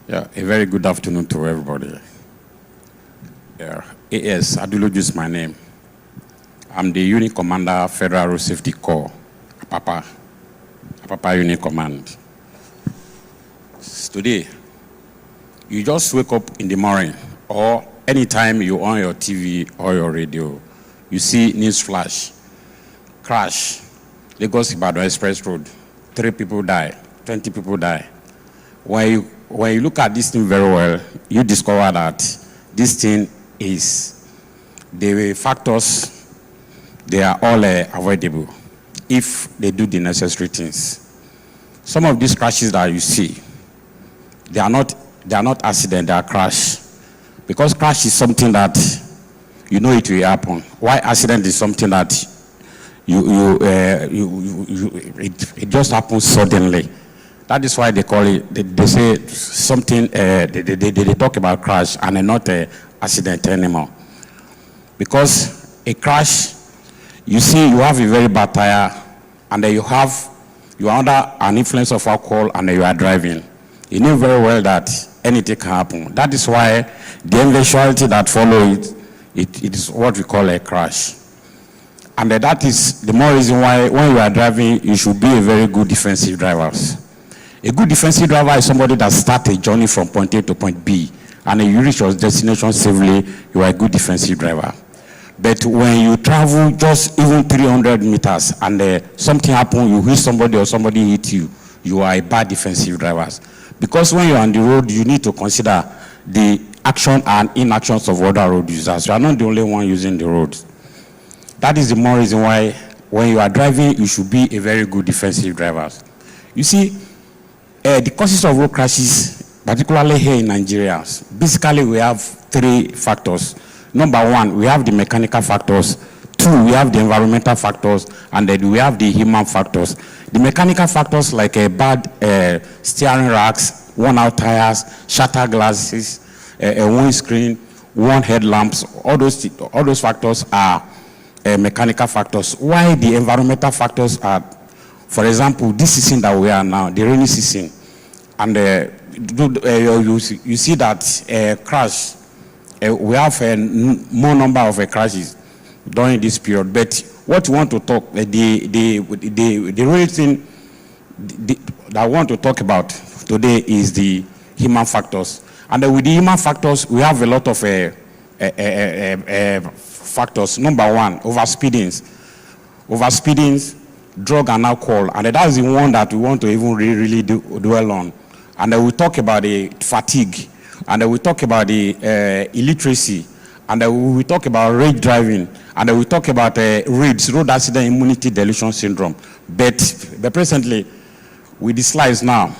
Yeah, a very good afternoon to everybody. Yeah, AS Adeloju is my name. I'm the Unit Commander, Federal Road Safety Corps, Apapa Unit Command. Today, you just wake up in the morning, or anytime you on your TV or your radio, you see news flash, crash, Lagos-Ibadan Express Road, 3 people die, 20 people die. When you look at this thing very well, you discover that this thing is, the factors, they are all avoidable if they do the necessary things. Some of these crashes that you see, they are not accident, they are crash. Because crash is something that you know it will happen. Why accident is something that it just happens suddenly. That is why they call it, they say something, they talk about crash and not accident anymore. Because a crash, you see you have a very bad tire, and then you are under an influence of alcohol, and then you are driving. You know very well that anything can happen. That is why the eventuality that follows it is what we call a crash. And that is the more reason why when you are driving, you should be a very good defensive driver. A good defensive driver is somebody that starts a journey from point A to point B, and you reach your destination safely, you are a good defensive driver. But when you travel just even 300 meters and something happens, you hit somebody or somebody hit you, you are a bad defensive driver. Because when you're on the road, you need to consider the action and inactions of other road users. You are not the only one using the roads. That is the more reason why when you are driving, you should be a very good defensive driver. You see, the causes of road crashes, particularly here in Nigeria, basically we have 3 factors. Number 1, we have the mechanical factors. 2, we have the environmental factors, and then we have the human factors. The mechanical factors like bad steering racks, worn out tires, shattered glasses, a windscreen, worn headlamps, all those factors are mechanical factors. Why the environmental factors are, for example, this season that we are now, the rainy season, and you see that crash, we have a more number of crashes during this period. But what you want to talk, the real thing that I want to talk about today is the human factors. And with the human factors, we have a lot of factors. Number 1, overspeedings, drug and alcohol, and that's the one that we want to even really dwell on. And then we talk about the fatigue, and then we talk about the illiteracy, and then we talk about rage driving, and then we talk about RAIDS, road accident immunity dilution syndrome. But presently, with the slides now,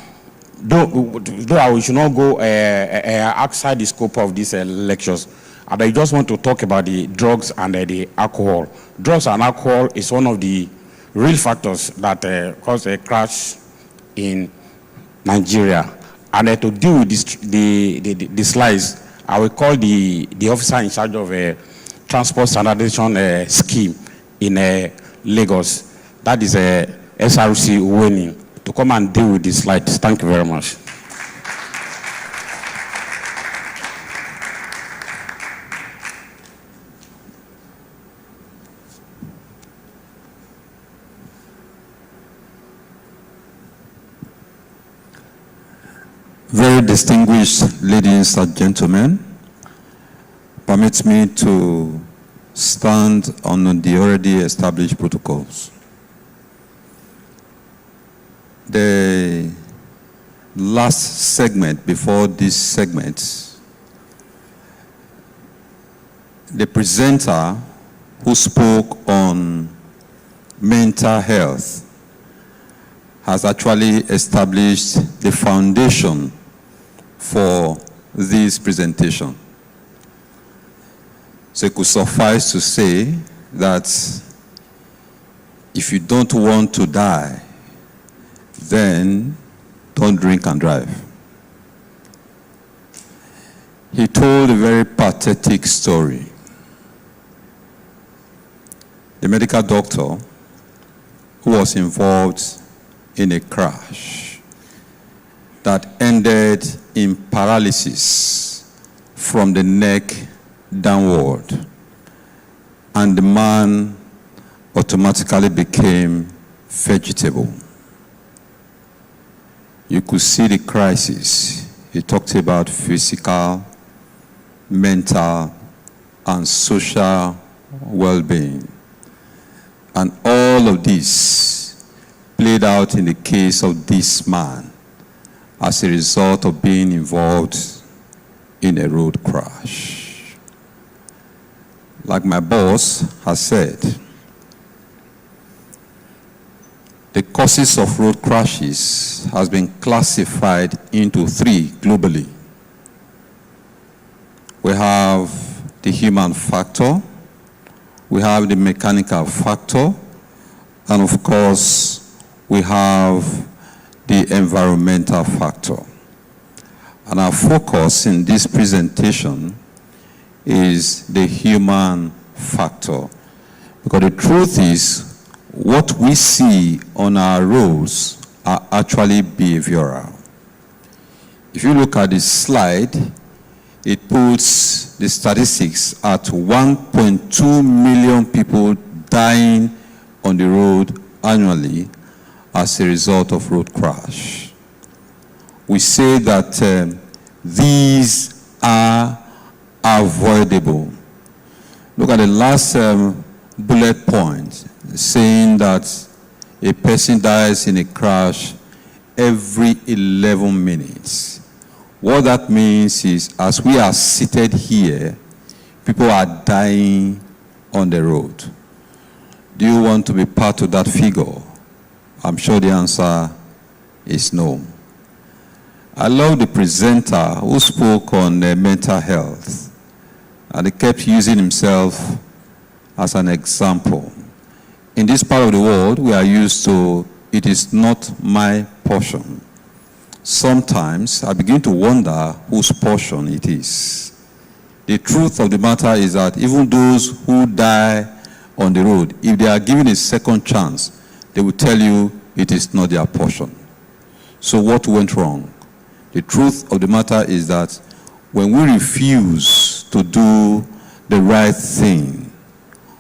though we should not go outside the scope of these lectures, and I just want to talk about the drugs and the alcohol. Drugs and alcohol is one of the real factors that cause a crash in Nigeria. And to deal with this, the slides, I will call the officer in charge of a transport standardization scheme in Lagos. That is SRC Winning, to come and deal with these slides. Thank you very much. Very distinguished ladies and gentlemen, permit me to stand on the already established protocols. The last segment before this segment, the presenter who spoke on mental health has actually established the foundation for this presentation. So it could suffice to say that if you don't want to die, then don't drink and drive. He told a very pathetic story. The medical doctor who was involved in a crash that ended in paralysis from the neck downward, and the man automatically became vegetable. You could see the crisis. He talked about physical, mental, and social well-being. And all of this played out in the case of this man as a result of being involved in a road crash. Like my boss has said, the causes of road crashes has been classified into 3 globally. We have the human factor, we have the mechanical factor, and of course, we have the environmental factor. And our focus in this presentation is the human factor. Because the truth is, what we see on our roads are actually behavioral. If you look at this slide, it puts the statistics at 1.2 million people dying on the road annually as a result of road crash. We say that these are avoidable. Look at the last bullet point, saying that a person dies in a crash every 11 minutes. What that means is, as we are seated here, people are dying on the road. Do you want to be part of that figure? I'm sure the answer is no. I love the presenter who spoke on mental health, and he kept using himself as an example. In this part of the world, we are used to, it is not my portion. Sometimes I begin to wonder whose portion it is. The truth of the matter is that even those who die on the road, if they are given a second chance, they will tell you it is not their portion. So what went wrong? The truth of the matter is that when we refuse to do the right thing,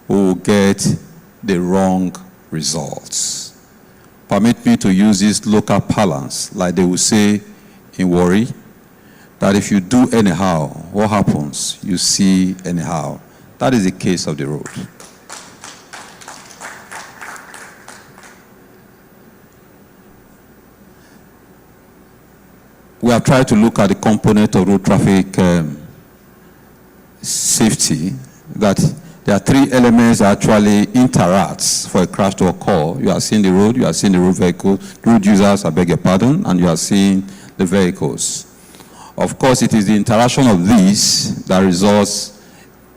we will get the wrong results. Permit me to use this local parlance, like they will say in Warri, that if you do anyhow, what happens? You see anyhow. That is the case of the road. We have tried to look at the component of road traffic safety, that there are three elements that actually interact for a crash to occur. You are seeing the road, you are seeing the road vehicle, road users, I beg your pardon, and you are seeing the vehicles. Of course, it is the interaction of these that results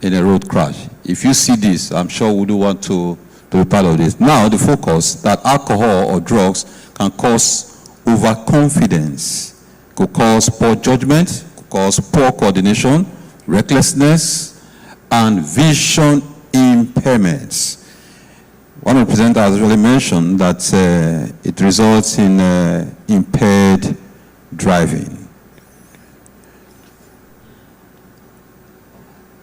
in a road crash. If you see this, I'm sure we do want to be part of this. Now, the focus that alcohol or drugs can cause overconfidence, could cause poor judgment, could cause poor coordination, recklessness, and vision impairments. One of the presenters has already mentioned that it results in impaired driving.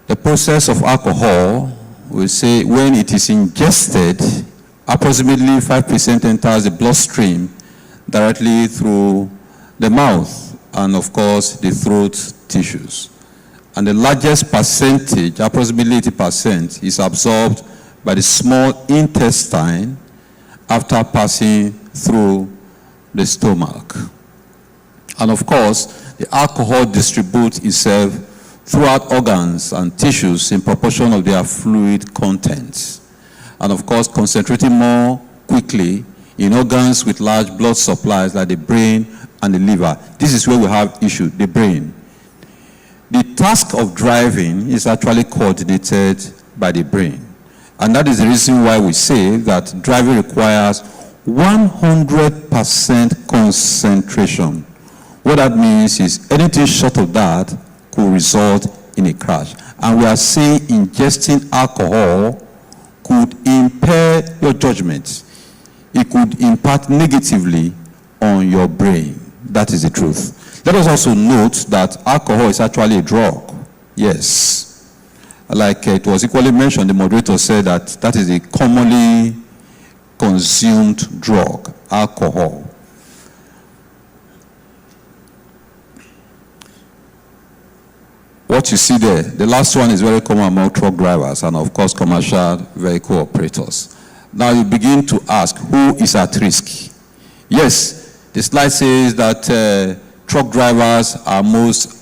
The process of alcohol, we say when it is ingested, approximately 5% enters the bloodstream directly through the mouth and, of course, the throat tissues. And the largest percentage, approximately 80%, is absorbed by the small intestine after passing through the stomach. And of course, the alcohol distributes itself throughout organs and tissues in proportion of their fluid content. And of course, concentrating more quickly in organs with large blood supplies like the brain and the liver. This is where we have issue, the brain. The task of driving is actually coordinated by the brain. And that is the reason why we say that driving requires 100% concentration. What that means is anything short of that could result in a crash. And we are saying ingesting alcohol could impair your judgment. It could impact negatively on your brain. That is the truth. Let us also note that alcohol is actually a drug. Yes. Like it was equally mentioned, the moderator said that that is a commonly consumed drug, alcohol. What you see there, the last one is very common among truck drivers and of course commercial vehicle operators. Now you begin to ask, who is at risk? Yes, the slide says that truck drivers are most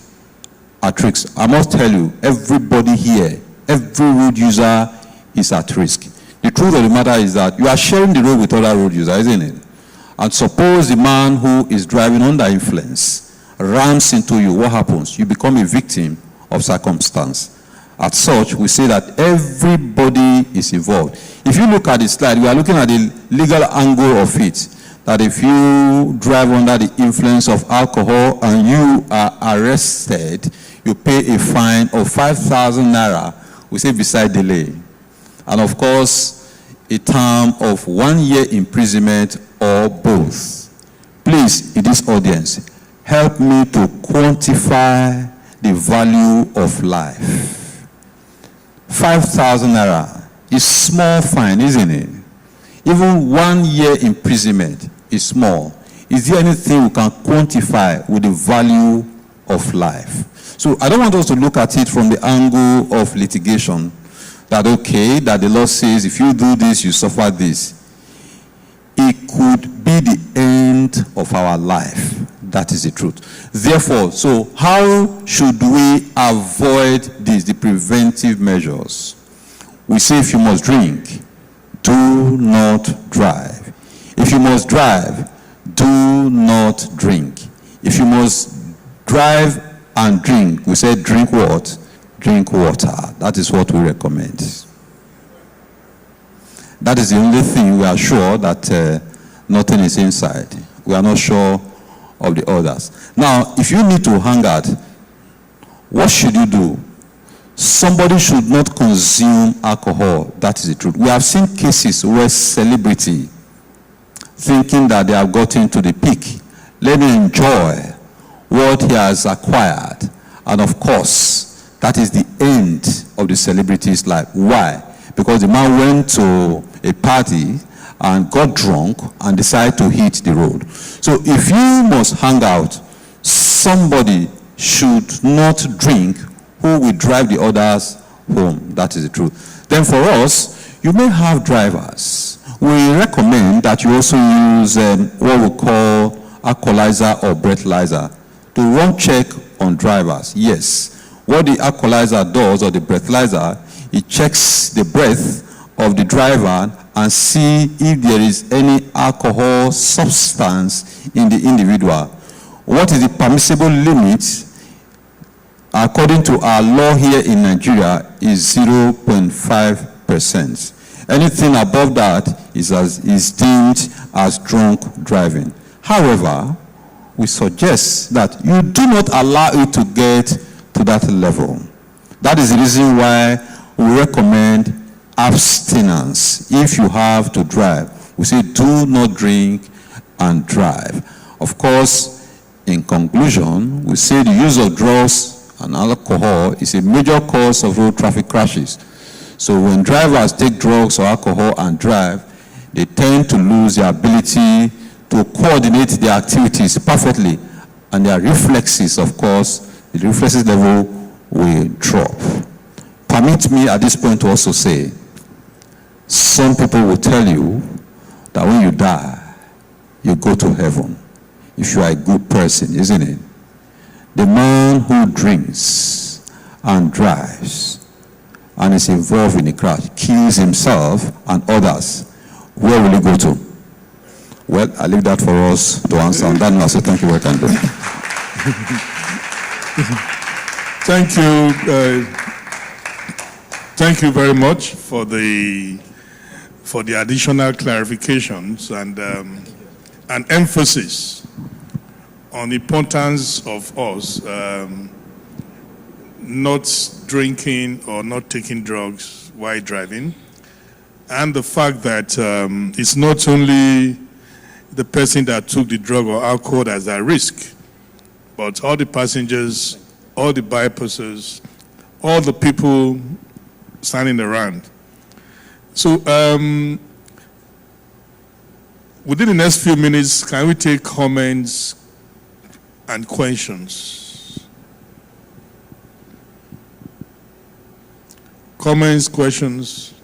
at risk. I must tell you, everybody here, every road user is at risk. The truth of the matter is that you are sharing the road with other road users, isn't it? And suppose the man who is driving under influence rams into you, what happens? You become a victim of circumstance. As such, we say that everybody is involved. If you look at the slide, we are looking at the legal angle of it. That if you drive under the influence of alcohol and you are arrested, you pay a fine of 5,000 naira, we say beside delay. And of course, a term of 1 year imprisonment or both. Please, in this audience, help me to quantify the value of life. 5,000 naira is small fine, isn't it? Even 1 year imprisonment is small. Is there anything we can quantify with the value of life? So I don't want us to look at it from the angle of litigation, that okay, that the law says if you do this, you suffer this. It could be the end of our life. That is the truth. Therefore, so how should we avoid this, the preventive measures? We say if you must drink, do not drive. If you must drive, do not drink. If you must drive and drink, we say drink what? Drink water. That is what we recommend. That is the only thing we are sure that nothing is inside. We are not sure of the others. Now, if you need to hang out, what should you do? Somebody should not consume alcohol. That is the truth. We have seen cases where celebrity, thinking that they have gotten to the peak, let him enjoy what he has acquired. And of course, that is the end of the celebrity's life. Why? Because the man went to a party and got drunk and decided to hit the road. So if you must hang out, somebody should not drink who will drive the others home. That is the truth. Then for us, you may have drivers. We recommend that you also use what we call alcoholizer or breathalyzer to run check on drivers. Yes, what the alcoholizer does or the breathalyzer, it checks the breath of the driver and see if there is any alcohol substance in the individual. What is the permissible limit according to our law here in Nigeria is 0.5%. Anything above that is deemed as drunk driving. However, we suggest that you do not allow it to get to that level. That is the reason why we recommend abstinence. If you have to drive, we say do not drink and drive. Of course, in conclusion, we say the use of drugs and alcohol is a major cause of road traffic crashes. So when drivers take drugs or alcohol and drive, they tend to lose their ability to coordinate their activities perfectly, and their reflexes, of course, the reflexes level will drop. Permit me at this point to also say, some people will tell you that when you die, you go to heaven if you are a good person, isn't it? The man who drinks and drives and is involved in the crash kills himself and others. Where will he go to? Well, I leave that for us to answer. On that note, I say thank you, what I can do. Thank you very much for the additional clarifications and emphasis on the importance of us not drinking or not taking drugs while driving, and the fact that it's not only the person that took the drug or alcohol that's at risk, but all the passengers, all the bypassers, all the people standing around. So within the next few minutes, can we take comments and questions? Comments, questions?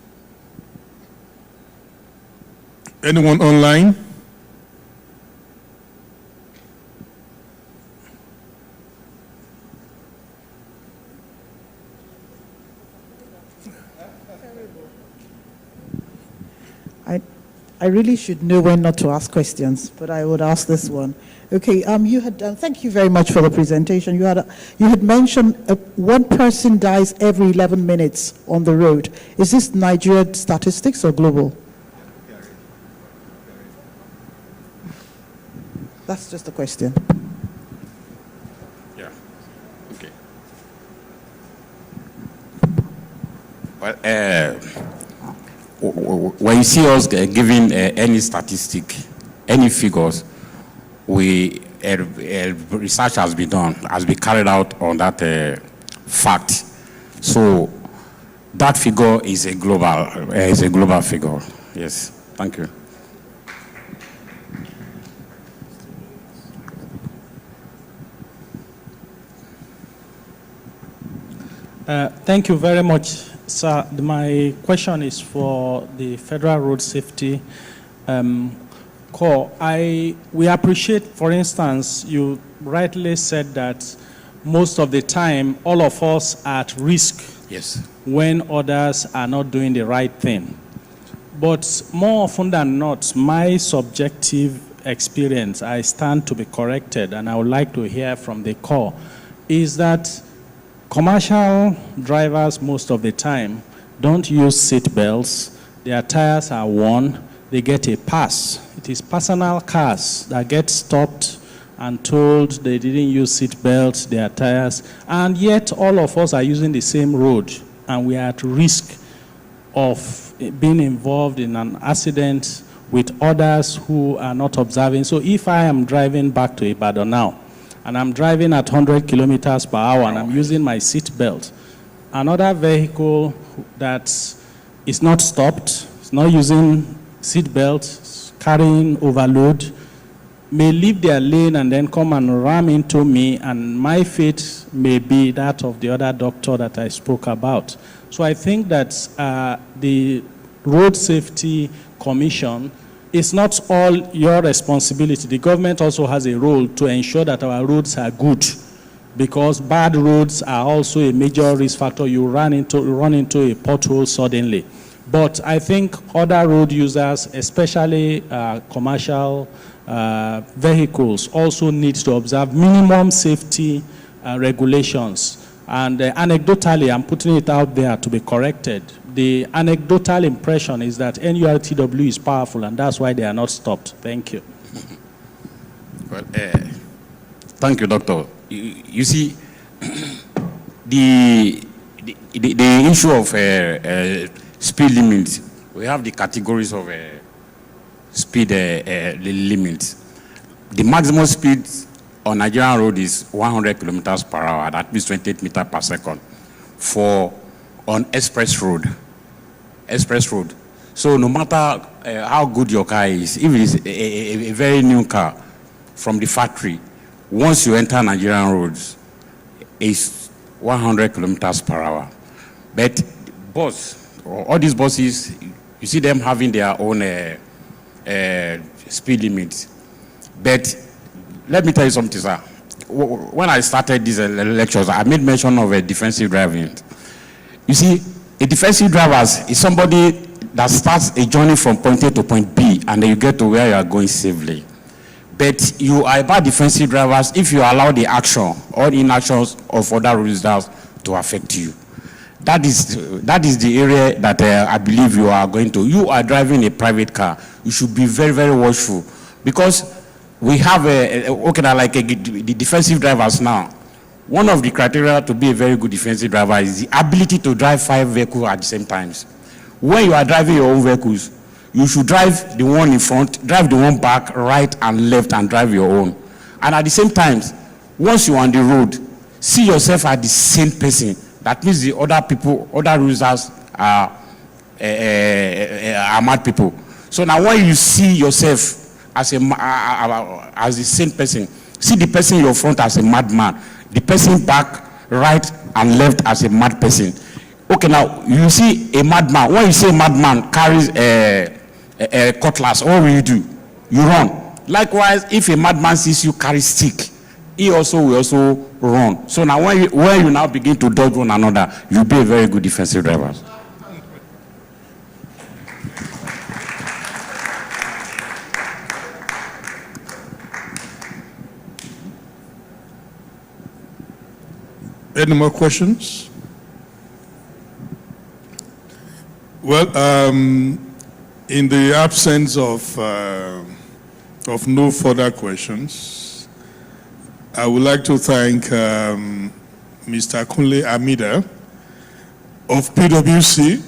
Anyone online? I really should know when not to ask questions, but I would ask this one. Okay, you had thank you very much for the presentation. You had mentioned one person dies every 11 minutes on the road. Is this Nigerian statistics or global? That's just a question. Yeah. Okay. Well, when you see us giving any statistic, any figures, research has been done, has been carried out on that fact. So that figure is a global figure. Yes. Thank you. Thank you very much, sir. My question is for the Federal Road Safety call. We appreciate, for instance, you rightly said that most of the time, all of us are at risk. Yes. When others are not doing the right thing. But more often than not, my subjective experience, I stand to be corrected, and I would like to hear from the core, is that commercial drivers most of the time don't use seat belts. Their tires are worn. They get a pass. It is personal cars that get stopped and told they didn't use seat belts, their tires, and yet all of us are using the same road, and we are at risk of being involved in an accident with others who are not observing. So if I am driving back to Ibadan now, and I'm driving at 100 kilometers per hour, and I'm using my seat belt, another vehicle that is not stopped, is not using seat belt, carrying overload, may leave their lane and then come and ram into me, and my fate may be that of the other doctor that I spoke about. So I think that the Road Safety Commission is not all your responsibility. The government also has a role to ensure that our roads are good, because bad roads are also a major risk factor. You run into a pothole suddenly. But I think other road users, especially commercial vehicles, also need to observe minimum safety regulations. And anecdotally, I'm putting it out there to be corrected. The anecdotal impression is that NURTW is powerful, and that's why they are not stopped. Thank you. Well, thank you, Doctor. You see, the issue of speed limits, we have the categories of speed limits. The maximum speed on Nigerian road is 100 kilometers per hour, that means 28 meters per second, on express road. So no matter how good your car is, if it's a very new car from the factory, once you enter Nigerian roads, it's 100 kilometers per hour. But all these buses, you see them having their own speed limits. But let me tell you something, sir. When I started these lectures, I made mention of a defensive driving. You see, a defensive driver is somebody that starts a journey from point A to point B, and then you get to where you are going safely. But you are about defensive drivers if you allow the action or inactions of other road users to affect you. That is the area that I believe you are going to. You are driving a private car. You should be very, very watchful, because we have the defensive drivers now. One of the criteria to be a very good defensive driver is the ability to drive 5 vehicles at the same time. When you are driving your own vehicles, you should drive the one in front, drive the one back, right and left, and drive your own. And at the same time, once you're on the road, see yourself as the same person. That means the other people, other users are mad people. So now when you see yourself as the same person, see the person in your front as a madman, the person back, right and left as a mad person. Okay, now you see a madman. When you say madman carries a cutlass, what will you do? You run. Likewise, if a madman sees you carry stick, he also will also run. So now when you now begin to dodge one another, you'll be a very good defensive driver. Any more questions? Well, in the absence of no further questions, I would like to thank Mr. Kunle Amida of PwC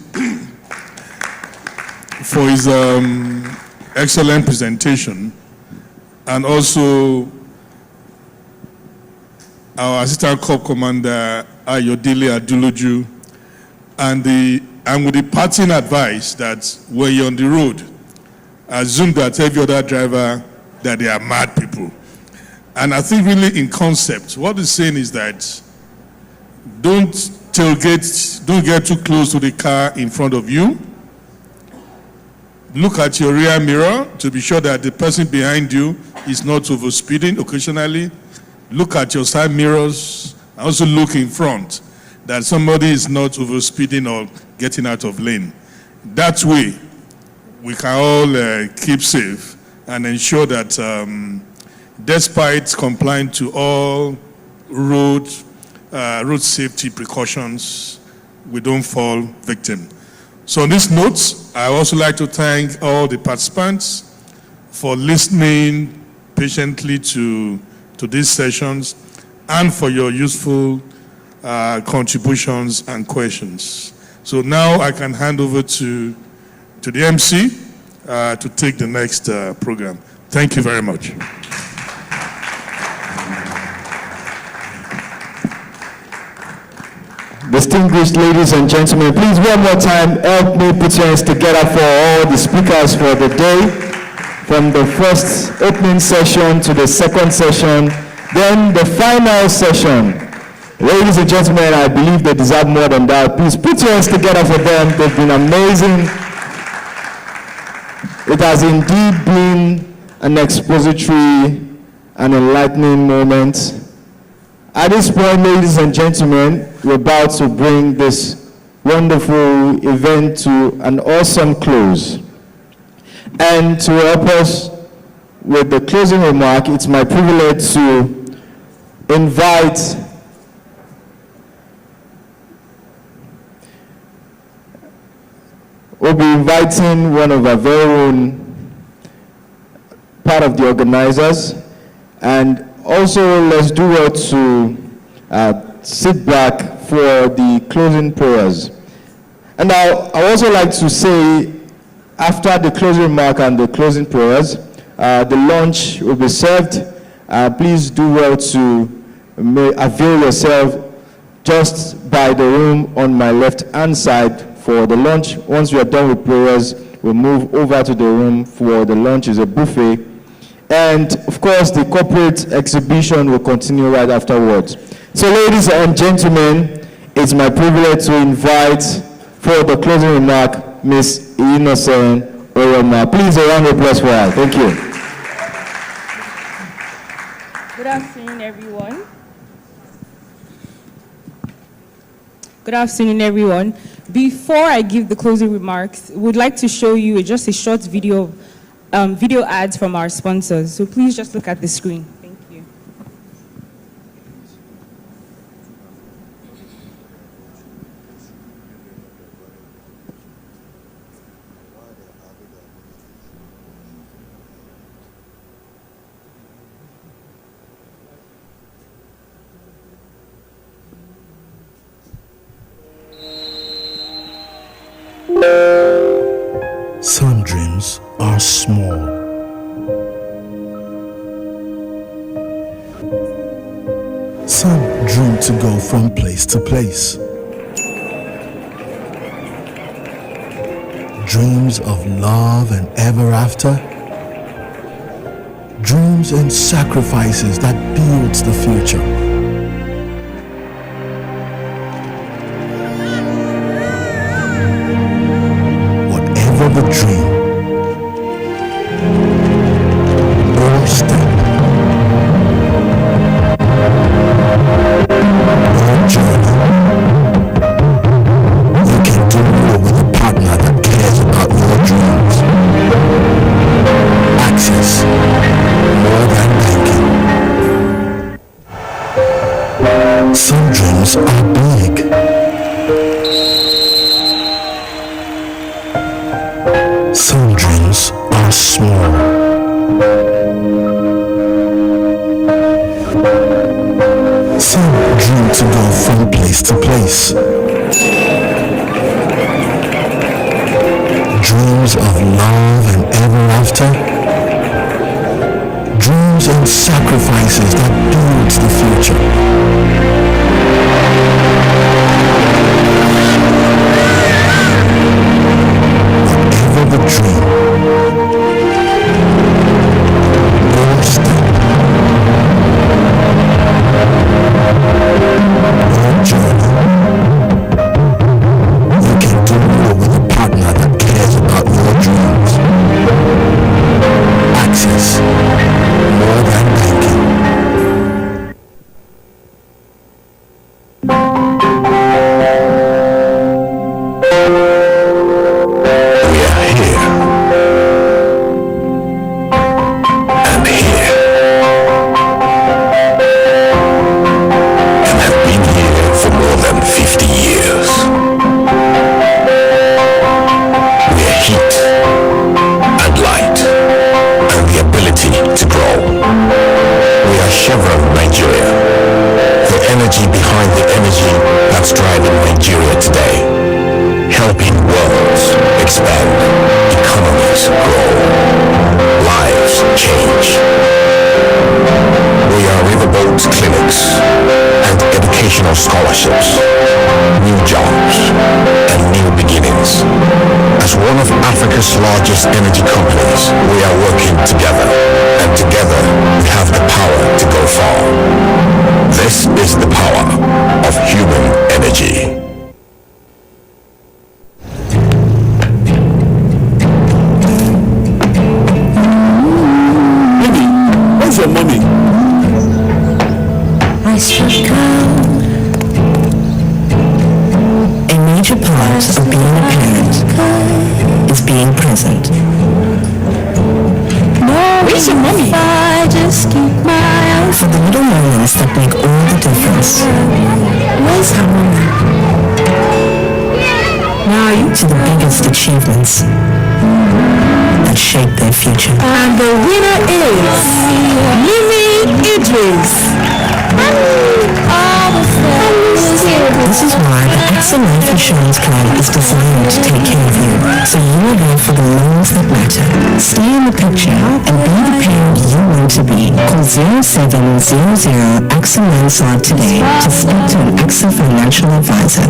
for his excellent presentation, and also our Assistant Corps Commander Ayodele Aduloju, and with the parting advice that when you're on the road, assume that every other driver that they are mad people. And I think really in concept, what it's saying is that don't get too close to the car in front of you. Look at your rear mirror to be sure that the person behind you is not overspeeding occasionally. Look at your side mirrors. Also look in front that somebody is not overspeeding or getting out of lane. That way, we can all keep safe and ensure that despite complying to all road safety precautions, we don't fall victim. So on this note, I also like to thank all the participants for listening patiently to these sessions and for your useful contributions and questions. So now I can hand over to the MC to take the next program. Thank you very much. Distinguished ladies and gentlemen, please one more time help me put your hands together for all the speakers for the day, from the first opening session to the second session, then the final session. Ladies and gentlemen, I believe they deserve more than that. Please put your hands together for them. They've been amazing. It has indeed been an expository and enlightening moment. At this point, ladies and gentlemen, we're about to bring this wonderful event to an awesome close. And to help us with the closing remark, it's my privilege to invite we'll be inviting one of our very own part of the organizers, and also let's do well to sit back for the closing prayers. And I also like to say, after the closing remark and the closing prayers, the lunch will be served. Please do well to avail yourself just by the room on my left-hand side for the lunch. Once we are done with prayers, we'll move over to the room for the lunch. Is a buffet. And of course, the corporate exhibition will continue right afterwards. So ladies and gentlemen, it's my privilege to invite for the closing remark, Ms. Innocent Oroma. Please a round of applause for her. Thank you. Good afternoon, everyone. Good afternoon, everyone. Before I give the closing remarks, we would like to show you just a short video ads from our sponsors. So please just look at the screen. Thank you. Some dreams are small. Some dream to go from place to place. Dreams of love and ever after. Dreams and sacrifices that builds the future. The dream or step or journey, you can do more with a partner that cares about your dreams. Access, more than banking. Some dreams are big. Some dreams are small. Some dream to go from place to place. Dreams of love and ever after. Dreams and sacrifices that builds the future. The dream or step or journey, you can do more with a partner that cares about your dreams. expand, economies grow, lives change. We are riverboat clinics and educational scholarships, new jobs and new beginnings. As one of Africa's largest energy companies, we are working together, and together we have the power to go far. This is the power of human energy. Where's your money? I struck out. A major part of being a parent is being present. Where's your money? I just keep my eyes for the little moments that make all the difference. Where's her money? Now you to the biggest achievements that shape their future. And the winner is Mimi Idris. This is why the Hsse Life Insurance Plan is designed to take care of you, so you are there for the moments that matter. Stay in the picture and be the parent you want to be. Call 0700 Hsse Mansard today to speak to an Hsse financial advisor.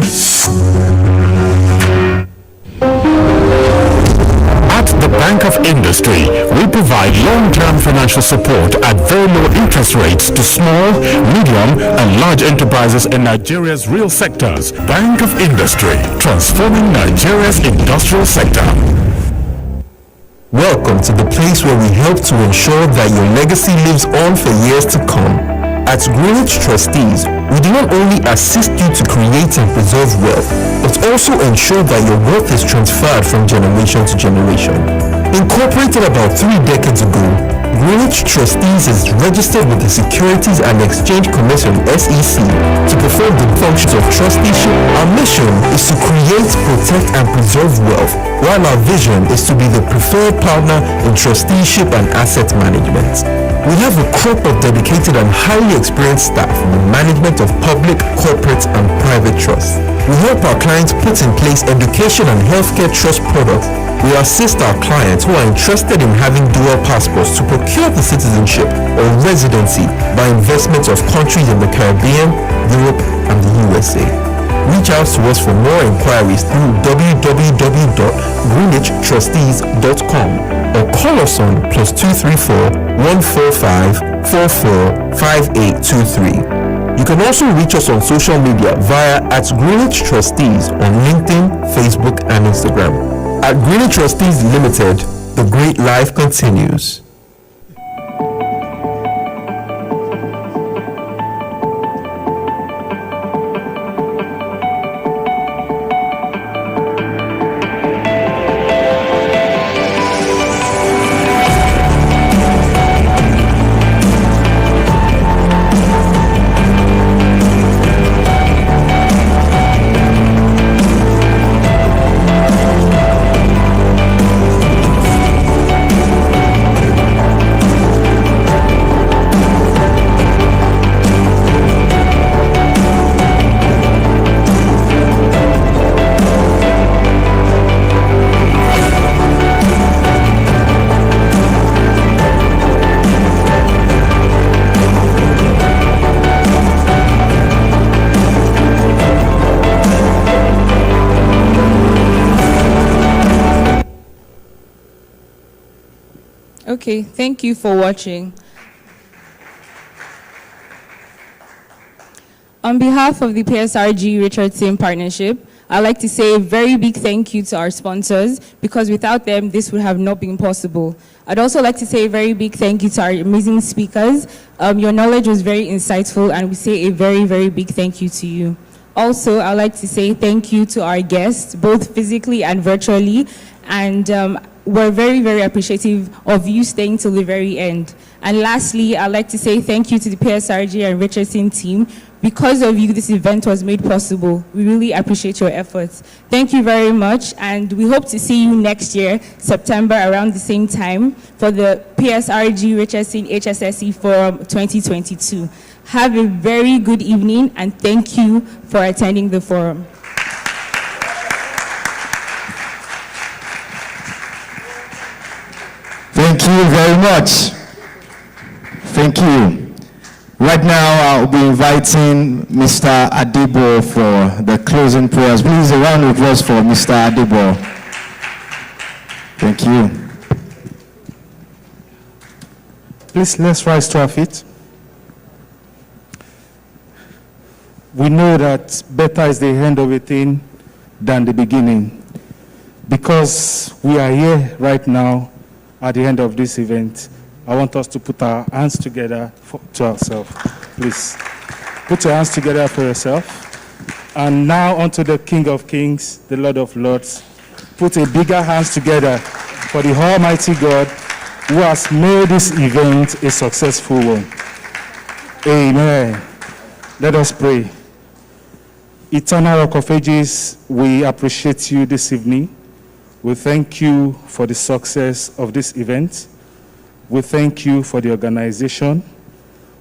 At the Bank of Industry, we provide long-term financial support at very low interest rates to small, medium, and large enterprises in Nigeria's real sectors. Bank of Industry, transforming Nigeria's industrial sector. Welcome to the place where we help to ensure that your legacy lives on for years to come. At Greenwich Trustees, we do not only assist you to create and preserve wealth, but also ensure that your wealth is transferred from generation to generation. Incorporated about 3 decades ago, Greenwich Trustees is registered with the Securities and Exchange Commission (SEC) to perform the functions of trusteeship. Our mission is to create, protect, and preserve wealth, while our vision is to be the preferred partner in trusteeship and asset management. We have a crop of dedicated and highly experienced staff in the management of public, corporate, and private trusts. We help our clients put in place education and healthcare trust products. We assist our clients who are interested in having dual passports to procure the citizenship or residency by investments of countries in the Caribbean, Europe, and the USA. Reach out to us for more inquiries through www.greenwichtrustees.com or call us on +234 145 445823. You can also reach us on social media via @Greenwich Trustees on LinkedIn, Facebook, and Instagram. At Greenwich Trustees Limited, the great life continues. Okay, thank you for watching. On behalf of the Psrg-Richardson partnership, I'd like to say a very big thank you to our sponsors, because without them, this would have not been possible. I'd also like to say a very big thank you to our amazing speakers. Your knowledge was very insightful, and we say a very, very big thank you to you. Also, I'd like to say thank you to our guests, both physically and virtually, and we're very, very appreciative of you staying till the very end. And lastly, I'd like to say thank you to the Psrg and Richardson team. Because of you, this event was made possible. We really appreciate your efforts. Thank you very much, and we hope to see you next year, September, around the same time, for the Psrg-Richardson HSSE Forum 2022. Have a very good evening, and thank you for attending the forum. you very much. Thank you. Right now, I'll be inviting Mr. Adebo for the closing prayers. Please, a round of applause for Mr. Adebo. Thank you. Please, let's rise to our feet. We know that better is the end of a thing than the beginning. Because we are here right now at the end of this event, I want us to put our hands together to ourselves. Please, put your hands together for yourself. And now unto the King of Kings, the Lord of Lords. Put a bigger hands together for the Almighty God who has made this event a successful one. Amen. Let us pray. Eternal Rock of Ages, we appreciate you this evening. We thank you for the success of this event. We thank you for the organization.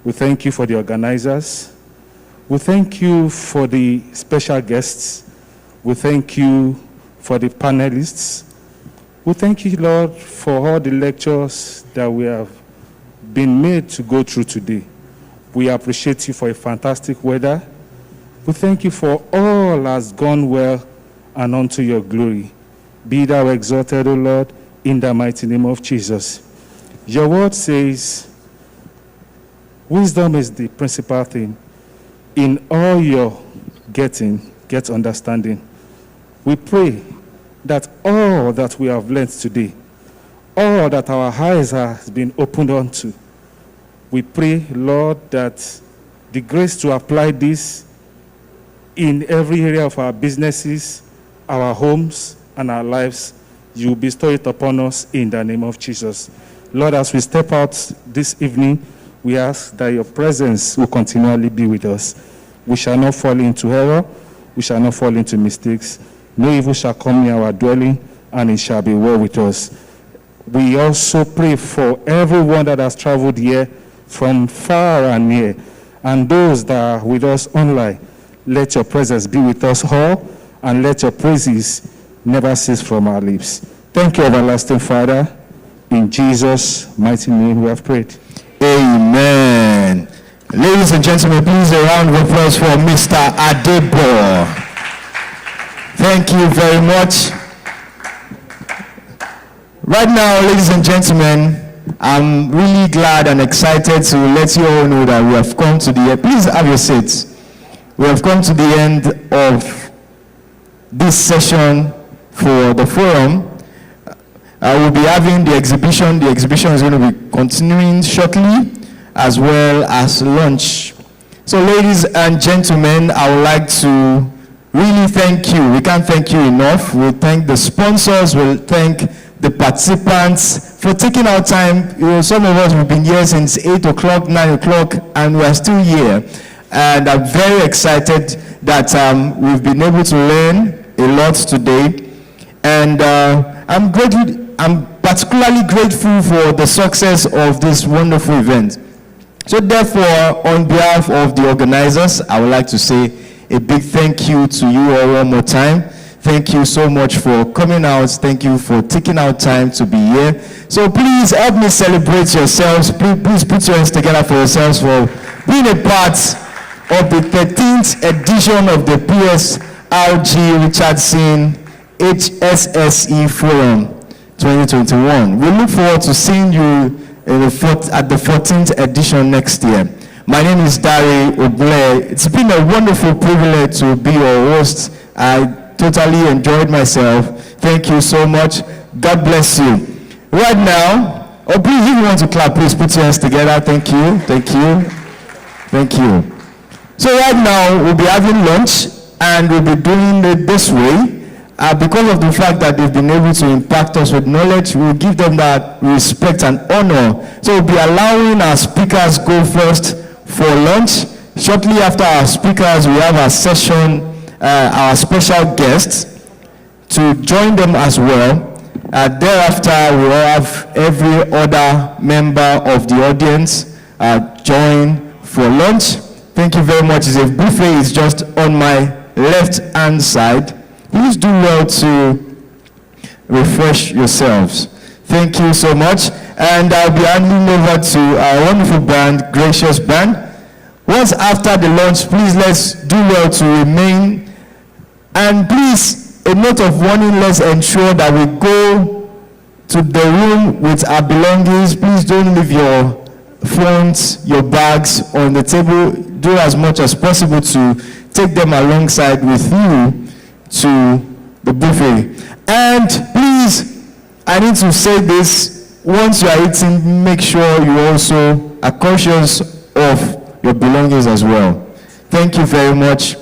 We thank you for the organizers. We thank you for the special guests. We thank you for the panelists. We thank you, Lord, for all the lectures that we have been made to go through today. We appreciate you for a fantastic weather. We thank you for all has gone well and unto your glory. Be thou exalted, O Lord, in the mighty name of Jesus. Your word says, wisdom is the principal thing. In all your getting, get understanding. We pray that all that we have learned today, all that our eyes has been opened unto, we pray, Lord, that the grace to apply this in every area of our businesses, our homes, and our lives, you bestow it upon us in the name of Jesus. Lord, as we step out this evening, we ask that your presence will continually be with us. We shall not fall into error. We shall not fall into mistakes. No evil shall come near our dwelling, and it shall be well with us. We also pray for everyone that has traveled here from far and near, and those that are with us online. Let your presence be with us all, and let your praises never cease from our lips. Thank you, everlasting Father. In Jesus' mighty name we have prayed. Amen. Ladies and gentlemen, please a round of applause for Mr. Adebo. Thank you very much. Right now, ladies and gentlemen, I'm really glad and excited to let you all know that we have come to the end. Please have your seats. We have come to the end of this session for the forum. We'll be having the exhibition. The exhibition is going to be continuing shortly, as well as lunch. So ladies and gentlemen, I would like to really thank you. We can't thank you enough. We'll thank the sponsors. We'll thank the participants for taking our time. You know, some of us have been here since 8 o'clock, 9 o'clock, and we are still here. And I'm very excited that we've been able to learn a lot today. And I'm particularly grateful for the success of this wonderful event. So therefore, on behalf of the organizers, I would like to say a big thank you to you all one more time. Thank you so much for coming out. Thank you for taking out time to be here. So please help me celebrate yourselves. Please put your hands together for yourselves for being a part of the 13th edition of the Psrg-Richardson Hsse Forum 2021. We look forward to seeing you at the 14th edition next year. My name is Dari Oble. It's been a wonderful privilege to be your host. I totally enjoyed myself. Thank you so much. God bless you. Right now, please, if you want to clap, please put your hands together. Thank you. Thank you. Thank you. So right now, we'll be having lunch, and we'll be doing it this way. Because of the fact that they've been able to impact us with knowledge, we'll give them that respect and honor. So we'll be allowing our speakers go first for lunch. Shortly after our speakers, we have our session, our special guests to join them as well. Thereafter, we will have every other member of the audience join for lunch. Thank you very much. The buffet is just on my left-hand side. Please do well to refresh yourselves. Thank you so much. And I'll be handing over to our wonderful band, Gracious Band. Once after the launch, please let's do well to remain. And please, a note of warning, let's ensure that we go to the room with our belongings. Please don't leave your phones, your bags on the table. Do as much as possible to take them alongside with you to the buffet. And please, I need to say this, once you are eating, make sure you also are conscious of your belongings as well. Thank you very much.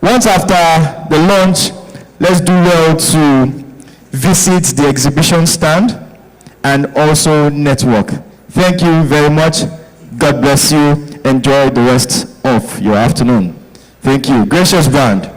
Once after the launch, let's do well to visit the exhibition stand and also network. Thank you very much. God bless you. Enjoy the rest of your afternoon. Thank you. Gracious Band.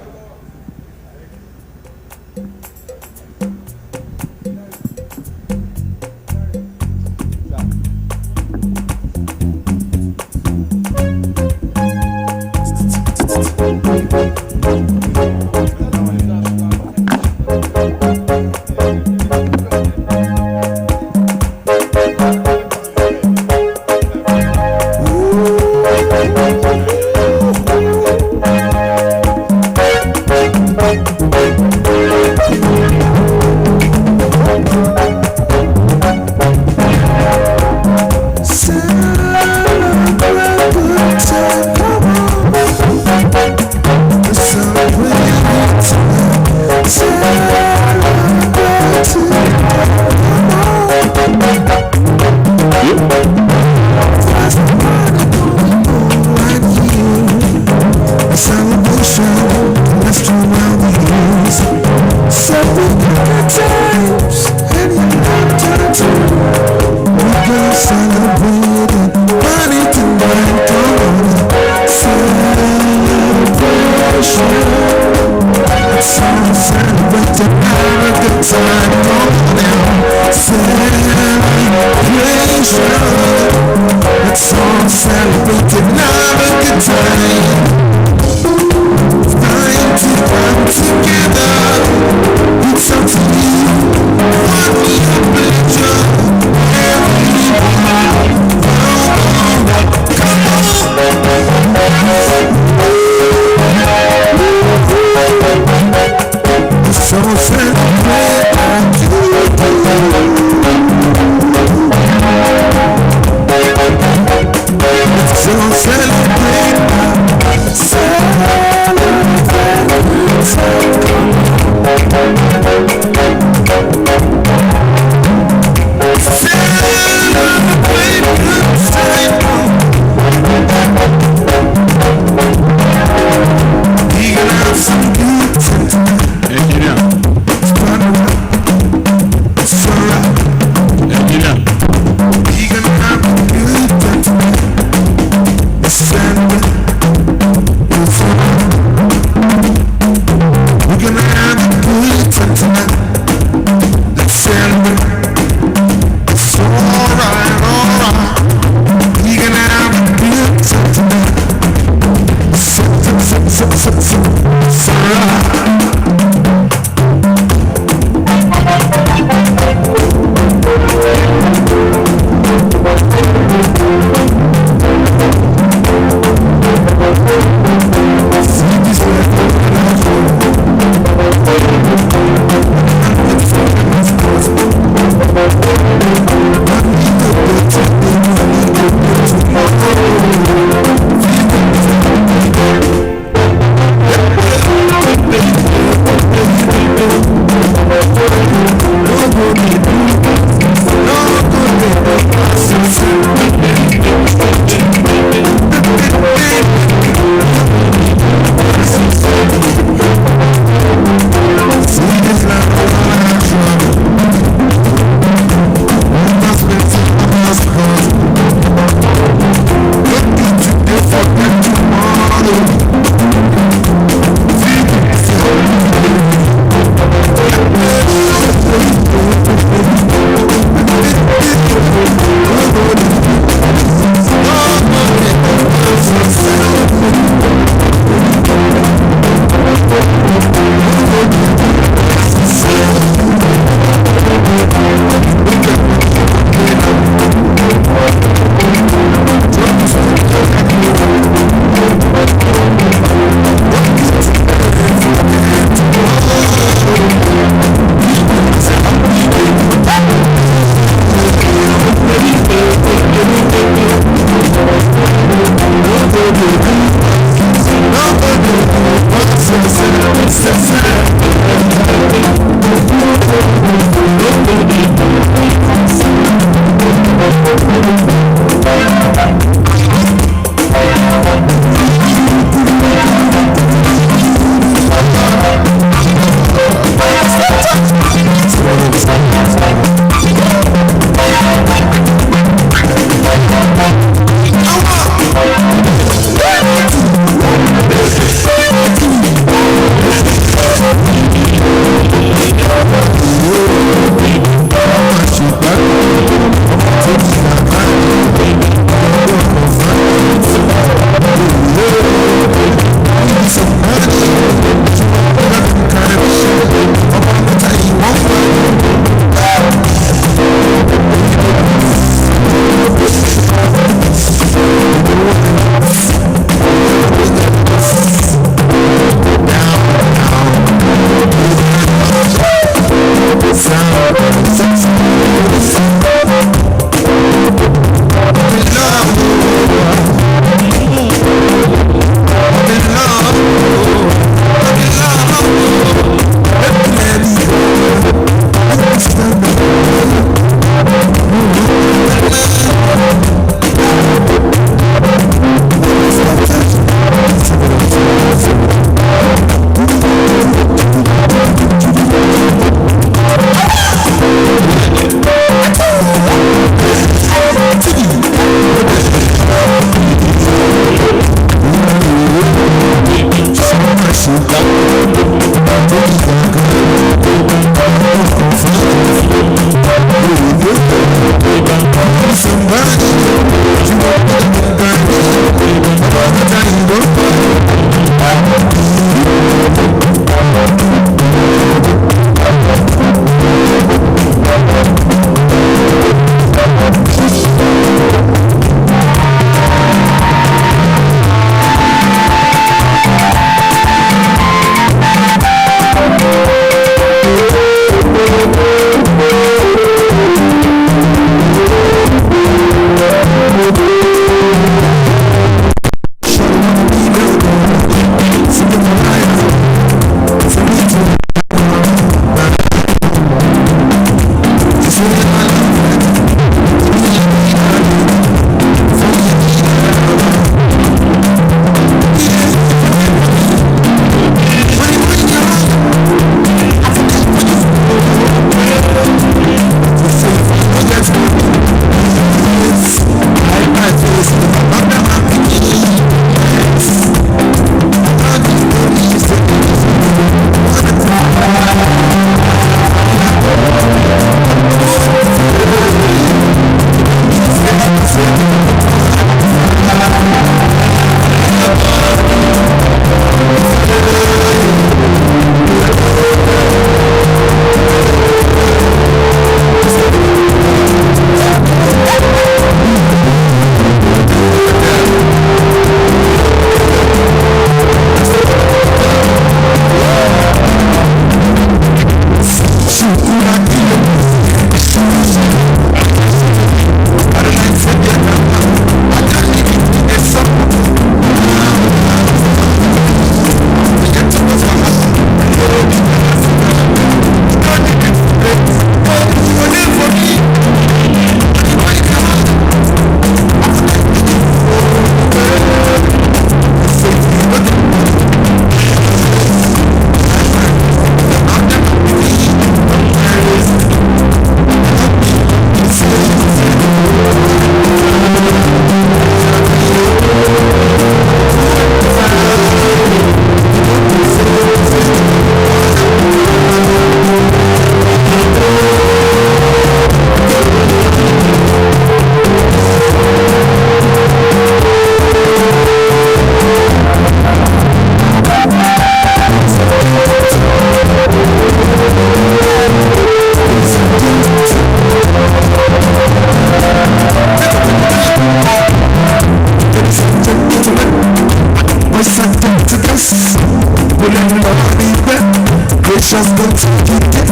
Gracious God, you get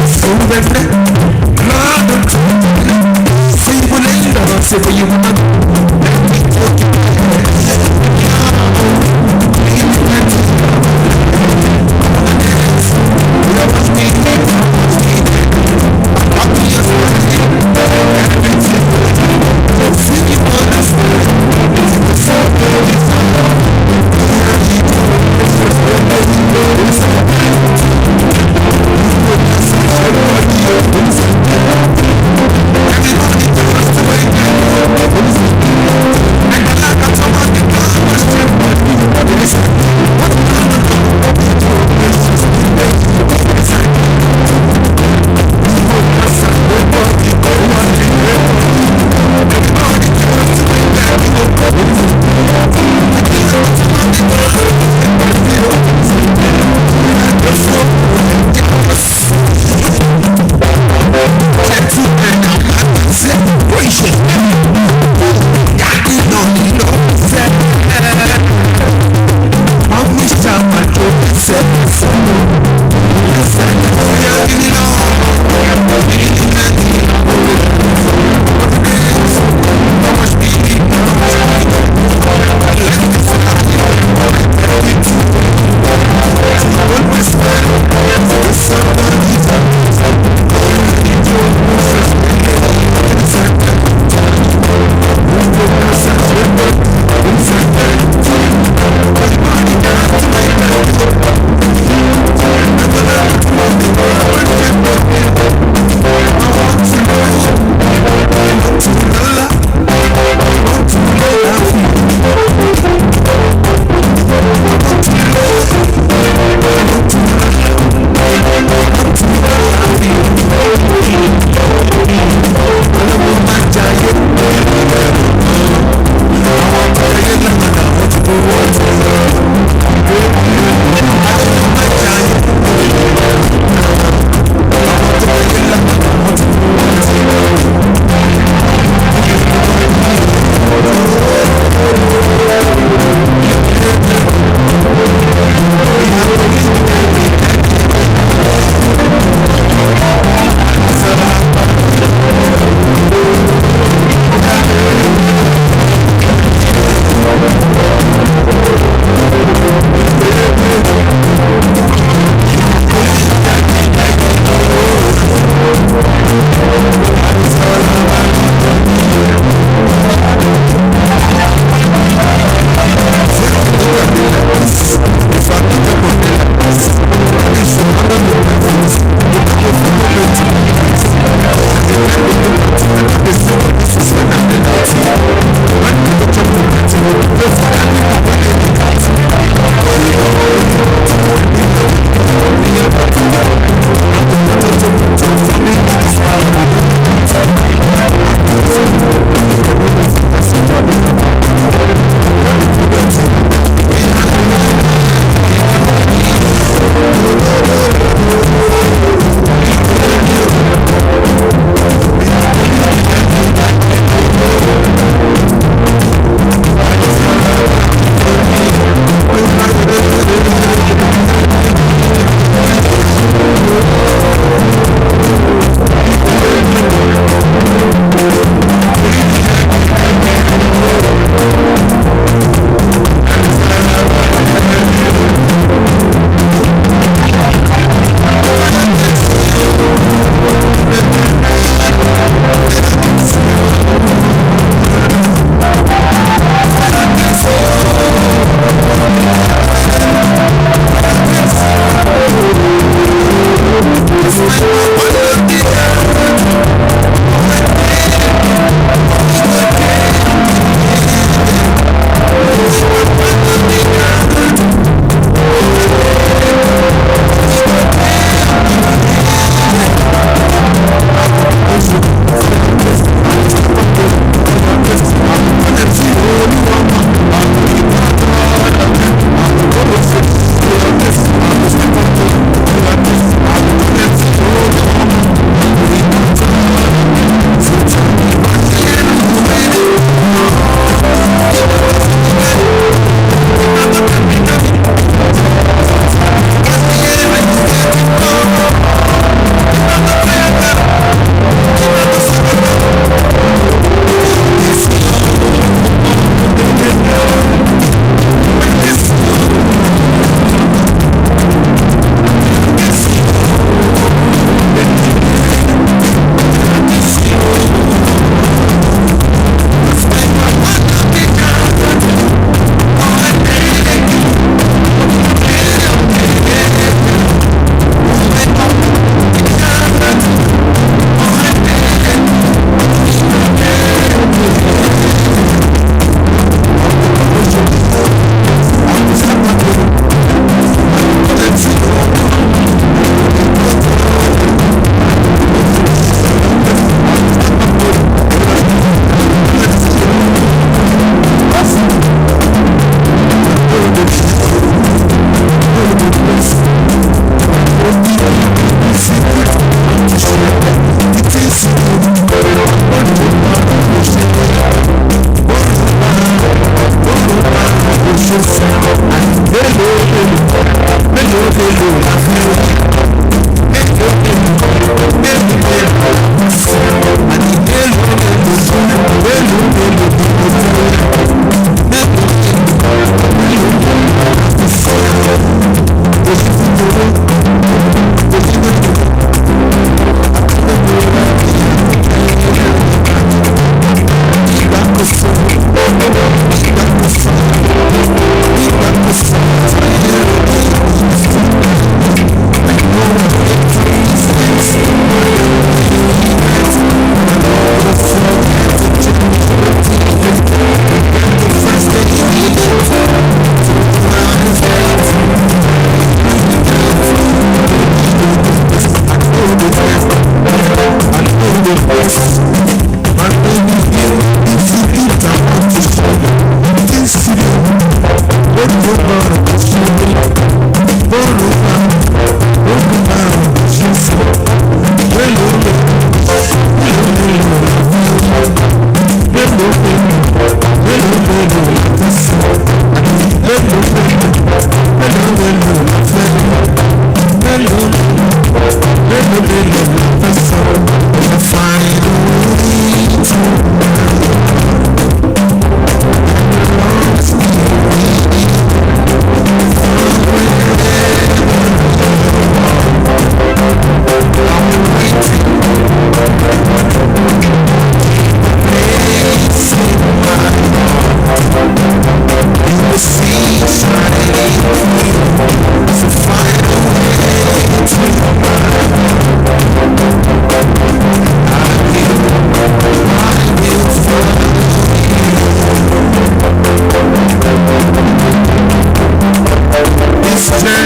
so ready. Lord, say you will end up, say for you will not. What is it?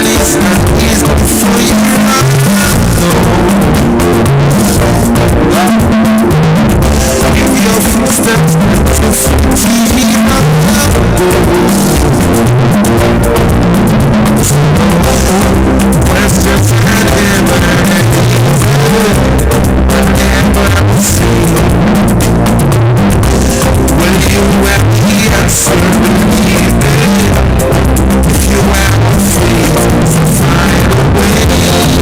place that is before you if your footsteps see me questions and will you have the answer? If you have faith to find a way.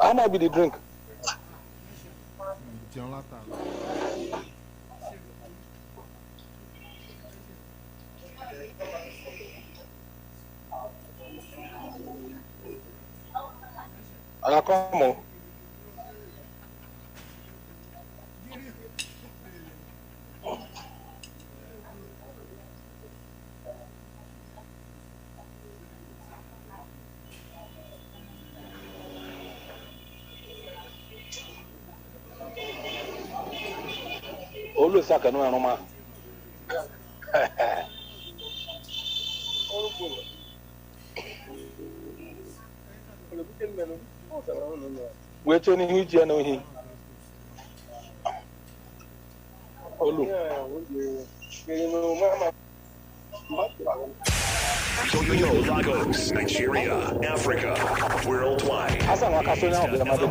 How might be the drink? Come on. Always saka no anoma. Wait till you hear no he. Lagos, Nigeria, Africa, worldwide.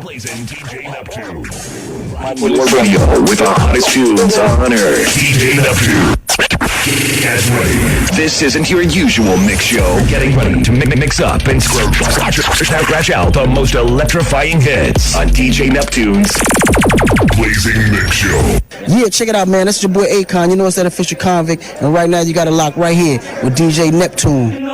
Blazing DJ Neptune. Radio with the hottest tunes on earth. DJ Neptune. Get ready. This isn't your usual mix show. Getting ready to mix up and scratch out the most electrifying hits on DJ Neptune's Blazing Mix Show. Yeah, check it out, man. That's your boy Akon. You know it's that official convict. And right now you got it locked right here with DJ Neptune.